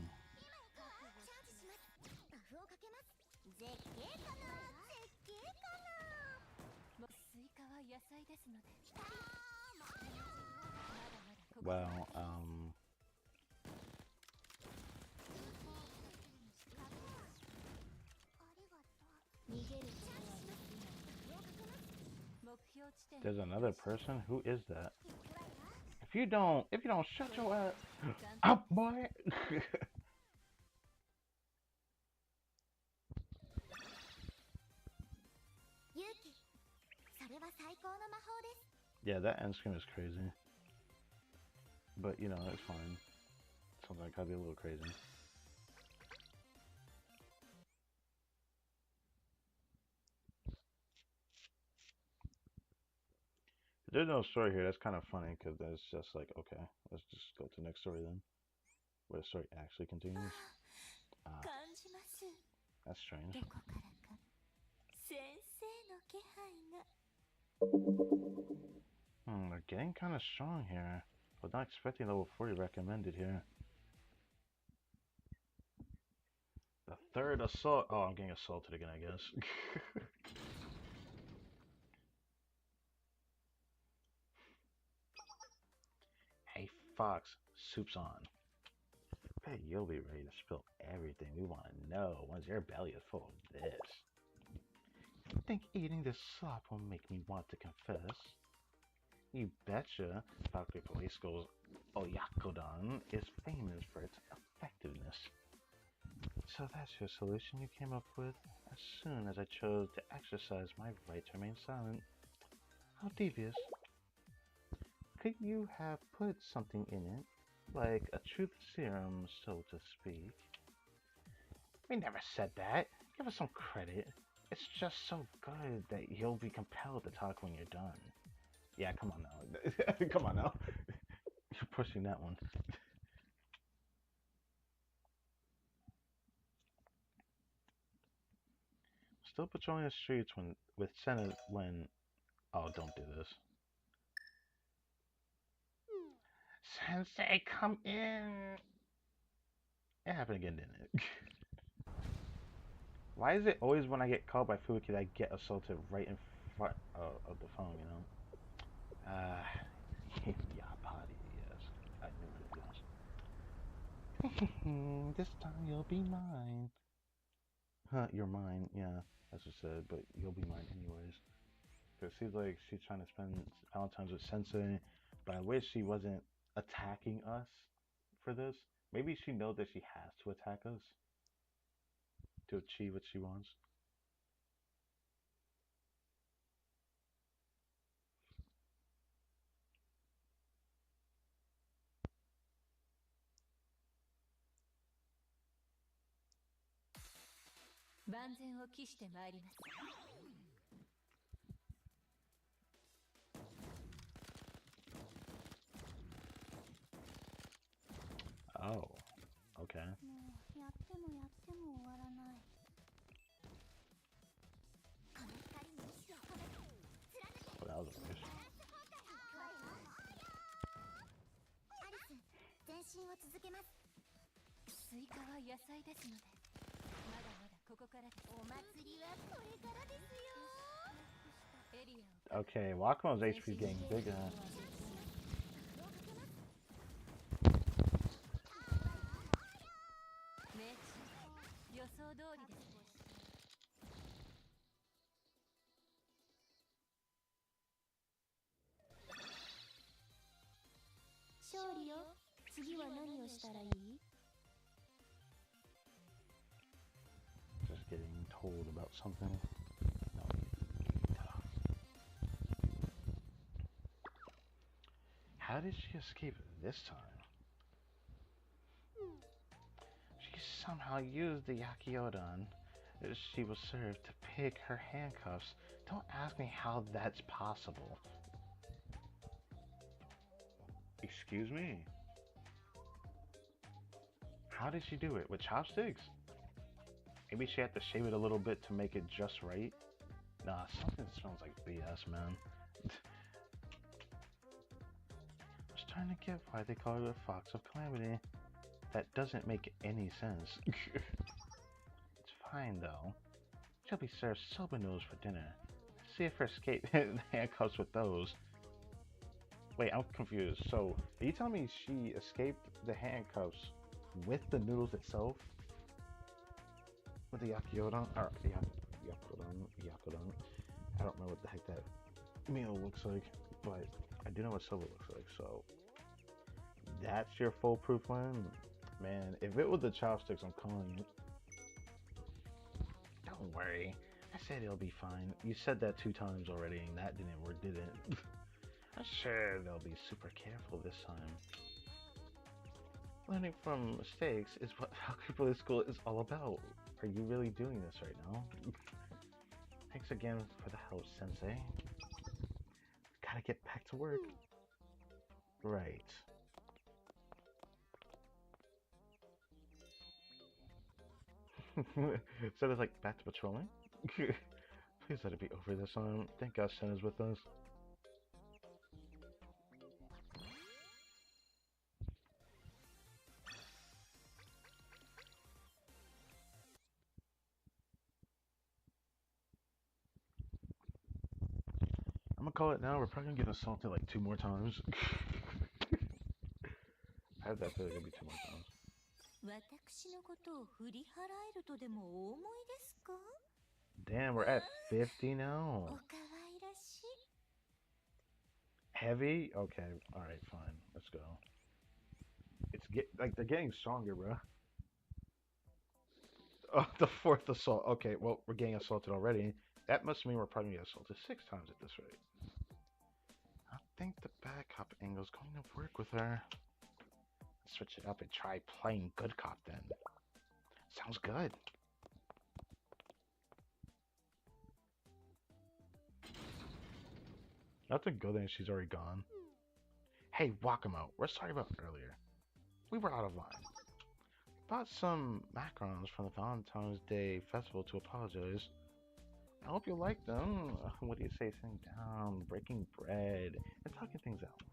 Well, there's another person? Who is that? If you don't shut your ass up, boy. Yeah, that end screen is crazy. But, it's fine. Sometimes I gotta be a little crazy. If there's no story here, that's kind of funny, because it's just like, okay, let's just go to the next story then. Where the story actually continues. That's strange. They're getting kind of strong here. Was not expecting level 40 recommended here. The third assault. Oh, I'm getting assaulted again, I guess. Hey, Fox, soup's on. Bet you'll be ready to spill everything we want to know once your belly is full of this. Think eating this slop will make me want to confess? You betcha. Factory Police School's Oyakodon is famous for its effectiveness. So that's your solution you came up with as soon as I chose to exercise my right to remain silent. How devious. Could you have put something in it, like a truth serum, so to speak? We never said that. Give us some credit. It's just so good that you'll be compelled to talk when you're done. Yeah, come on now. Come on now. You're pushing that one. Still patrolling the streets with Senate when... Oh, don't do this. Sensei, come in! It happened again, didn't it? Why is it always when I get called by Fubuki that I get assaulted right in front of the phone, yeah, body, yes. I knew it, yes. This time you'll be mine. Huh, you're mine, yeah, as I said, but you'll be mine anyways. Because it seems like she's trying to spend Valentine's with Sensei, but I wish she wasn't attacking us for this. Maybe she knows that she has to attack us to achieve what she wants. 万全を期してまいります。Oh, okay. もうやってもやっても終わらない。この光に意志を込めて貫け。 Oh, that was a nice. アリス、前進を続けます。スイカは野菜ですので、まだまだここからです。お祭りはこれからですよ。エリアを Okay, Wakamo's HP is getting bigger. 命中、予想通りです。勝利よ。次は何をしたらいい？ Just getting told about something. No. How did she escape this time? She somehow used the Yakiodon she was served to pick her handcuffs. Don't ask me how that's possible. Excuse me? How did she do it? With chopsticks? Maybe she had to shave it a little bit to make it just right? Nah, something smells like BS, man. I was trying to get why they call her the Fox of Calamity. That doesn't make any sense. It's fine, though. She'll be served soba noodles for dinner. See if her escape handcuffs with those. Wait, I'm confused. So, are you telling me she escaped the handcuffs with the noodles itself? With the yakiodon? Or, yakodon. I don't know what the heck that meal looks like, but I do know what soba looks like, so... That's your foolproof one? Man, if it was the chopsticks, I'm calling it. Don't worry. I said it'll be fine. You said that 2 times already, and that didn't work, did it? I'm sure they'll be super careful this time. Learning from mistakes is what Valkyrie Police School is all about. Are you really doing this right now? Thanks again for the help, Sensei. Gotta get back to work. Right. So it's like back to patrolling? Please let it be over this time. Thank God Sen is with us. I'm gonna call it now. We're probably gonna get assaulted like 2 more times. I have that feeling it'll be 2 more times. 私のことを振り払えるとでもお思いですか？ Damn, we're at 50 now. お可愛らしい。 Heavy? Okay, alright, fine. Let's go. It's like they're getting stronger, bro. Oh, the 4th assault. Okay, well, we're getting assaulted already. That must mean we're probably getting assaulted 6 times at this rate. I think the bad cop angle is going to work with her. Let's switch it up and try playing good cop then. Sounds good. Nothing good and she's already gone. Hey, Wakamo, we're sorry about earlier. We were out of line. Bought some macarons from the Valentine's Day festival to apologize. I hope you like them. What do you say, sitting down, breaking bread, and talking things out?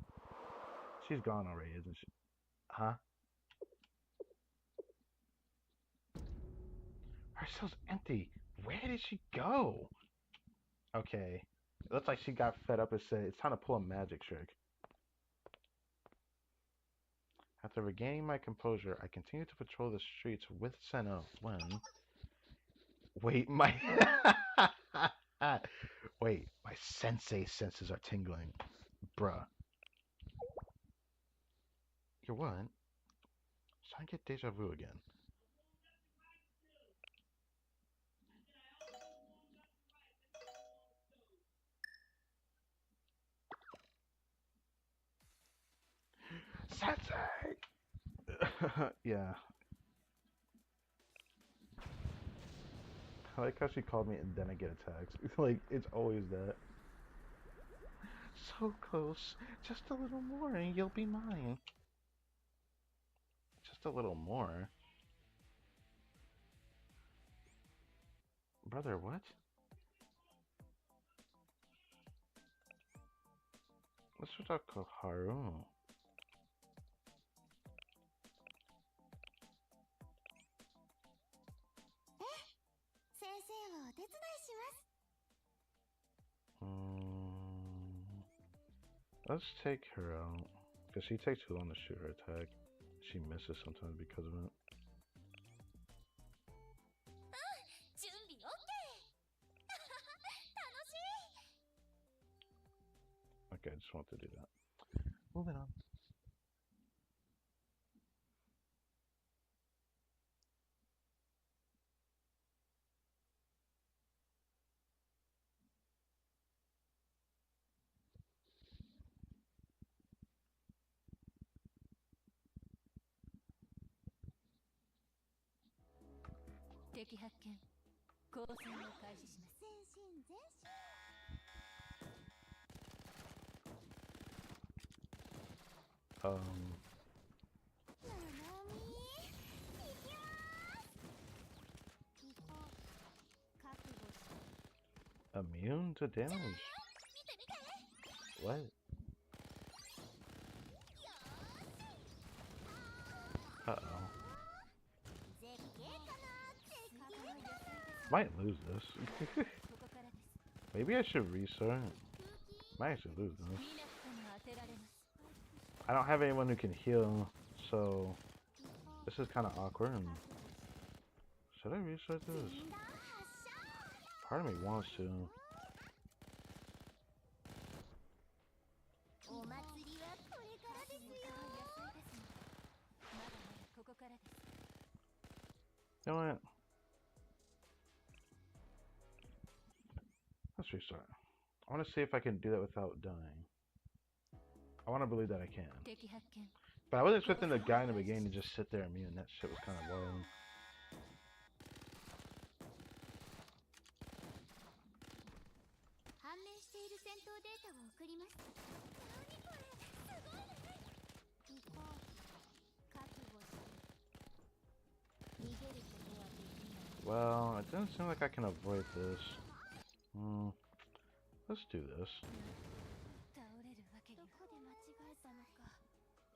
She's gone already, isn't she? Huh? Her cell's empty. Where did she go? Okay. It looks like she got fed up and said, it's time to pull a magic trick. After regaining my composure, I continued to patrol the streets with Senna when... Wait, my... Wait, my sensei senses are tingling. Bruh. You're what? I'm trying to get deja vu again. Sensei! Yeah. I like how she called me and then I get a text. Like, it's always that. So close. Just a little more and you'll be mine. Just a little more? Brother, what? Let's talk to Haru. 先生をお手伝いします。Let's take her out. Because she takes too long to shoot her attack. She misses sometimes because of it. 準備 OK 楽しい Okay, I just want to do that. Moving on. Immune to damage? What? Uh-oh. Might lose this. Maybe I should restart. Might actually lose this. I don't have anyone who can heal, so this is kind of awkward. Should I restart this? Part of me wants to. You know what? Let's restart. I want to see if I can do that without dying. I want to believe that I can. But I wasn't expecting the guy in the beginning to just sit there and mute, and that shit was kind of wild. Well, it doesn't seem like I can avoid this. Let's do this.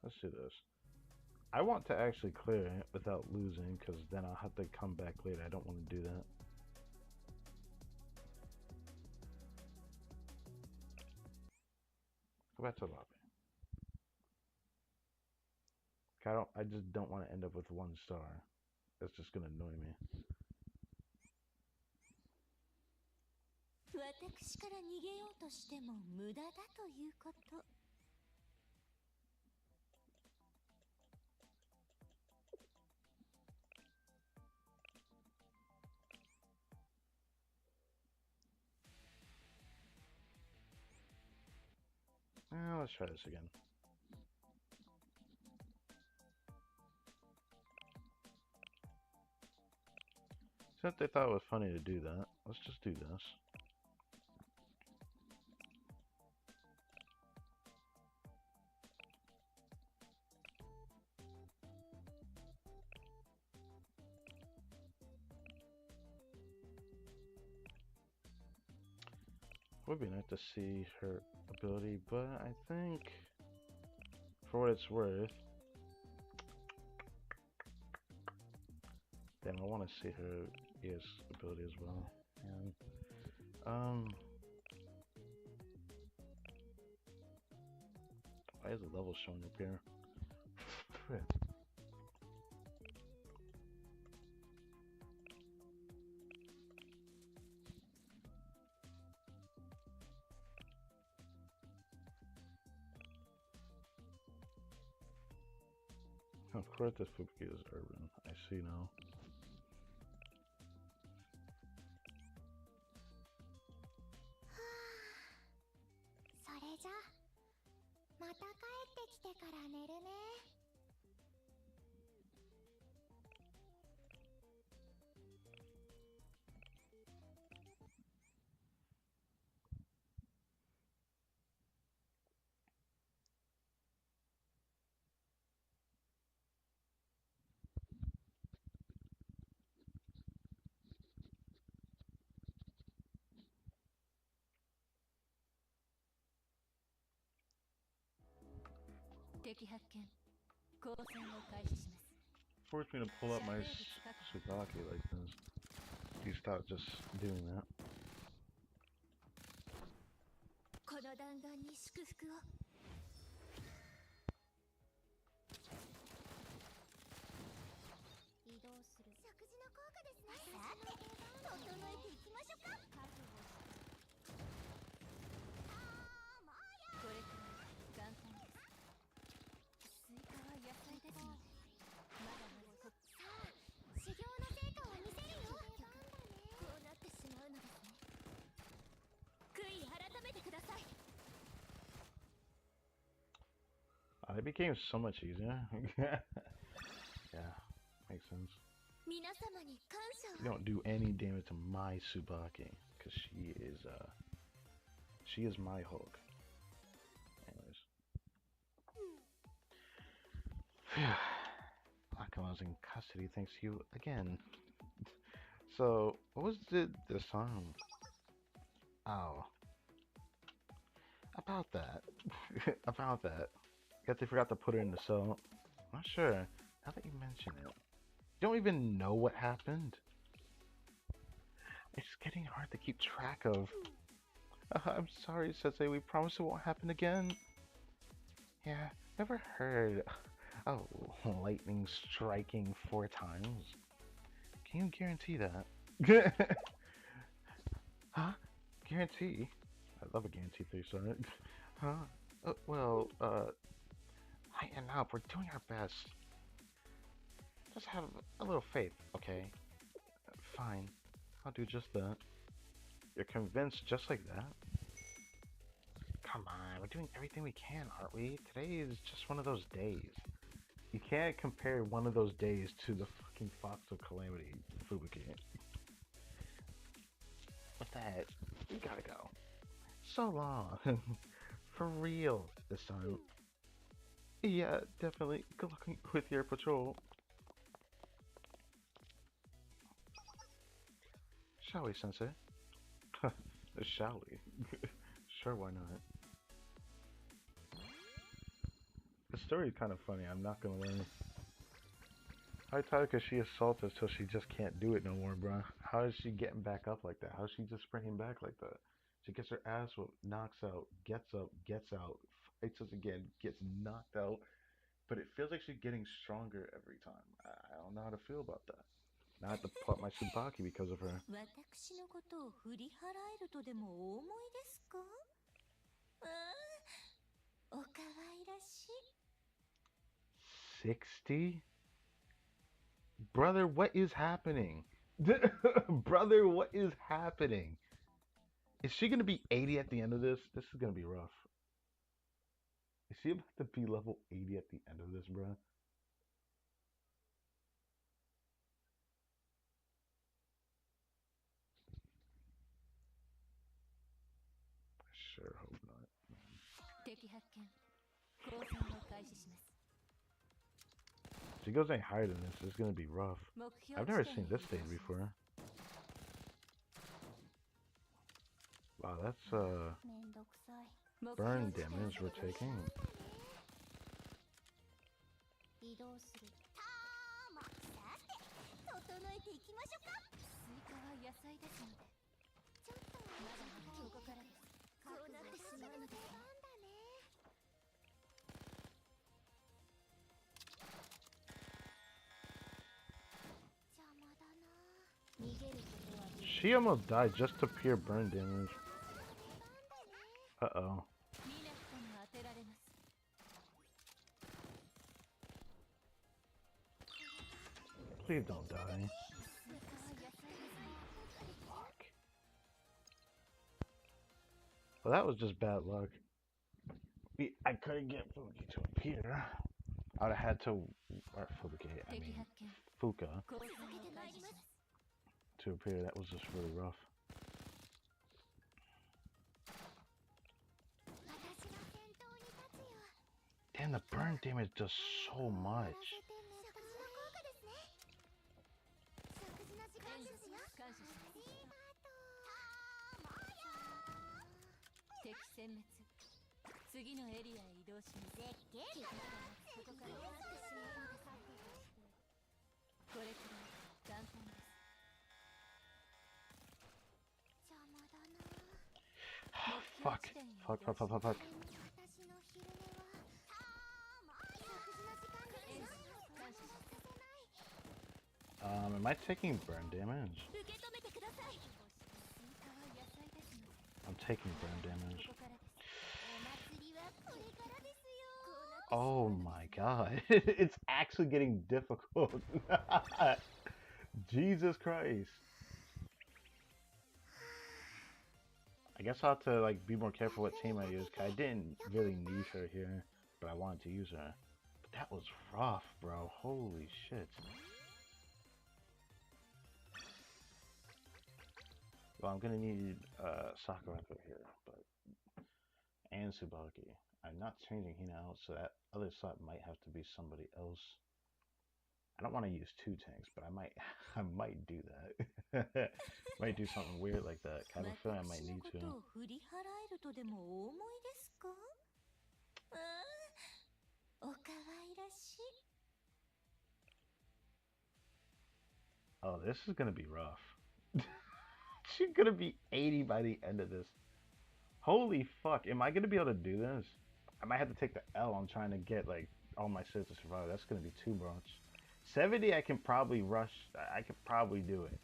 Let's do this. I want to actually clear it without losing, because then I'll have to come back later. I don't want to do that. Go back to the lobby. I just don't want to end up with 1 star. That's just gonna annoy me. Let's try this again. Since they thought it was funny to do that, let's just do this. Would be nice to see her ability, but I think for what it's worth, damn, I want to see her ES ability as well. And why is the level showing up here? Frick. Of course, this Fubuki is urban. I see now. 敵発見。交戦を開始します。 Forced me to pull up my Tsubaki like this. You stop just doing that. この弾丸に祝福を。移動する。食事の効果ですね。さて、整えていきましょうか。これくらい簡単です。スイカは野菜ですので、まだまだこ。さあ、修行の成果を見せるよ。こうなってしまうのですね。悔い改めてください。 It became so much easier. Yeah, makes sense. 皆様に感謝を。 You don't do any damage to my Tsubaki, because she is my Hulk. Anyways. Akama's in custody thanks to you again. So, what was this song? Oh. About that. About that. Guess they forgot to put her in the cell. I'm not sure. Now that you mention it. You don't even know what happened. It's getting hard to keep track of. I'm sorry, Sensei. We promise it won't happen again. Yeah, never heard of lightning striking 4 times. Can you guarantee that? Huh? Guarantee? I love a guarantee 3-star. Huh? Lighten up. We're doing our best. Just have a little faith, okay? Fine. I'll do just that. You're convinced just like that? Come on, we're doing everything we can, aren't we? Today is just one of those days. You can't compare one of those days to the fucking Fox of Calamity, Fubuki. With that, we gotta go. So long. For real this time. Yeah, definitely. Good luck with your patrol. Shall we, Sensei? Shall we? Sure, why not? The story is kind of funny, I'm not gonna lie. I thought because she assaults us till she just can't do it no more, bruh. How is she getting back up like that? How is she just springing back like that? She gets her ass whooped, knocks out, gets up, gets out, fights us again, gets knocked out. But it feels like she's getting stronger every time. I don't know how to feel about that. Now I have to put my Tsubaki because of her. 私のことを振り払えるとでもお思いですか？お可愛らしい。 60? Brother, what is happening? Brother, what is happening? Is she gonna be 80 at the end of this? This is gonna be rough. Is she about to be level 80 at the end of this, bruh? I sure hope not. 敵発見。交戦を開始します。 If she goes any higher than this, it's gonna be rough. 目標 I've never 地点 seen へ this 移動 stage します。 before. Wow, that's めんどくさい。 目標 burn 地点へ damage 移 we're 動します。 taking. 移動する。さて、整えていきましょうか。スイカは野菜ですので、ちょっとまだまだここからです。こうなってしまうのですね。邪魔だな。逃げることはできない。 She almost died just to pure burn damage. Uh-oh. 見なくても当てられます。 Please don't die. スイカは野菜ですので、 Fuck. Well, that was just bad luck. I couldn't get Fubuki to appear. I would have had to, or Fubuki, I 敵 mean, 発見。 Fuka, 交戦を開始します。 to appear. That was just really rough. 私が先頭に立つよ。 Damn, the burn damage does so much. 食事の効果ですね。食事の時間ですよ。感謝します。ありがとう。敵殲滅。次のエリアへ移動します。絶景だ。ここからこれくらい簡単です。邪魔だな。 Fuck. Fuck, fuck, fuck, fuck, fuck. 私の昼寝は食事の時間ですよ。感謝させない。 Am I taking burn damage? 受け止めてください。スイカは野菜ですので。 I'm taking burn damage. ここからです。お祭りはこれからですよ。 Oh my god. It's actually getting difficult. Jesus Christ. I guess I'll have to like be more careful what team I use, cause I didn't really need her here, but I wanted to use her. But that was rough, bro. Holy shit. Well, I'm gonna need Sakurako here, but and Tsubaki. I'm not changing Hina out, so that other slot might have to be somebody else. I don't want to use 2 tanks, but I might I might do that. Might do something weird like that. I have a feeling I might need to. Oh, this is gonna be rough. She's gonna be 80 by the end of this. Holy fuck, am I gonna be able to do this? I might have to take the L on trying to get like all my sets to survive. That's gonna be too much. 70 I can probably rush. I could probably do it.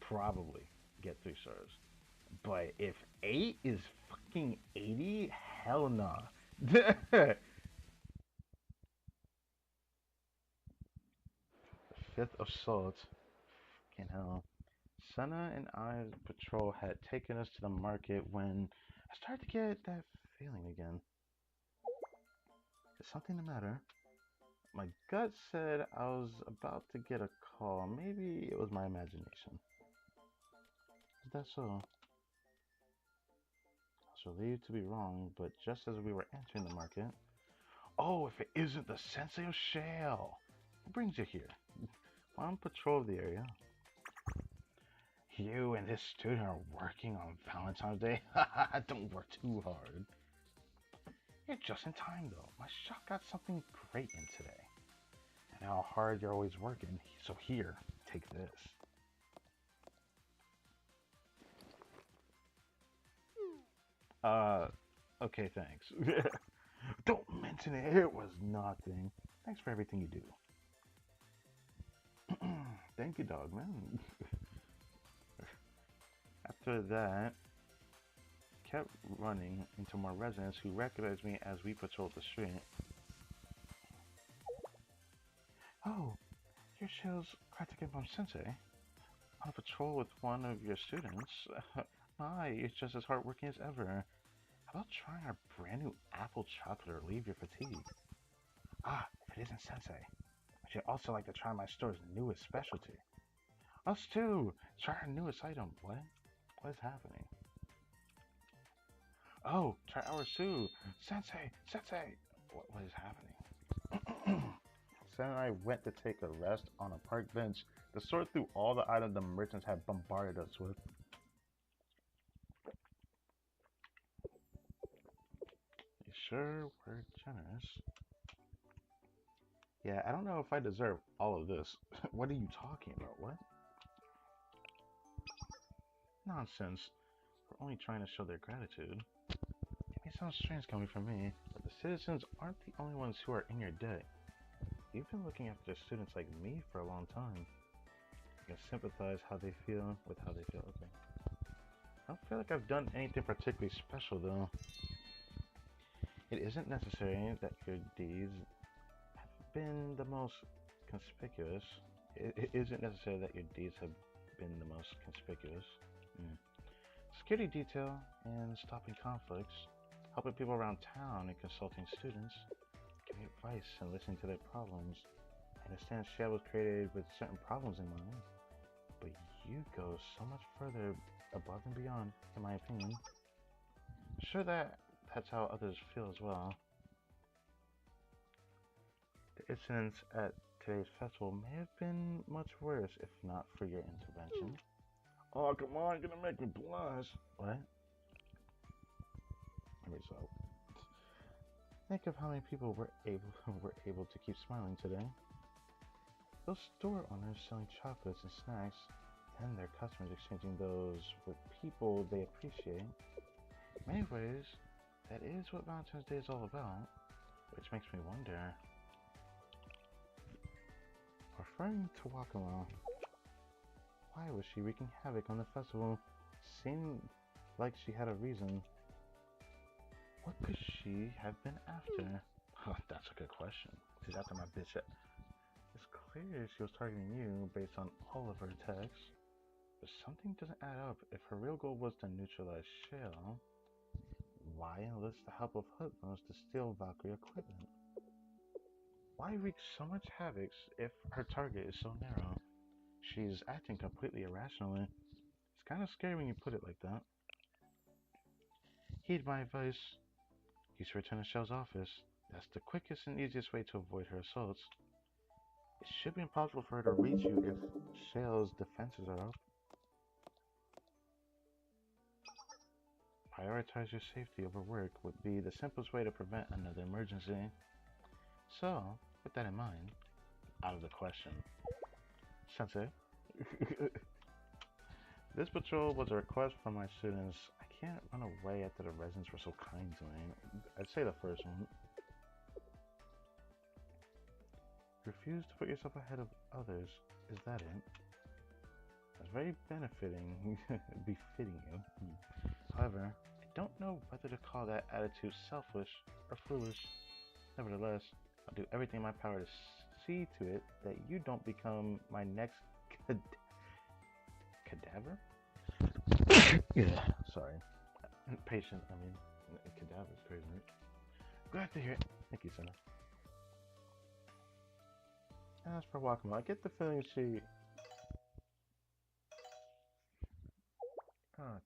Probably get 3 stars. But if 8 is fucking 80, hell nah. 5th assault. Fucking hell. Senna and I's patrol had taken us to the market when I started to get that feeling again. Is something the matter? My gut said I was about to get a call. Maybe it was my imagination. Is that so? I was relieved to be wrong, but just as we were entering the market... Oh, if it isn't the Sensei of Shale! What brings you here? Well, I'm on patrol of the area. You and this student are working on Valentine's Day? Don't work too hard. You're just in time, though. My shop got something great in today. And how hard you're always working. So here, take this. Okay, thanks. Don't mention it. It was nothing. Thanks for everything you do. Thank you, dog, man. After that, kept running into more residents who recognized me as we patrolled the street. Oh, here shows Kratikemon Sensei. On a patrol with one of your students. My, it's just as hardworking as ever. How about trying our brand new apple chocolate to relieve your fatigue? Ah, if it isn't Sensei. Would you also like to try my store's newest specialty? Us too! Try our newest item. What? What is happening? Oh, try ours too! Sensei! Sensei! What is happening? Sen and I went to take a rest on a park bench to sort through all the items the merchants had bombarded us with. You sure were generous. Yeah, I don't know if I deserve all of this. What are you talking about? What? Nonsense. We're only trying to show their gratitude. It may sound strange coming from me, but the citizens aren't the only ones who are in your debt. You've been looking after students like me for a long time. I can sympathize how they feel with how they feel. Okay. I don't feel like I've done anything particularly special, though. It isn't necessary that your deeds have been the most conspicuous. It isn't necessary that your deeds have been the most conspicuous. Security detail and stopping conflicts, helping people around town and consulting students, giving advice and listening to their problems. I understand Shell was created with certain problems in mind, but you go so much further above and beyond, in my opinion. I'm sure that's how others feel as well. The incidents at today's festival may have been much worse if not for your intervention. Oh, come on, you're gonna make me blush. What? Let me stop. Think of how many people were able to keep smiling today. Those store owners selling chocolates and snacks, and their customers exchanging those with people they appreciate. In many ways, that is what Valentine's Day is all about, which makes me wonder. Referring to Wakama, why was she wreaking havoc on the festival? Seemed like she had a reason. What could she have been after? Huh, that's a good question. She's after my bitch. It's clear she was targeting you based on all of her texts, but something doesn't add up. If her real goal was to neutralize Shale, why enlist the help of hoodlums to steal Valkyrie equipment? Why wreak so much havoc if her target is so narrow? She's acting completely irrationally. It's kind of scary when you put it like that. Heed my advice. Use her to Shell's office. That's the quickest and easiest way to avoid her assaults. It should be impossible for her to reach you if Shell's defenses are up. Prioritize your safety over work would be the simplest way to prevent another emergency. So, with that in mind, out of the question. Sensei. This patrol was a request from my students. I can't run away after the residents were so kind to me. I'd say the first one. Refuse to put yourself ahead of others. Is that it? That's very befitting you. However, I don't know whether to call that attitude selfish or foolish. Nevertheless, I'll do everything in my power to see to it that you don't become my next cadaver? Yeah, sorry. Patient, I mean, cadaver is crazy, right? Glad to hear it. Thank you, Senna. As for Wakama, I get the feeling she...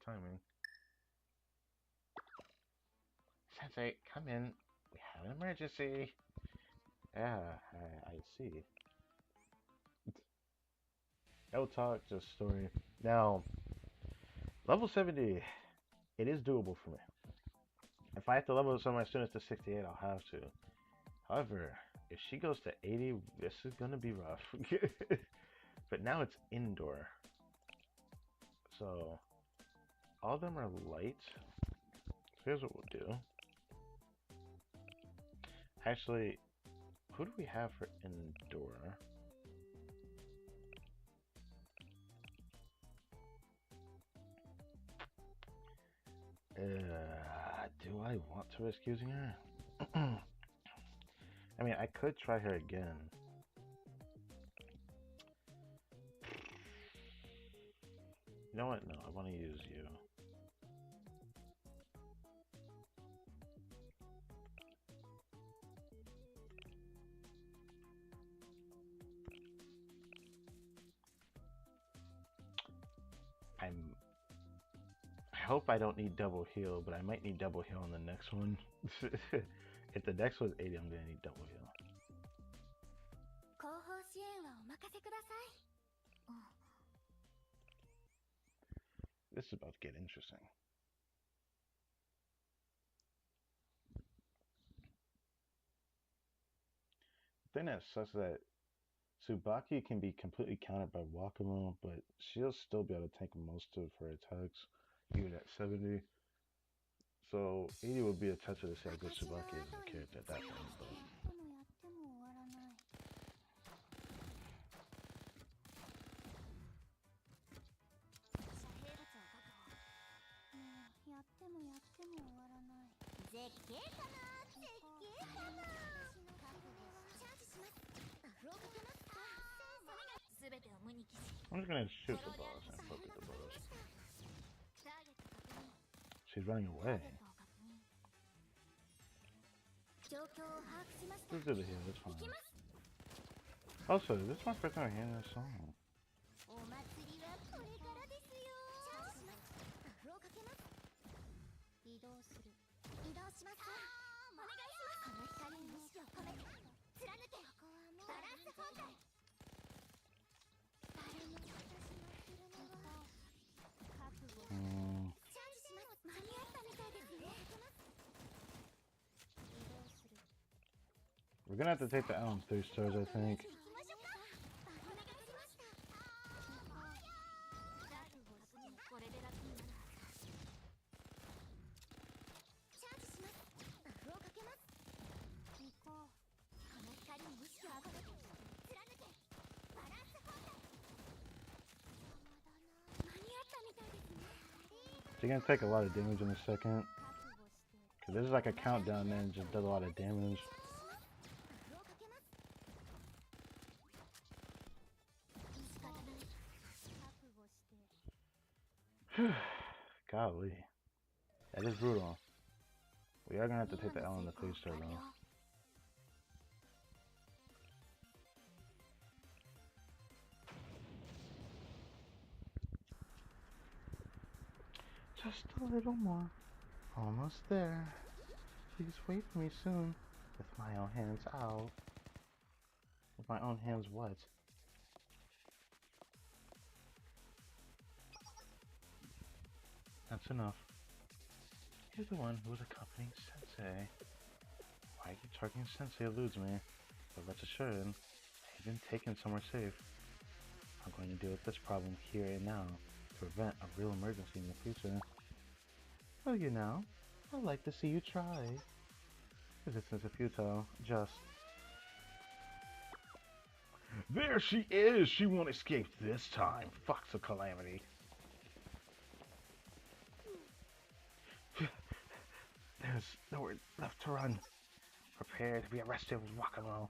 timing. Sensei, come in. We have an emergency. Yeah, I see. No talk, just story. Now, level 70, it is doable for me. If I have to level some of my students to 68, I'll have to. However, if she goes to 80, this is gonna be rough. But now it's indoor. So, all of them are light. So here's what we'll do. Actually, who do we have for indoor? Do I want to risk using her? I mean, I could try her again. You know what? No, I want to use you. I hope I don't need double heal, but I might need double heal on the next one. If the next one's 80, I'm gonna need double heal. This is about to get interesting. The thing that sucks is that Tsubaki can be completely countered by Wakamo, but she'll still be able to tank most of her attacks, even at 70. So 80 would be a touch to say how good Tsubaki is as a character at that point, but... I'm just gonna shoot the boss and focus the boss. She's running away. Let's do the heal, that's fine. Also, this is my first time hearing this song. We're gonna have to take the L in 3 stars, I think. She's gonna take a lot of damage in a second. Cause this is like a countdown, man. It just does a lot of damage. Golly. That is brutal. We are gonna have to take the L in the 3 star though. Just a little more. Almost there. Please wait for me soon. With my own hands out. With my own hands what? That's enough. You're the one who was accompanying Sensei. Why you keep targeting Sensei eludes me. But rest assured, I've been taken somewhere safe. I'm going to deal with this problem here and now to prevent a real emergency in the future. Well, you know, I'd like to see you try. Resistance is futile. Just... There she is! She won't escape this time. Fox of Calamity. There's nowhere left to run. Prepare to be arrested with Wakamo.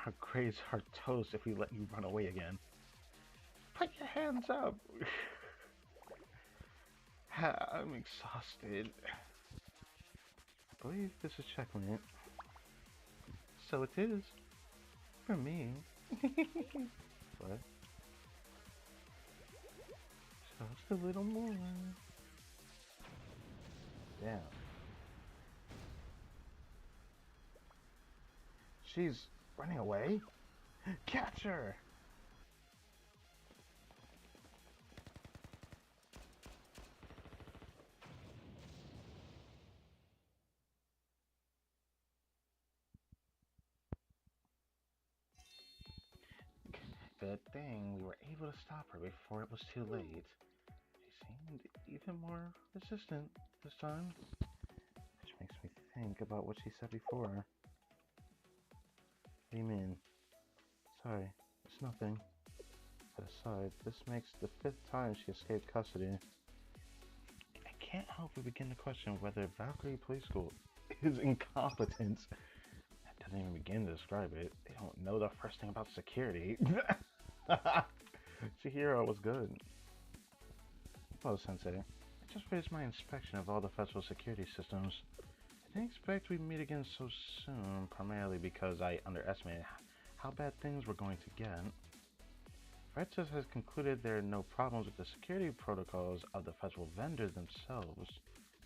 Our grades are toast if we let you run away again. Put your hands up! I'm exhausted. I believe this is checkmate. So it is. For me. What? Just a little more. Damn. She's running away? Catch her! Good thing we were able to stop her before it was too late. She seemed even more resistant this time. Which makes me think about what she said before. What do you mean? Sorry, it's nothing. But aside, this makes the 5th time she escaped custody. I can't help but begin to question whether Valkyrie Police School is incompetent. That doesn't even begin to describe it. They don't know the first thing about security. Chihiro was good. Hello, Sensei. I just finished my inspection of all the festival security systems. I didn't expect we'd meet again so soon, primarily because I underestimated how bad things were going to get. Fretsus has concluded there are no problems with the security protocols of the festival vendors themselves.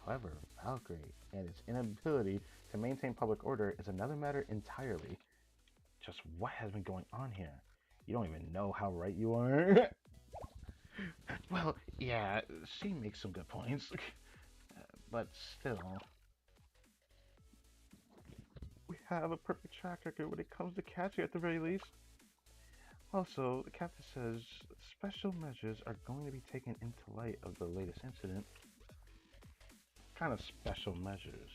However, Valkyrie and its inability to maintain public order is another matter entirely. Just what has been going on here? You don't even know how right you are. Well, yeah, she makes some good points. But still. We have a perfect track record when it comes to catching at the very least. Also, the captain says special measures are going to be taken into light of the latest incident. What kind of special measures?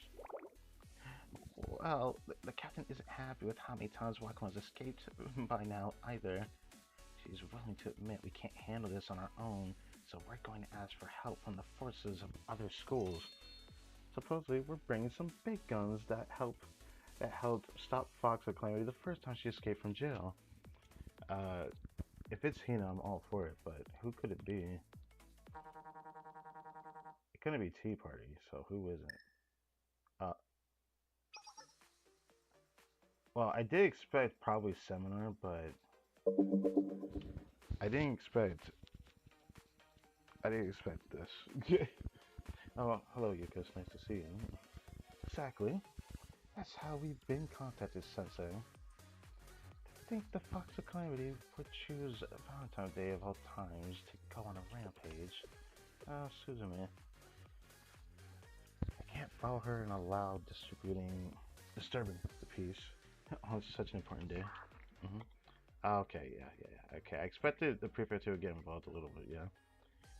Well, the captain isn't happy with how many times Wakamo's escaped by now either. She's willing to admit we can't handle this on our own, so we're going to ask for help from the forces of other schools. Supposedly, we're bringing some big guns that helped stop Fox of Calamity the first time she escaped from jail. If it's Hina, I'm all for it, but who could it be? It couldn't be Tea Party, so who isn't? Well, I did expect probably Seminar, but I didn't expect this. Oh, hello, Yukos. Nice to see you. Exactly. That's how we've been contacted, Sensei. To think the Fox of Calamity would choose Valentine's Day of all times to go on a rampage. Oh, Suzume. I can't follow her and allow disturbing peace. Oh, it's such an important day. Okay, yeah. Okay, I expected the prefect to get involved a little bit, yeah.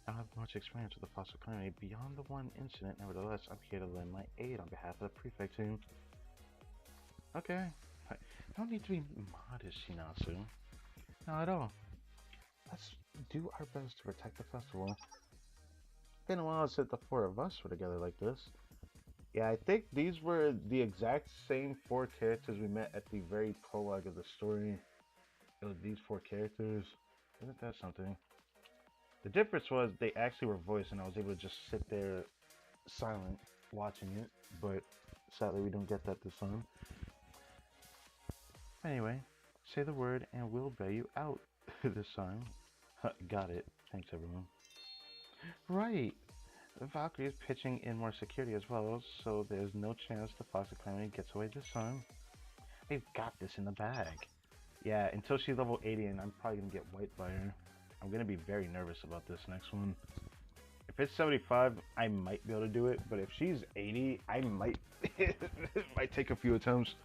I don't have much experience with the foster community beyond the one incident. Nevertheless, I'm here to lend my aid on behalf of the prefect team. Okay. I don't need to be modest, Shinasu. Not at all. Let's do our best to protect the festival. Been a while since the four of us were together like this. Yeah, I think these were the exact same four characters we met at the very prologue of the story. It was these four characters. Isn't that something? The difference was they actually were voiced and I was able to just sit there silent watching it, but sadly we don't get that this time. Anyway, say the word and we'll bail you out this time. Got it. Thanks everyone. Right. Valkyrie is pitching in more security as well, so there's no chance the Foster Calamity gets away this time. We've got this in the bag. Yeah, until she's level 80 and I'm probably gonna get wiped by her. I'm gonna be very nervous about this next one. If it's 75, I might be able to do it, but if she's 80, I might might take a few attempts.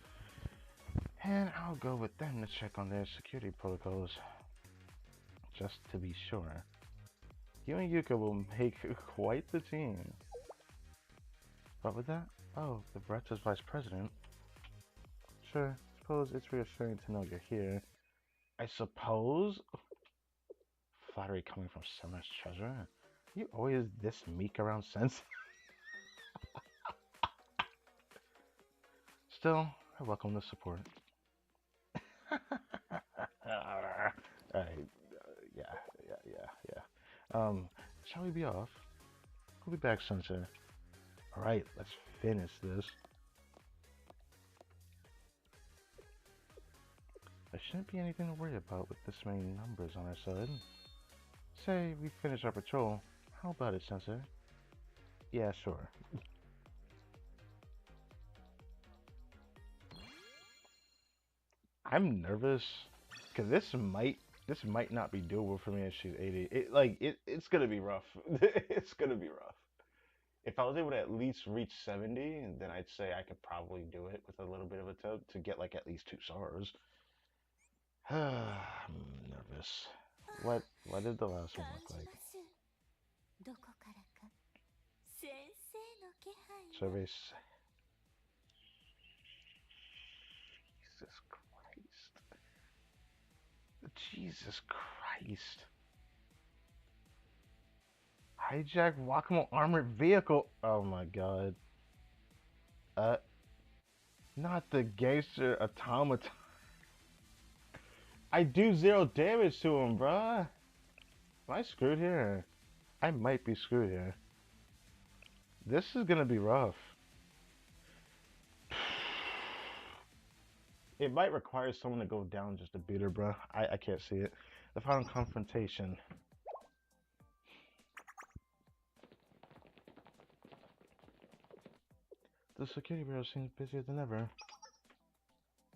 And I'll go with them to check on their security protocols. Just to be sure. You and Yuka will make quite the team. What was that? Oh, the Bretta's vice president. Sure, suppose it's reassuring to know you're here. I suppose? Flattery coming from Summer's treasure? You always this meek around sense? Still, I welcome the support. Alright, yeah. Shall we be off? We'll be back, Sensei. Alright, let's finish this. There shouldn't be anything to worry about with this many numbers on our side. Say we finish our patrol. How about it, Sensei? Yeah, sure. I'm nervous because this might not be doable for me if she's 80. It's gonna be rough. It's gonna be rough. If I was able to at least reach 70, then I'd say I could probably do it with a little bit of a attempt to get like at least 2 stars. I'm nervous. What did the last one look like? Survey. Jesus Christ. Jesus Christ. Hijack Wakamo armored vehicle. Oh my god. Not the gangster automaton. I do 0 damage to him, bruh. Am I screwed here? I might be screwed here. This is gonna be rough. It might require someone to go down just to beat her, bruh. I can't see it. The final confrontation. The security bureau seems busier than ever.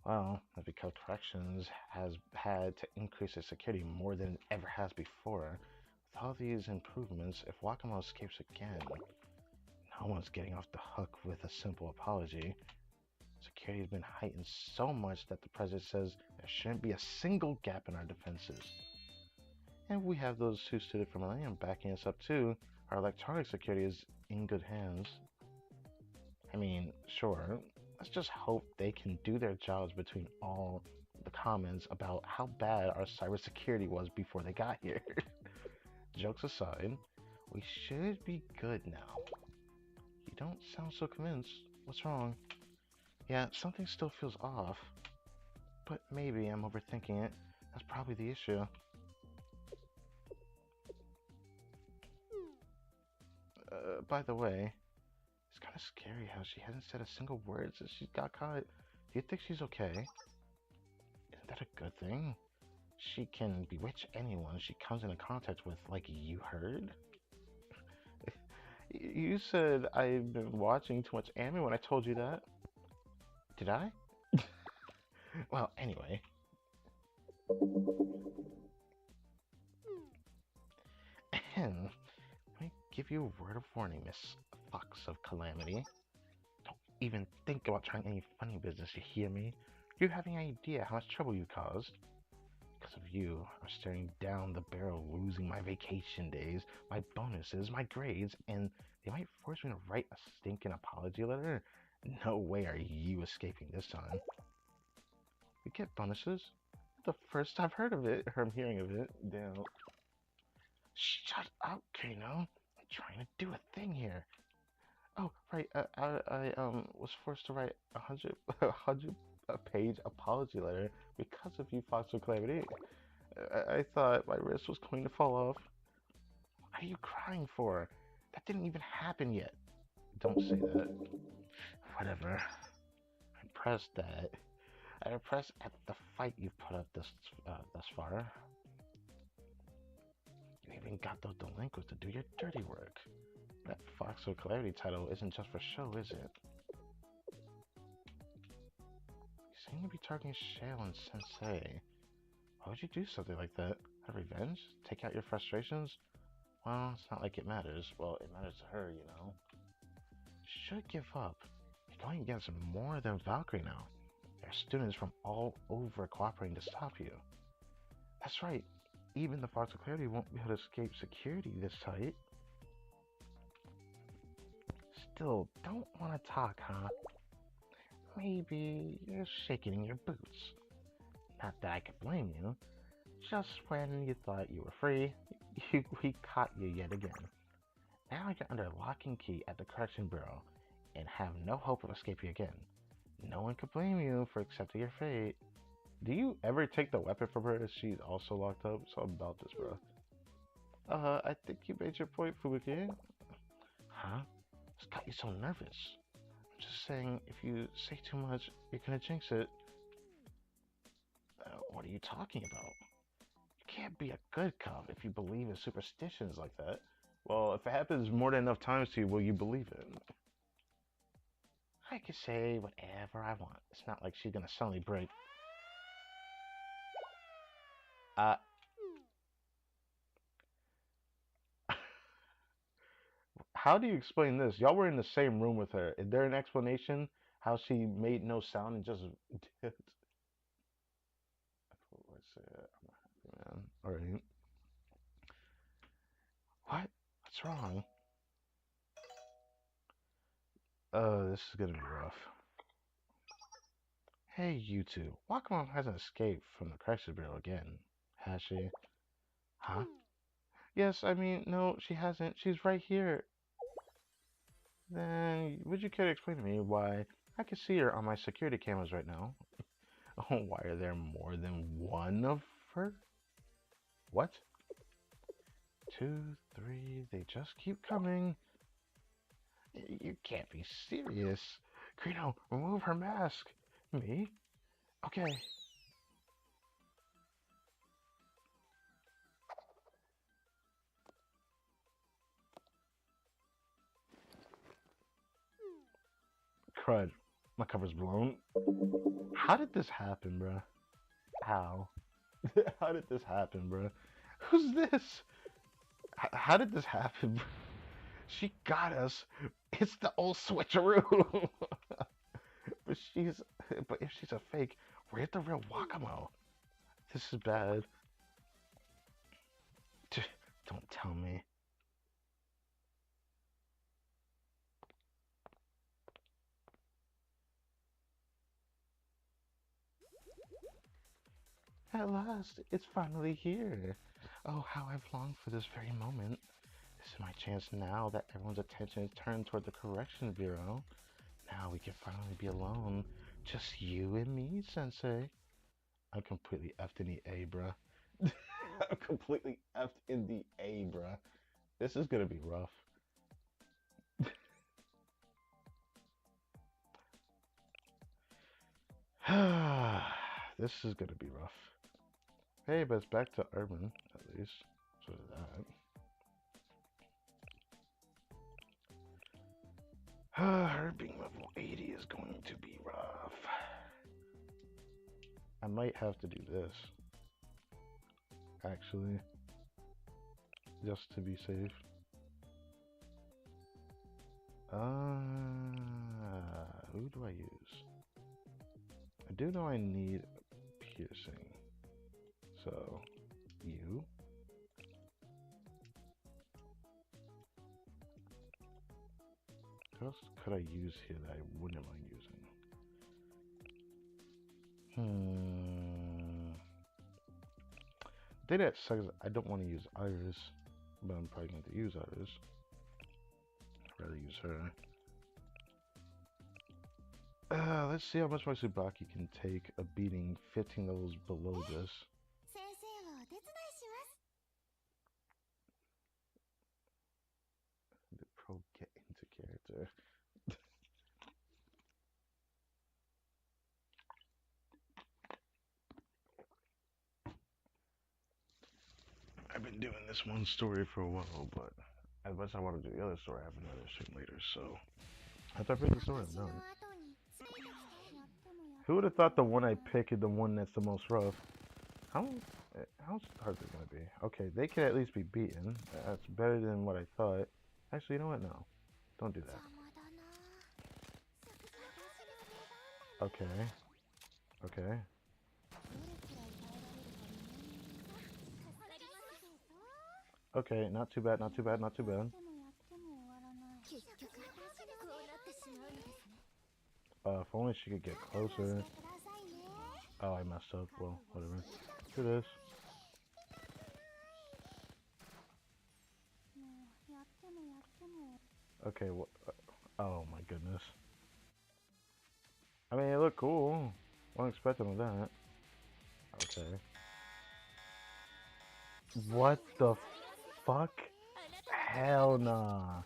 Well, that's because corrections has had to increase its security more than it ever has before. With all these improvements, if Wakamo escapes again, no one's getting off the hook with a simple apology. Security has been heightened so much that the president says there shouldn't be a single gap in our defenses. And we have those who stood it for Millennium backing us up too. Our electronic security is in good hands. I mean, sure, let's just hope they can do their jobs between all the comments about how bad our cybersecurity was before they got here. Jokes aside, we should be good now. You don't sound so convinced. What's wrong? Yeah, something still feels off. But maybe I'm overthinking it. That's probably the issue. By the way, it's kind of scary how she hasn't said a single word since she got caught. Do you think she's okay? Isn't that a good thing? She can bewitch anyone she comes into contact with, like you heard? You said I've been watching too much anime when I told you that. Did I? Well, anyway. Let me give you a word of warning, Miss Fox of Calamity. Don't even think about trying any funny business, you hear me? Do you have any idea how much trouble you caused? Because of you, I'm staring down the barrel, losing my vacation days, my bonuses, my grades, and they might force me to write a stinking apology letter? No way are you escaping this time. We get bonuses? The first I've heard of it, or I'm hearing of it. Damn. Shut up, Kano. I'm trying to do a thing here. Oh, right. I was forced to write a hundred page apology letter because of you, Fox with Calamity. I thought my wrist was going to fall off. What are you crying for? That didn't even happen yet. Don't say that. Whatever. I pressed that. I impressed at the fight you've put up thus far. You even got those delinquents to do your dirty work. That Fox with Calamity title isn't just for show, is it? You seem to be targeting Shale and Sensei. Why would you do something like that? Have revenge? Take out your frustrations? Well, it's not like it matters. Well, it matters to her, you know. You should give up. You're going against more than Valkyrie now. There are students from all over cooperating to stop you. That's right. Even the Fox of Clarity won't be able to escape security this tight. Still, don't want to talk, huh? Maybe you're shaking in your boots. Not that I could blame you. Just when you thought you were free, we caught you yet again. Now you're under lock and key at the Correction Bureau, and have no hope of escaping again. No one could blame you for accepting your fate. Do you ever take the weapon from her if she's also locked up? Something about this, bro. I think you made your point, Fubuki. Huh? What's got you so nervous? I'm just saying, if you say too much, you're gonna jinx it. What are you talking about? You can't be a good cop if you believe in superstitions like that. Well, if it happens more than enough times to you, will you believe it? I can say whatever I want. It's not like she's gonna suddenly break. How do you explain this? Y'all were in the same room with her. Is there an explanation how she made no sound and just dipped? What's it? I'm not happy, man. Alright. What? What's wrong? This is gonna be rough. Hey, you two. Wakamon hasn't escaped from the Correction Bureau again, has she? Huh? Yes, I mean, no, she hasn't. She's right here. Then, would you care to explain to me why I can see her on my security cameras right now? Oh, why are there more than one of her? What? 2, 3, they just keep coming. You can't be serious. Krino, remove her mask. Me? Okay. Crud. My cover's blown. How did this happen, bruh? How? How did this happen, bruh? Who's this? How did this happen? She got us. It's the old switcheroo. but she's, but if she's a fake, where's the real Wakamo? This is bad. Don't tell me. At last, it's finally here. Oh, how I've longed for this very moment. This is my chance now that everyone's attention is turned toward the Correction Bureau. Now we can finally be alone. Just you and me, Sensei. I'm completely effed in the A, bruh. I'm completely effed in the A, bruh. This is gonna be rough. This is gonna be rough. Hey, but it's back to urban, at least. So that. Her being level 80 is going to be rough. I might have to do this. Actually. Just to be safe. who do I use? I do know I need piercing. So, you. What else could I use here that I wouldn't mind using? The thing that sucks is I don't want to use Iris, but I'm probably going to use Iris. I'd rather use her. Let's see how much my Tsubaki can take a beating 15 levels below this. 先生はお手伝いします。 The pro get into character. I've been doing this one story for a while, but as much as I want to do the other story, I have another stream later, so after I finish the story, I'm 私の done. 後についてきて。やってもやって Who would have thought the one I pick is the one that's the most rough? How hard is it gonna be? Okay, they can at least be beaten. That's better than what I thought. Actually, you know what? No, don't do that. 邪魔だな。私の出番だね。 Okay, okay. 助かります。 Okay, not too bad, not too bad, not too bad. やってもやっても終わらない。結局こうなってしまうのですね。If only she could get closer. Oh, I messed up. Well, whatever. Do this. もうやってもやっても。 Okay, what? Oh my goodness. I mean, it looked cool. Wasn't expecting that. Okay. What the fuck? Hell nah.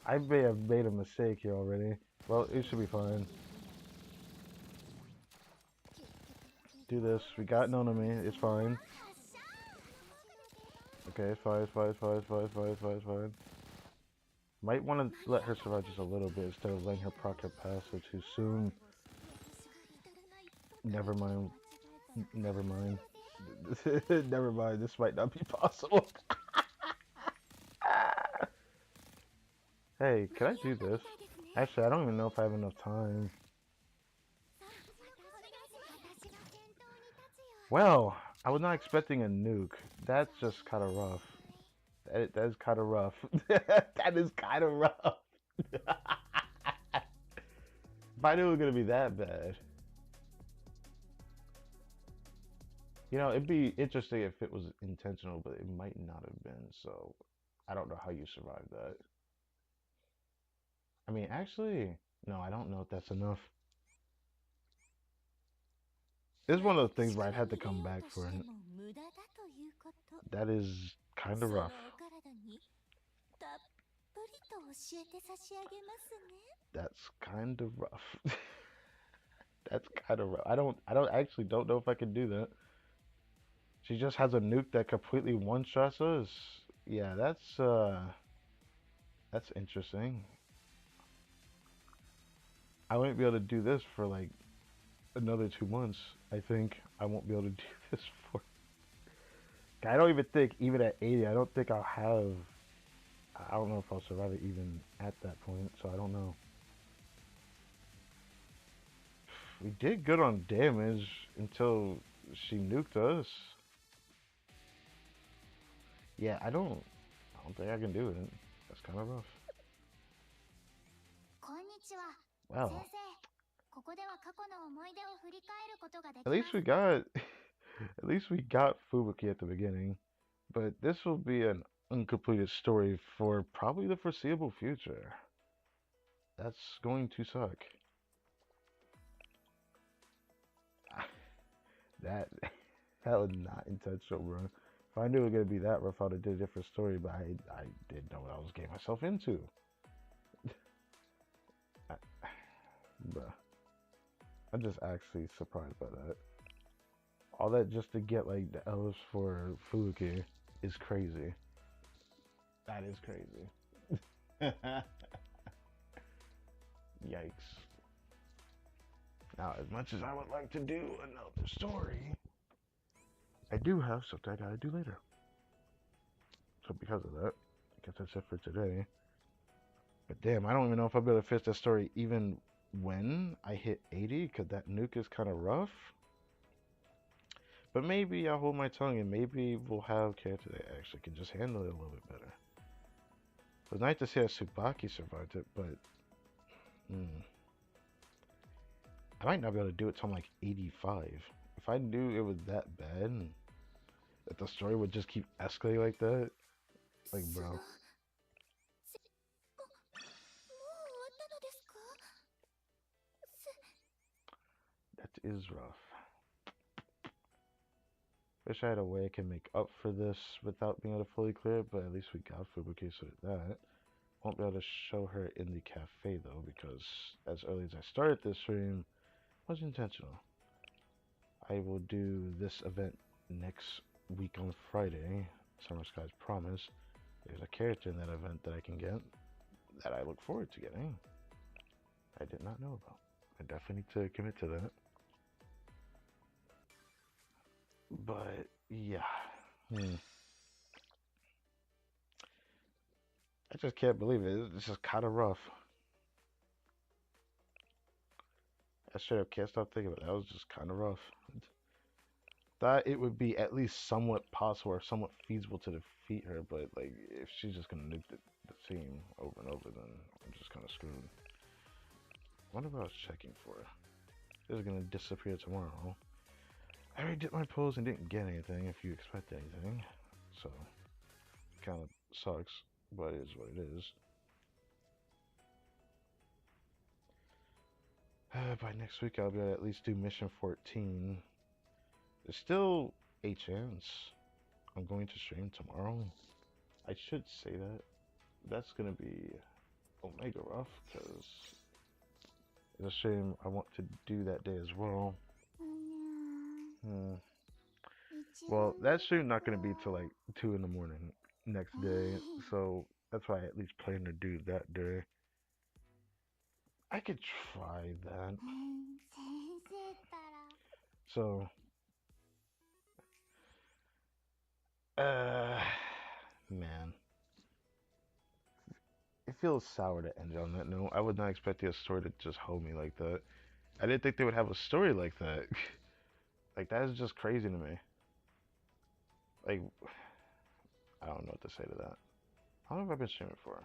I may have made a mistake here already. Well, it should be fine. Do this. We got none of me. It's fine. Okay, it's fine, it's fine, it's fine, it's fine, it's fine, it's fine, it's fine. Might want to let her survive just a little bit instead of letting her proc her passive too soon. Never mind. Never mind. Never mind. This might not be possible. Hey, can I do this? Actually, I don't even know if I have enough time. Well, I was not expecting a nuke. That's just kind of rough. That is kind of rough. That is kind of rough. If I knew it was gonna be that bad. You know, it'd be interesting if it was intentional, but it might not have been. So, I don't know how you survived that. I mean, actually, no, I don't know if that's enough. This is one of those things where I'd have to come back for it. That is kind of rough. That's kind of rough. That's kind of rough. I don't know if I can do that. She just has a nuke that completely one-shots us. Yeah, that's interesting. I wouldn't be able to do this for like another 2 months. I think I won't be able to do this for. I don't even think, even at 80, I don't think I'll have. I don't know if I'll survive it even at that point, so I don't know. We did good on damage until she nuked us. Yeah, I don't think I can do it. That's kind of rough. Well, at least we got Fubuki at the beginning, but this will be an uncompleted story for probably the foreseeable future. That's going to suck. That was not intentional, bro. If I knew it was gonna be that rough, I'd have did a different story. But I didn't know what I was getting myself into. Bruh. I'm just actually surprised by that. All that just to get like the elves for Fubuki is crazy. That is crazy. Yikes. Now, as much as I would like to do another story, I do have something I gotta do later. So because of that, I guess that's it for today. But damn, I don't even know if I'll be able to finish that story even when I hit 80, because that nuke is kind of rough. But maybe I'll hold my tongue and maybe we'll have characters that actually can just handle it a little bit better. It was nice to see that Tsubaki survived it, but I might not be able to do it till I'm like 85. If I knew it was that bad, that the story would just keep escalating like that, like bro. もう終わったのですか？ That is rough. Wish I had a way I can make up for this without being able to fully clear it, but at least we got Fubuki, so that. Won't be able to show her in the cafe though, because as early as I started this stream, was intentional. I will do this event next week on Friday, Summer Sky's Promise. There's a character in that event that I can get that I look forward to getting. I did not know about. I definitely need to commit to that. But yeah. I just can't believe it. It's just kind of rough. I straight up can't stop thinking about it. That was just kind of rough. Thought it would be at least somewhat possible or somewhat feasible to defeat her, but like if she's just gonna nuke the team over and over, then I'm just kind of screwed. Wonder what I was checking for. This is gonna disappear tomorrow. I already did my polls and didn't get anything. If you expect anything, so kind of sucks, but it is what it is. By next week, I'll be able to at least do mission 14. There's still a chance I'm going to stream tomorrow. I should say that. That's gonna be Omega rough, because it's a shame I want to do that day as well. Well, that stream not gonna be till like 2 in the morning next day, so that's why I at least plan to do that day. I could try that. So, man, it feels sour to end on that note. I would not expect the story to just hold me like that. I didn't think they would have a story like that. Like, that is just crazy to me. Like, I don't know what to say to that. How long have I been streaming for?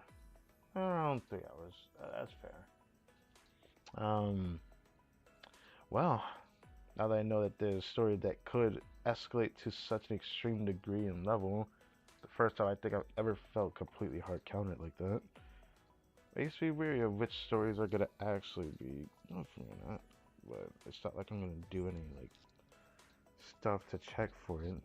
Around 3 hours. That's fair. Well, now that I know that there's a story that could escalate to such an extreme degree and level, the first time I think I've ever felt completely hard counted like that. Makes me weary of which stories are gonna actually be. Not for me, not. But it's not like I'm gonna do any like stuff to check for it.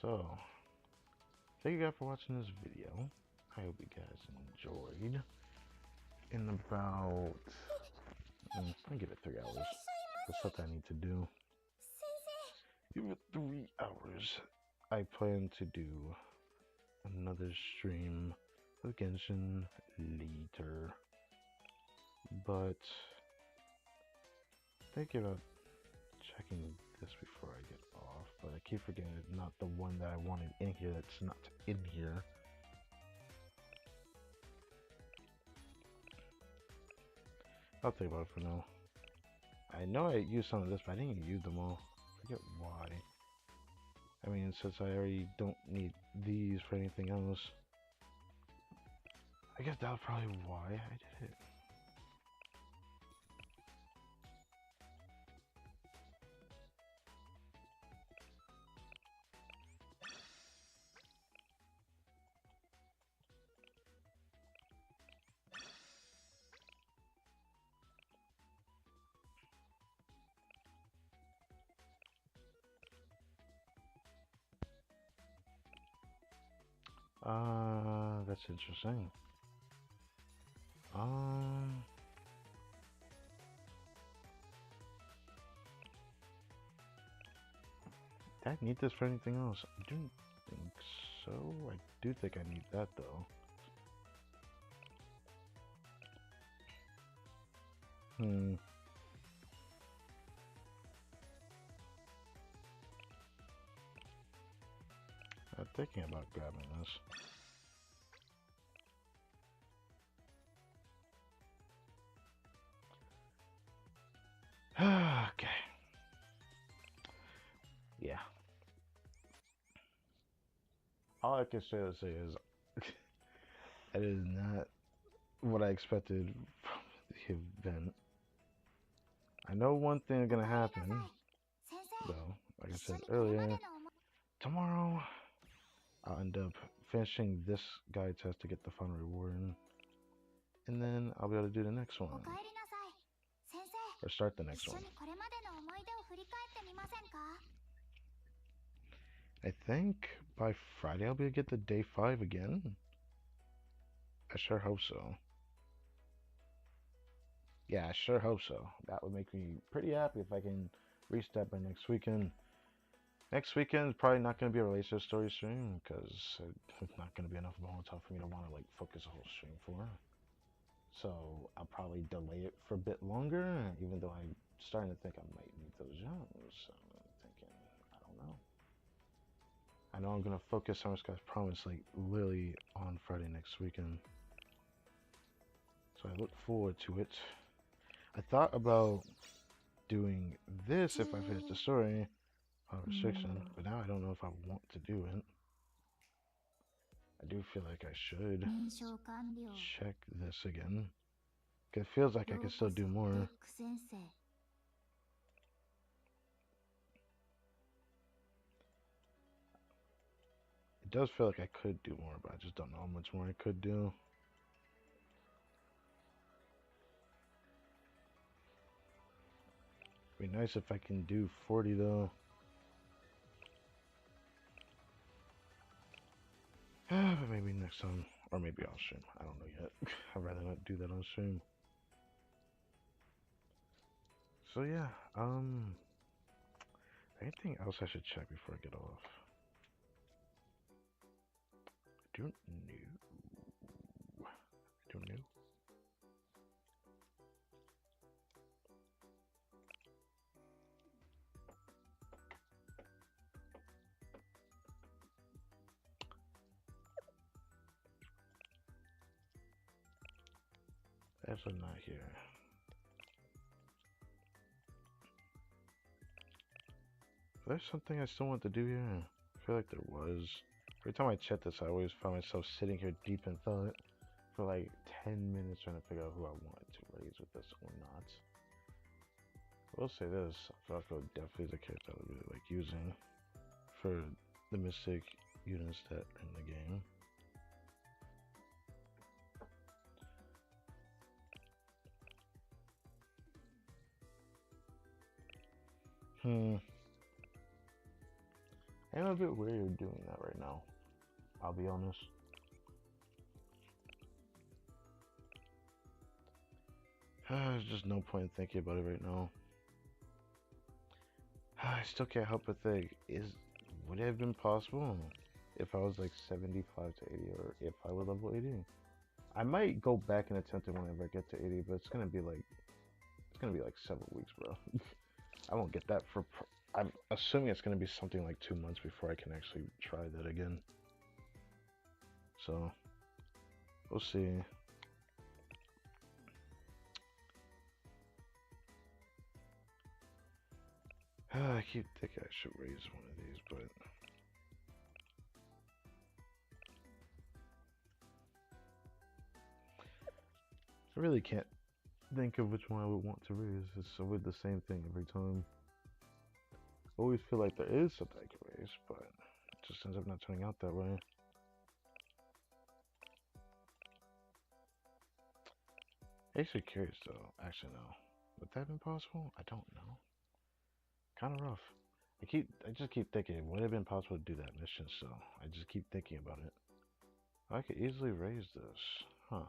So, thank you guys for watching this video. I hope you guys enjoyed. In about, I give it 3 hours. That's something I need to do. Give it 3 hours. I plan to do another stream of Genshin later. But thinking about checking this before I get off, but I keep forgetting it's not the one that I wanted in here that's not in here. I'll think about it for now. I know I used some of this, but I didn't use them all. I forget why. I mean, since I already don't need these for anything else, I guess that's probably why I did it. That's interesting. Did I need this for anything else? I don't think so. I do think I need that though. thinking about grabbing this. Okay. Yeah. All I can say is it is not what I expected from the event. I know one thing is gonna happen, 先生 though. Like I 一緒 said にこれまで earlier, の思い tomorrow I'll end up finishing this guide test to get the final reward, and then I'll be able to do the next お one かえりなさい先生 or start the 一 next 緒 one. にこれまでの思い出を振り返ってみませんか I think by Friday I'll be able to get to day 5 again. I sure hope so. Yeah, I sure hope so. That would make me pretty happy if I can reach that by next weekend. Next weekend is probably not going to be a relationship story stream because it's not going to be enough Molotov for me to want to like focus a whole stream for. So I'll probably delay it for a bit longer, even though I'm starting to think I might need those gems. So I'm thinking, I don't know. I know I'm going to focus on Sky's Promise like literally on Friday next weekend. So I look forward to it. I thought about doing this if I finish the story on restriction, but now I don't know if I want to do it. I do feel like I should 認証完了 check this again. It feels like I よう can こ still そ do デ more. ック先生 It does feel like I could do more, but I just don't know how much more I could do. It'd be nice if I can do 40 though. But maybe next time, or maybe I'll stream. I don't know yet. I'd rather not do that on stream. So yeah, anything else I should check before I get off? I don't know. I don't know. Actually not here. There's something I still want to do here. I feel like there was. Every time I check this, I always find myself sitting here deep in thought for like 10 minutes trying to figure out who I wanted to raise with this or not. I will say this, Falco definitely is a character I really like using for the Mystic units that are in the game. I'm a bit weird doing that right now. I'll be honest. There's just no point in thinking about it right now. I still can't help but think, would it have been possible if I was like 75 to 80 or if I were level 80? I might go back and attempt it whenever I get to 80, but it's gonna be like several weeks, bro. I won't get that for. I'm assuming it's gonna be something like 2 months before I can actually try that again. So we'll see. I keep thinking I should raise one of these, but I really can't think of which one I would want to raise. It's always the same thing every time. I always feel like there is something I can raise, but it just ends up not turning out that way. Actually curious though. Actually no. Would that have been possible? I don't know. Kind of rough. I just keep thinking it would have been possible to do that mission, so I just keep thinking about it. I could easily raise this. Huh.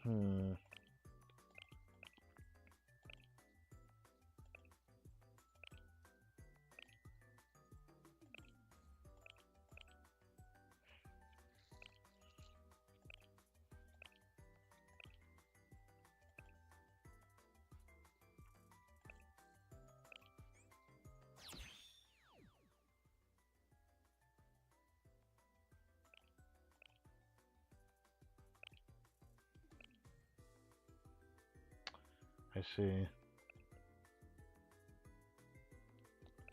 Hmm. I see.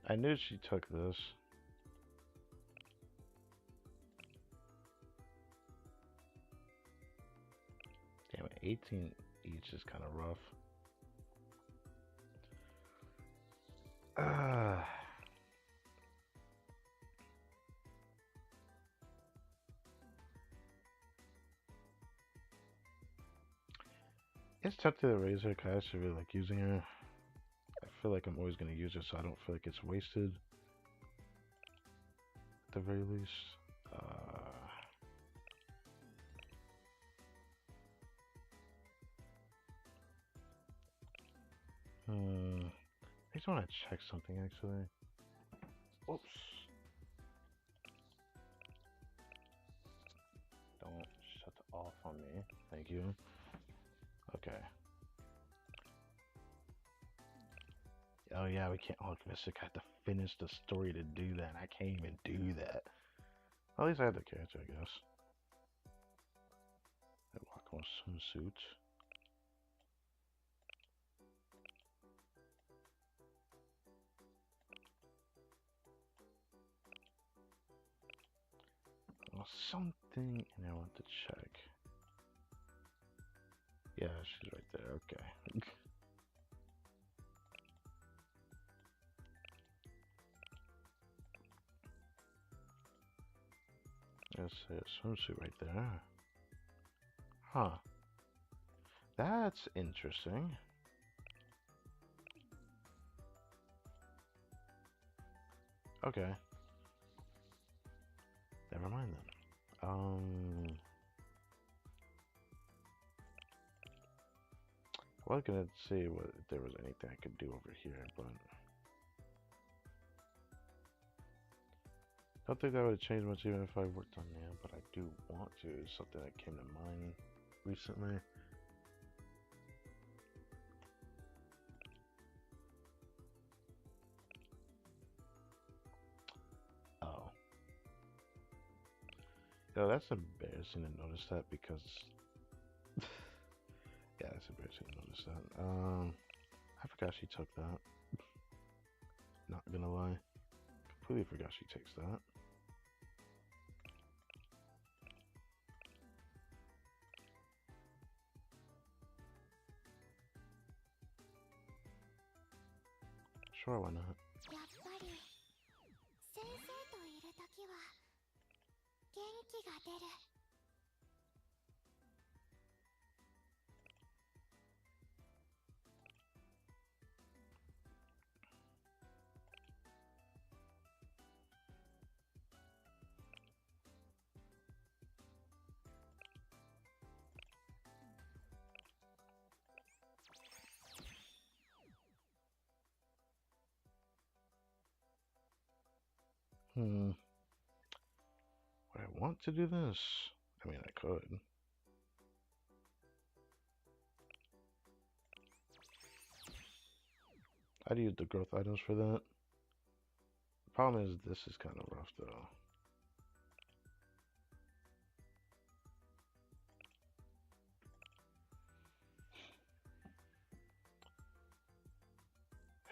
I knew she took this. Damn it, 18 each is kind of rough. It's tough to raise her because I actually really like using her. I feel like I'm always going to use her so I don't feel like it's wasted. At the very least. I just want to check something actually. Oops. Don't shut off on me. Thank you. Okay. Oh yeah, we can't. Oh, Mystic had to finish the story to do that. I can't even do that. At least I have the character, I guess. I walk on swimsuit. Well, something, and I want to check. Yeah, she's right there. Okay. There's a swimsuit right there. Huh. That's interesting. Okay. Never mind then. I was gonna see what if there was anything I could do over here, but I don't think that would have changed much even if I worked on that, but I do want to. It's something that came to mind recently. Oh. Yo, that's embarrassing to notice that because yeah, it's embarrassing to notice that. I forgot she took that. Not gonna lie. Completely forgot she takes that. Sure, why not? やっぱり先生といるときは元気が出る。Would I want to do this? I mean, I could. I'd use the growth items for that. The problem is this is kind of rough though.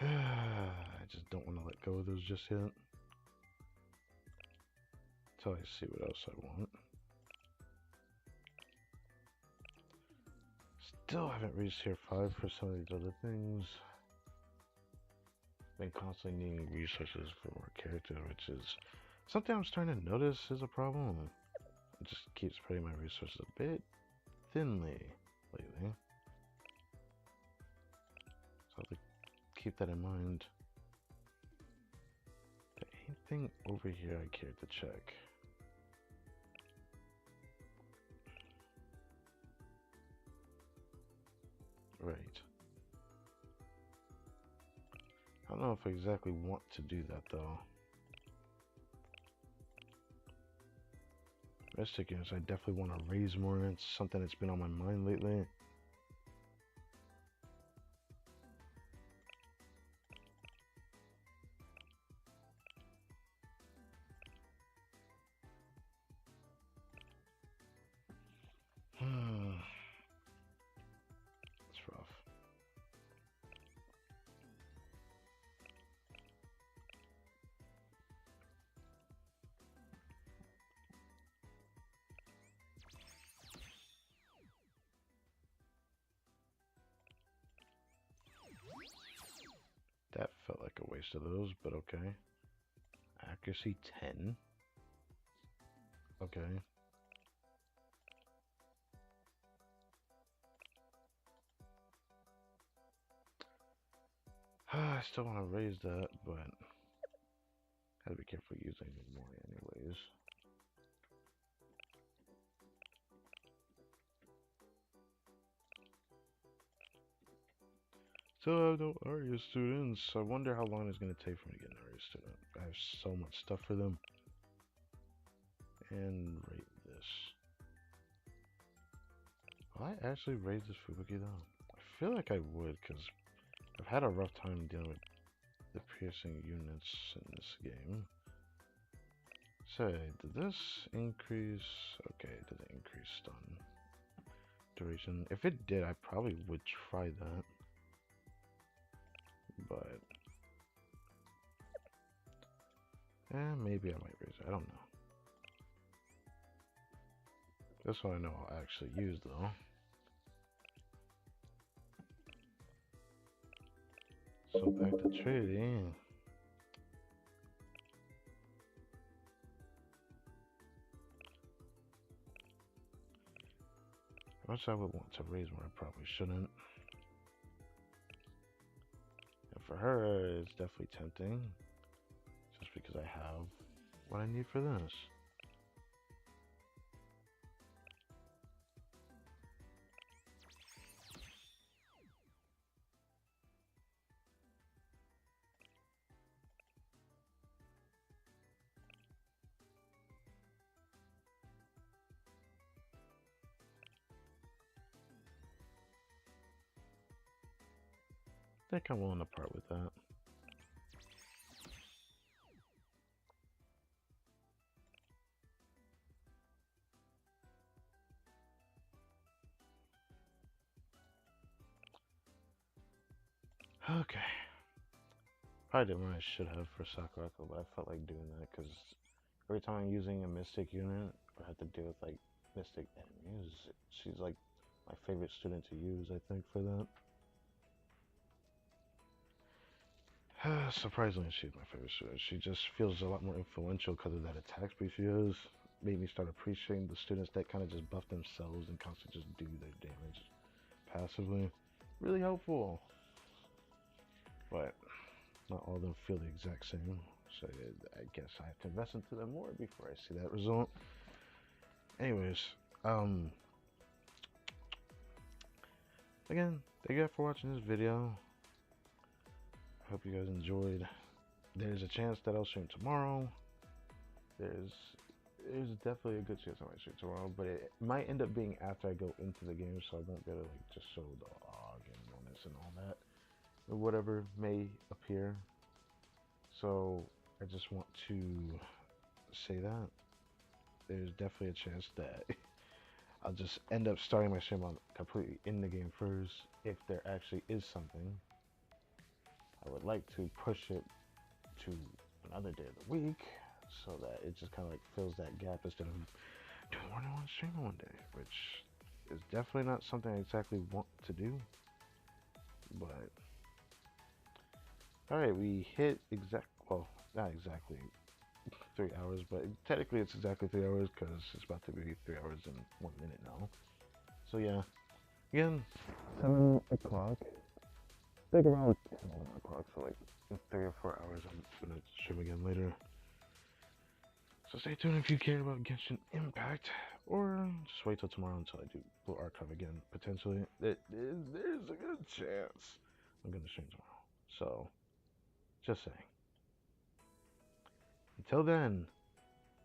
I just don't want to let go of those just yet. Until I see what else I want. Still haven't reached tier 5 for some of these other things. Been constantly needing resources for more character, which is something I'm starting to notice is a problem. It just keeps spreading my resources a bit thinly lately. So I have to keep that in mind. Is there anything over here I care to check? Right. I don't know if I exactly want to do that though. Mystic is, I definitely want to raise more. It's something that's been on my mind lately. It's rough. wasted those, but okay. Accuracy 10. Okay. I still want to raise that, but gotta be careful using it more anyways. Still have no ARIA students. I wonder how long it's gonna take for me to get an ARIA student. I have so much stuff for them. And rate this. Will I actually raise this Fubuki though? I feel like I would, because I've had a rough time dealing with the piercing units in this game. So, did this increase? Okay, it didn't increase stun duration. If it did, I probably would try that. But, maybe I might raise it. I don't know. This one I know I'll actually use though. So back to trading. Much I would want to raise more, I probably shouldn't. And for her, it's definitely tempting. Just because I have what I need for this. I think I'm willing to part with that. Okay. Probably did what I should have for Sakurako, but I felt like doing that because every time I'm using a Mystic unit, I have to deal with like Mystic enemies. She's like my favorite student to use, I think, for that. Surprisingly, she's my favorite student. She just feels a lot more influential because of that attack speed she has. Made me start appreciating the students that kind of just buff themselves and constantly just do their damage passively. Really helpful. But not all of them feel the exact same. So I guess I have to invest into them more before I see that result. Anyways, again, thank you guys for watching this video. I hope you guys enjoyed. There's a chance that I'll stream tomorrow. There's definitely a good chance I might stream tomorrow, but it might end up being after I go into the game, so I won't be able to like just show the log and bonus and all that, or whatever may appear. So I just want to say that there's definitely a chance that I'll just end up starting my stream on completely in the game first if there actually is something. I would like to push it to another day of the week so that it just kind of like fills that gap instead of doing more than one stream in one day, which is definitely not something I exactly want to do. But alright, we hit well, not exactly 3 hours, but technically it's exactly 3 hours because it's about to be 3 hours and 1 minute now. So yeah, again, 7 o'clock. I think around 10, 11 o'clock, so like in 3 or 4 hours I'm gonna stream again later. So stay tuned if you care about Genshin Impact, or just wait till tomorrow until I do Blue Archive again, potentially. There's a good chance I'm gonna stream tomorrow. So, just saying. Until then,